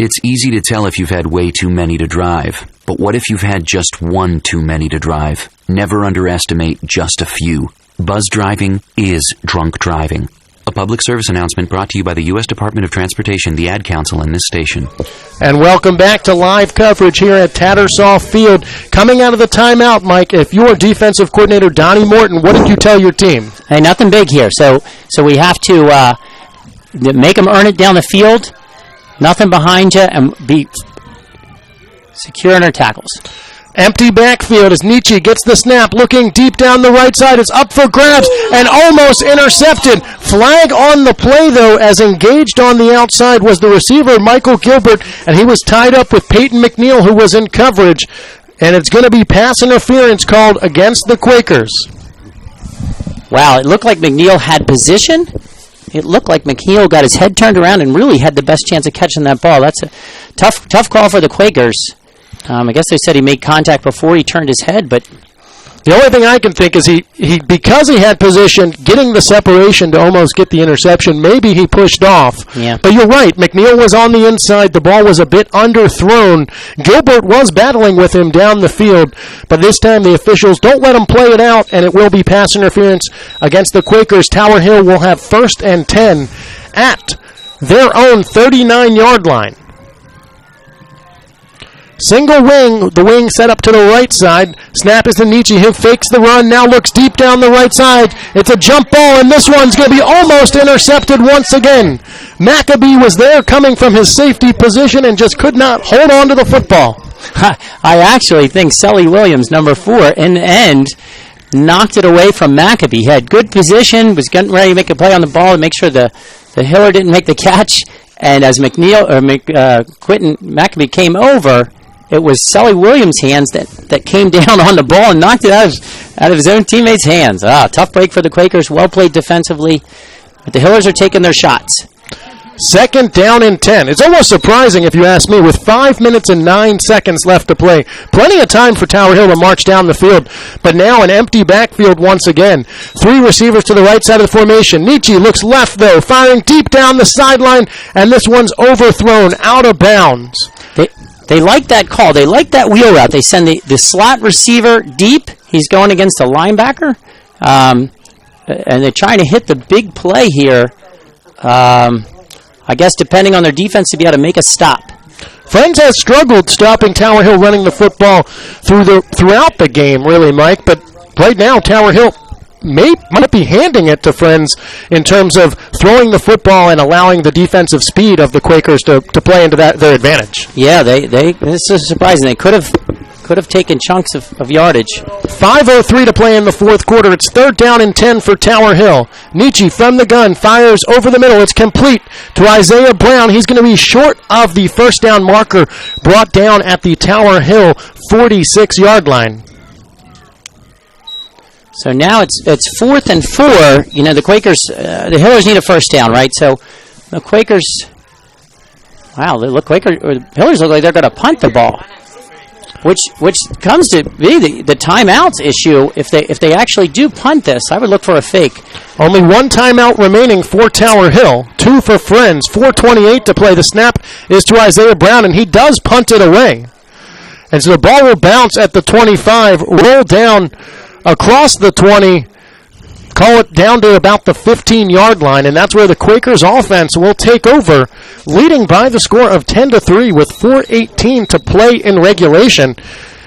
It's easy to tell if you've had way too many to drive. But what if you've had just one too many to drive? Never underestimate just a few. Buzz driving is drunk driving. A public service announcement brought to you by the U.S. Department of Transportation, the Ad Council, and this station. And welcome back to live coverage here at Tattersall Field. Coming out of the timeout, Mike, if you're defensive coordinator Donnie Morton, what did you tell your team? Hey, nothing big here. So we have to make them earn it down the field, nothing behind you, and be secure in our tackles. Empty backfield as Nietzsche gets the snap, looking deep down the right side. It's up for grabs and almost intercepted. Flag on the play, though, as engaged on the outside was the receiver, Michael Gilbert, and he was tied up with Peyton McNeil, who was in coverage. And it's going to be pass interference called against the Quakers. Wow, it looked like McNeil had position. It looked like McNeil got his head turned around and really had the best chance of catching that ball. That's a tough call for the Quakers. I guess they said he made contact before he turned his head, but the only thing I can think is he because he had position, getting the separation to almost get the interception, maybe he pushed off. Yeah. But you're right, McNeil was on the inside. The ball was a bit underthrown. Gilbert was battling with him down the field, but this time the officials don't let him play it out, and it will be pass interference against the Quakers. Tower Hill will have 1st and 10 at their own 39-yard line. Single wing, the wing set up to the right side. Snap is to Nietzsche, who fakes the run, now looks deep down the right side. It's a jump ball, and this one's going to be almost intercepted once again. Maccabee was there coming from his safety position and just could not hold on to the football. I actually think Sully Williams, number 4, in the end, knocked it away from Maccabee. He had good position, was getting ready to make a play on the ball to make sure the Hiller didn't make the catch. And as Quentin Maccabee came over, it was Sully Williams' hands that came down on the ball and knocked it out of his own teammates' hands. Tough break for the Quakers. Well played defensively. But the Hillers are taking their shots. 2nd down and 10. It's almost surprising, if you ask me, with 5 minutes and 9 seconds left to play. Plenty of time for Tower Hill to march down the field. But now an empty backfield once again. 3 receivers to the right side of the formation. Nietzsche looks left, though, firing deep down the sideline, and this one's overthrown out of bounds. They like that call. They like that wheel route. They send the slot receiver deep. He's going against a linebacker. And they're trying to hit the big play here. I guess depending on their defense to be able to make a stop. Friends has struggled stopping Tower Hill running the football throughout the game, really, Mike. But right now, Tower Hill might be handing it to Friends in terms of throwing the football and allowing the defensive speed of the Quakers to play into their advantage. Yeah, this is surprising. They could have taken chunks of yardage. 5:03 to play in the fourth quarter. It's 3rd down and 10 for Tower Hill. Nietzsche from the gun fires over the middle. It's complete to Isaiah Brown. He's going to be short of the first down marker brought down at the Tower Hill 46-yard line. So now it's 4th and 4. You know, the Quakers, the Hillers need a first down, right? So the Quakers, the Hillers look like they're going to punt the ball. Which comes to be the timeouts issue. If they actually do punt this, I would look for a fake. Only 1 timeout remaining for Tower Hill. 2 for Friends. 4:28 to play. The snap is to Isaiah Brown, and he does punt it away. And so the ball will bounce at the 25, roll down across the 20, call it down to about the 15-yard line, and that's where the Quakers offense will take over, leading by the score of 10-3 with 4:18 to play in regulation.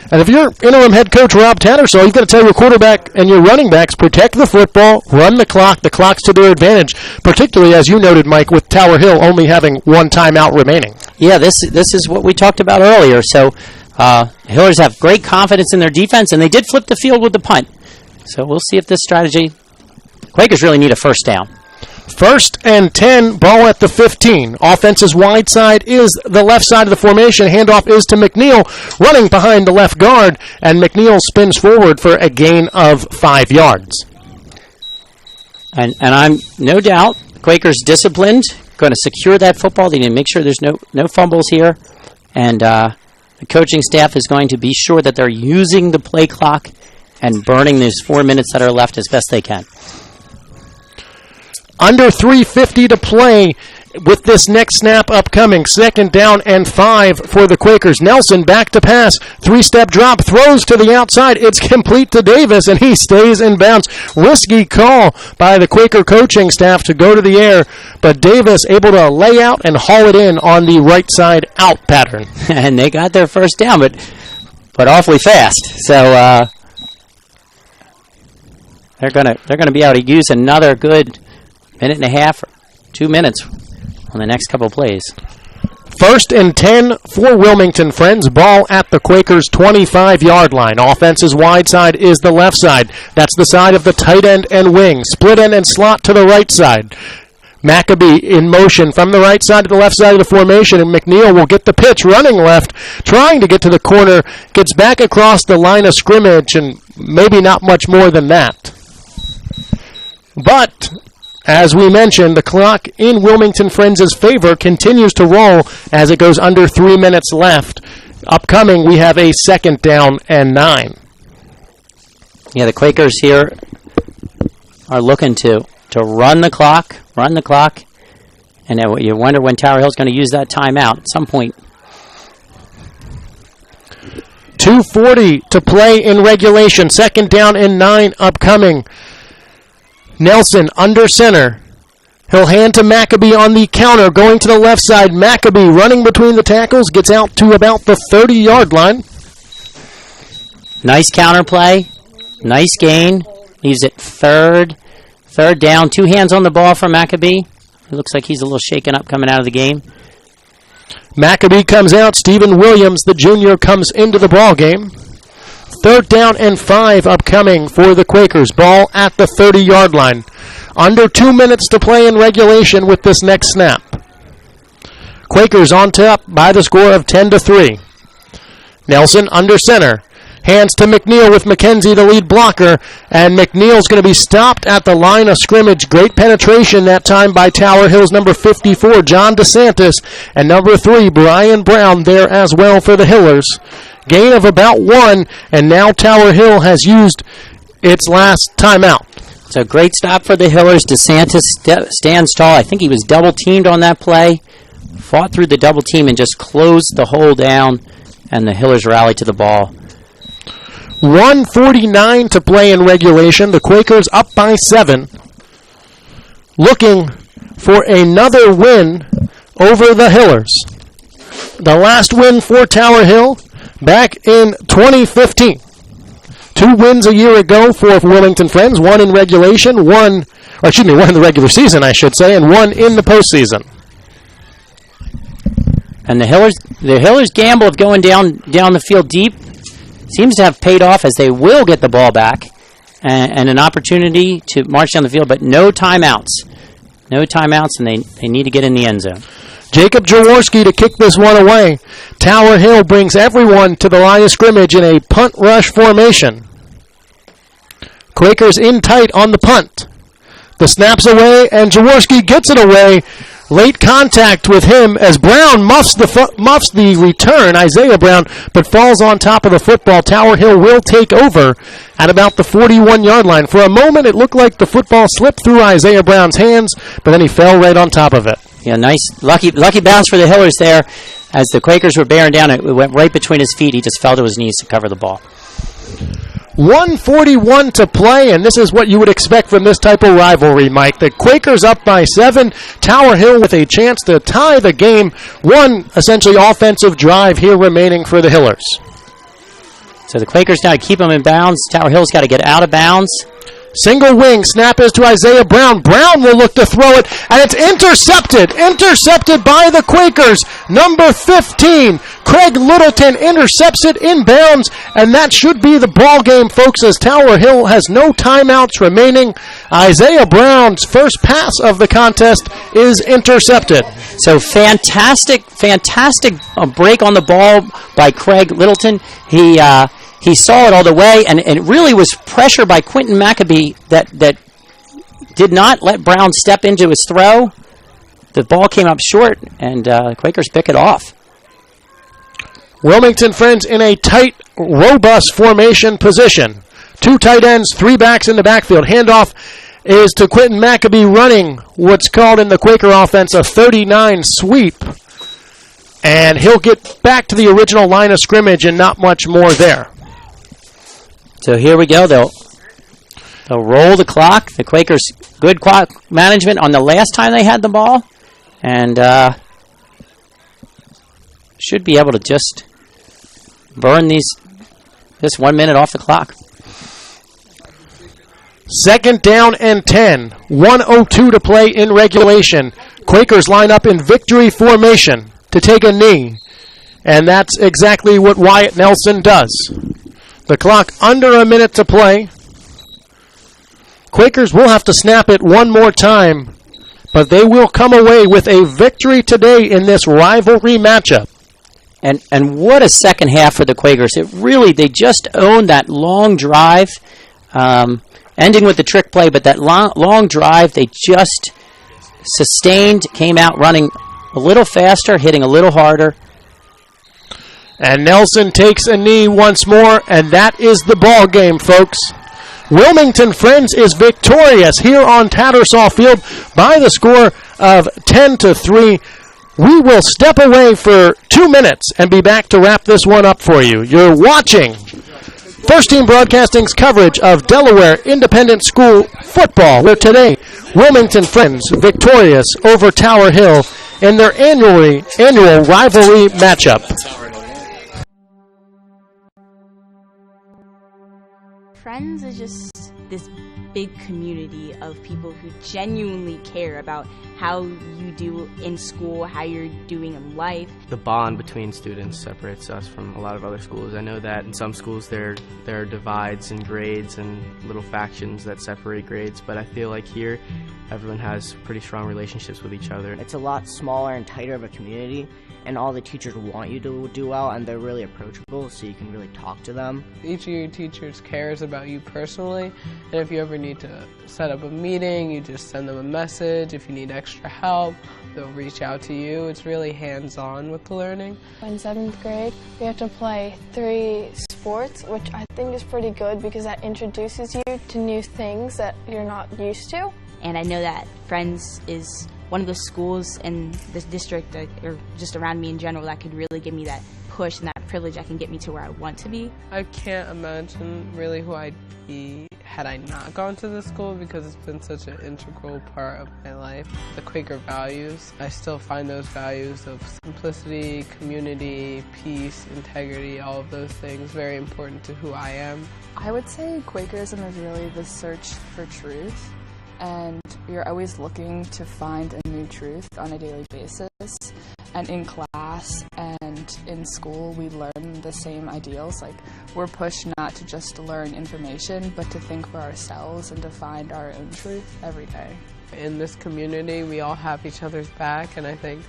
And if you're interim head coach Rob Tattersall, you've got to tell your quarterback and your running backs, protect the football, run the clock. The clock's to their advantage, particularly, as you noted, Mike, with Tower Hill only having 1 timeout remaining. Yeah, this is what we talked about earlier. So Hillers have great confidence in their defense, and they did flip the field with the punt. So we'll see if this strategy... Quakers really need a first down. 1st and 10, ball at the 15. Offense's wide side is the left side of the formation. Handoff is to McNeil, running behind the left guard, and McNeil spins forward for a gain of 5 yards. And I'm no doubt Quakers disciplined, going to secure that football. They need to make sure there's no fumbles here, and the coaching staff is going to be sure that they're using the play clock and burning these 4 minutes that are left as best they can. Under 3:50 to play with this next snap upcoming. 2nd down and 5 for the Quakers. Nelson back to pass. 3-step drop. Throws to the outside. It's complete to Davis, and he stays in bounds. Risky call by the Quaker coaching staff to go to the air, but Davis able to lay out and haul it in on the right side out pattern. And they got their first down, but awfully fast. So they're gonna be able to use another good minute and a half, 2 minutes on the next couple of plays. 1st and 10 for Wilmington Friends. Ball at the Quakers' 25-yard line. Offense's wide side is the left side. That's the side of the tight end and wing. Split end and slot to the right side. Maccabee in motion from the right side to the left side of the formation, and McNeil will get the pitch running left, trying to get to the corner, gets back across the line of scrimmage, and maybe not much more than that. But as we mentioned, the clock in Wilmington Friends' favor continues to roll as it goes under 3 minutes left. Upcoming, we have a 2nd down and 9. Yeah, the Quakers here are looking to run the clock, and you wonder when Tower Hill's going to use that timeout at some point. 2:40 to play in regulation. 2nd down and 9 upcoming. Nelson under center. He'll hand to Maccabee on the counter, going to the left side. Maccabee running between the tackles, gets out to about the 30-yard line. Nice counter play. Nice gain. Leaves it third down. 2 hands on the ball for Maccabee. It looks like he's a little shaken up coming out of the game. Maccabee comes out. Stephen Williams, the junior, comes into the ball game. 3rd down and 5 upcoming for the Quakers. Ball at the 30-yard line. Under 2 minutes to play in regulation with this next snap. Quakers on top by the score of 10-3. Nelson under center. Hands to McNeil with McKenzie, the lead blocker. And McNeil's going to be stopped at the line of scrimmage. Great penetration that time by Tower Hill's number 54, John DeSantis. And number 3, Brian Brown there as well for the Hillers. Gain of about 1, and now Tower Hill has used its last timeout. So great stop for the Hillers. DeSantis stands tall. I think he was double-teamed on that play. Fought through the double team and just closed the hole down, and the Hillers rallied to the ball. 1:49 to play in regulation. The Quakers up by 7. Looking for another win over the Hillers. The last win for Tower Hill back in 2015. 2 wins a year ago for Wilmington Friends. 1 in regulation, 1 in the regular season, I should say, and 1 in the postseason. And the Hillers' gamble of going down the field deep seems to have paid off, as they will get the ball back and an opportunity to march down the field, but no timeouts. No timeouts, and they need to get in the end zone. Jacob Jaworski to kick this one away. Tower Hill brings everyone to the line of scrimmage in a punt rush formation. Quakers in tight on the punt. The snap's away, and Jaworski gets it away. Late contact with him as Brown muffs the return, Isaiah Brown, but falls on top of the football. Tower Hill will take over at about the 41-yard line. For a moment, it looked like the football slipped through Isaiah Brown's hands, but then he fell right on top of it. Yeah, nice, lucky bounce for the Hillers there. As the Quakers were bearing down, it went right between his feet. He just fell to his knees to cover the ball. 1:41 to play, and this is what you would expect from this type of rivalry, Mike. The Quakers up by 7. Tower Hill with a chance to tie the game. 1 essentially offensive drive here remaining for the Hillers. So the Quakers got to keep them in bounds. Tower Hill's got to get out of bounds. Single wing, snap is to Isaiah Brown. Brown will look to throw it, and it's intercepted. Intercepted by the Quakers. Number 15, Craig Littleton, intercepts it in bounds, and that should be the ball game, folks, as Tower Hill has no timeouts remaining. Isaiah Brown's first pass of the contest is intercepted. So fantastic break on the ball by Craig Littleton. He saw it all the way, and it really was pressure by Quentin Maccabee that did not let Brown step into his throw. The ball came up short, and Quakers pick it off. Wilmington Friends in a tight, robust formation position. 2 tight ends, 3 backs in the backfield. Handoff is to Quentin Maccabee running what's called in the Quaker offense a 39 sweep. And he'll get back to the original line of scrimmage and not much more there. So here we go. They'll roll the clock. The Quakers, good clock management on the last time they had the ball. And should be able to just burn this 1 minute off the clock. 2nd down and 10. 1:02 to play in regulation. Quakers line up in victory formation to take a knee. And that's exactly what Wyatt Nelson does. The clock under a minute to play. Quakers will have to snap it one more time, but they will come away with a victory today in this rivalry matchup. And what a second half for the Quakers. They just owned that long drive, ending with the trick play, but that long drive, they just sustained, came out running a little faster, hitting a little harder. And Nelson takes a knee once more, and that is the ball game, folks. Wilmington Friends is victorious here on Tattersall Field by the score of 10-3. We will step away for 2 minutes and be back to wrap this one up for you. You're watching First Team Broadcasting's coverage of Delaware Independent School football, where today Wilmington Friends victorious over Tower Hill in their annual rivalry matchup. Friends is just this big community of people who genuinely care about how you do in school, how you're doing in life. The bond between students separates us from a lot of other schools. I know that in some schools there are divides in grades and little factions that separate grades, but I feel like here everyone has pretty strong relationships with each other. It's a lot smaller and tighter of a community, and all the teachers want you to do well, and they're really approachable, so you can really talk to them. Each of your teachers cares about you personally, and if you ever need to set up a meeting, you just send them a message. If you need extra help, they'll reach out to you. It's really hands-on with the learning. In 7th grade, we have to play 3 sports, which I think is pretty good because that introduces you to new things that you're not used to. And I know that Friends is one of the schools in this district, or just around me in general, that could really give me that push and that privilege that can get me to where I want to be. I can't imagine really who I'd be had I not gone to this school, because it's been such an integral part of my life. The Quaker values, I still find those values of simplicity, community, peace, integrity, all of those things very important to who I am. I would say Quakerism is really the search for truth, and you're always looking to find a new truth on a daily basis. And in class and in school, we learn the same ideals. Like, we're pushed not to just learn information, but to think for ourselves and to find our own truth every day. In this community, we all have each other's back, and I think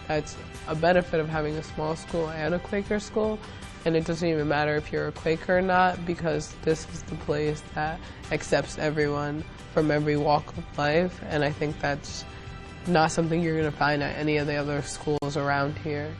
that's a benefit of having a small school and a Quaker school. And it doesn't even matter if you're a Quaker or not, because this is the place that accepts everyone from every walk of life, and I think that's not something you're going to find at any of the other schools around here.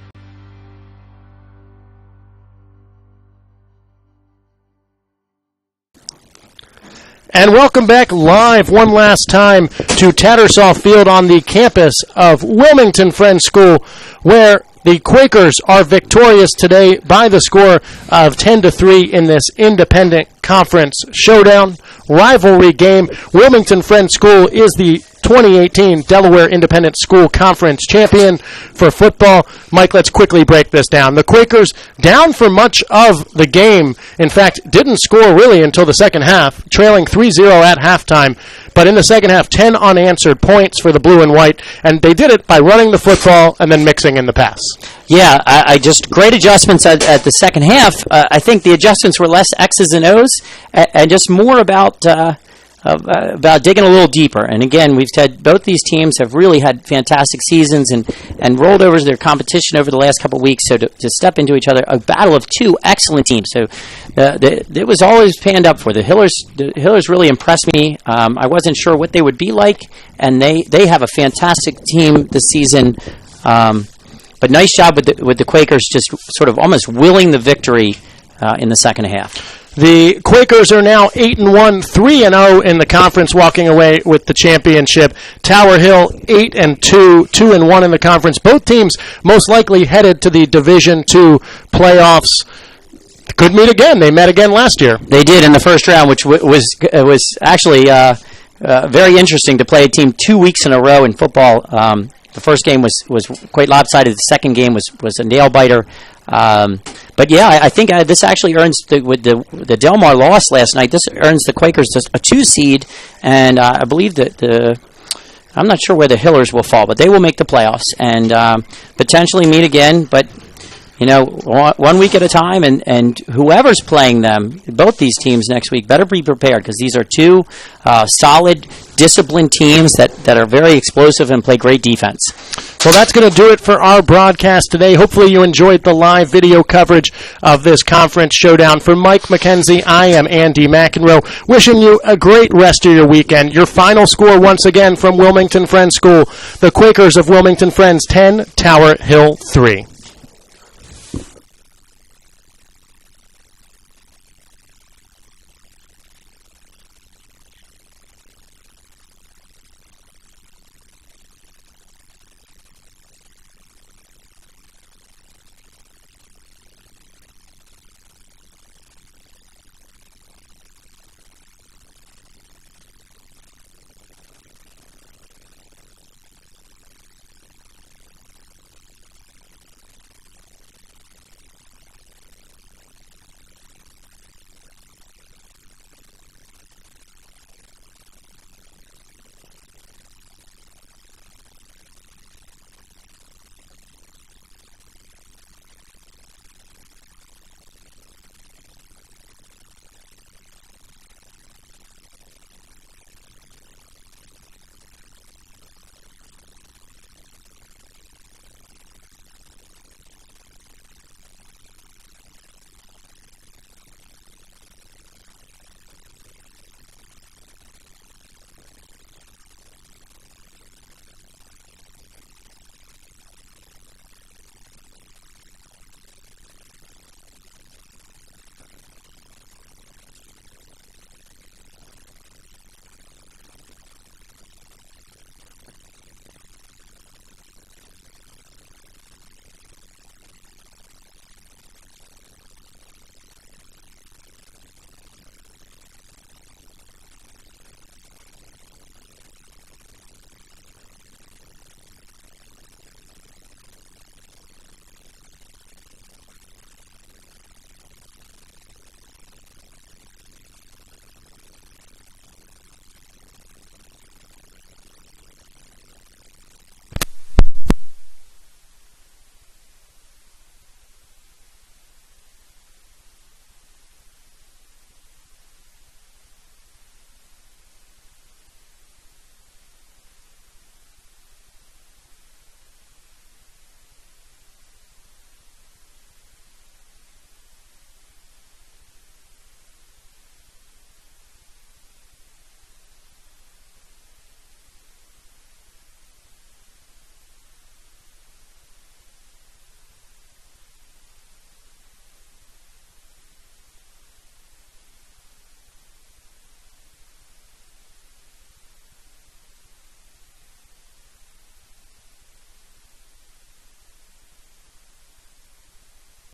And welcome back live one last time to Tattersall Field on the campus of Wilmington Friends School, where the Quakers are victorious today by the score of 10-3 in this independent conference showdown rivalry game. Wilmington Friends School is the 2018 Delaware Independent School Conference champion for football. Mike, let's quickly break this down. The Quakers down for much of the game. In fact, didn't score really until the second half, trailing 3-0 at halftime. But in the second half, 10 unanswered points for the blue and white, and they did it by running the football and then mixing in the pass. Yeah, I just great adjustments at the second half. I think the adjustments were less X's and O's and just more about digging a little deeper. And again, we've said both these teams have really had fantastic seasons and rolled over their competition over the last couple of weeks. So to step into each other, a battle of 2 excellent teams. So it was always panned up for. The Hillers really impressed me. I wasn't sure what they would be like, and they have a fantastic team this season. But nice job with the Quakers, just sort of almost willing the victory in the second half. The Quakers are now 8-1, 3-0 in the conference, walking away with the championship. Tower Hill 8-2, 2-1 in the conference. Both teams most likely headed to the Division II playoffs. Could meet again. They met again last year. They did in the first round, which was actually very interesting to play a team 2 weeks in a row in football. The first game was quite lopsided. The second game was a nail-biter. But yeah, I think this actually earns, with the Del Mar loss last night, this earns the Quakers just a 2 seed, and I believe that I'm not sure where the Hillers will fall, but they will make the playoffs and potentially meet again. But you know, 1 week at a time, and whoever's playing them, both these teams next week, better be prepared, because these are 2 solid, disciplined teams that are very explosive and play great defense. Well, that's going to do it for our broadcast today. Hopefully you enjoyed the live video coverage of this conference showdown. For Mike McKenzie, I am Andy McEnroe, wishing you a great rest of your weekend. Your final score once again from Wilmington Friends School, the Quakers of Wilmington Friends 10, Tower Hill 3.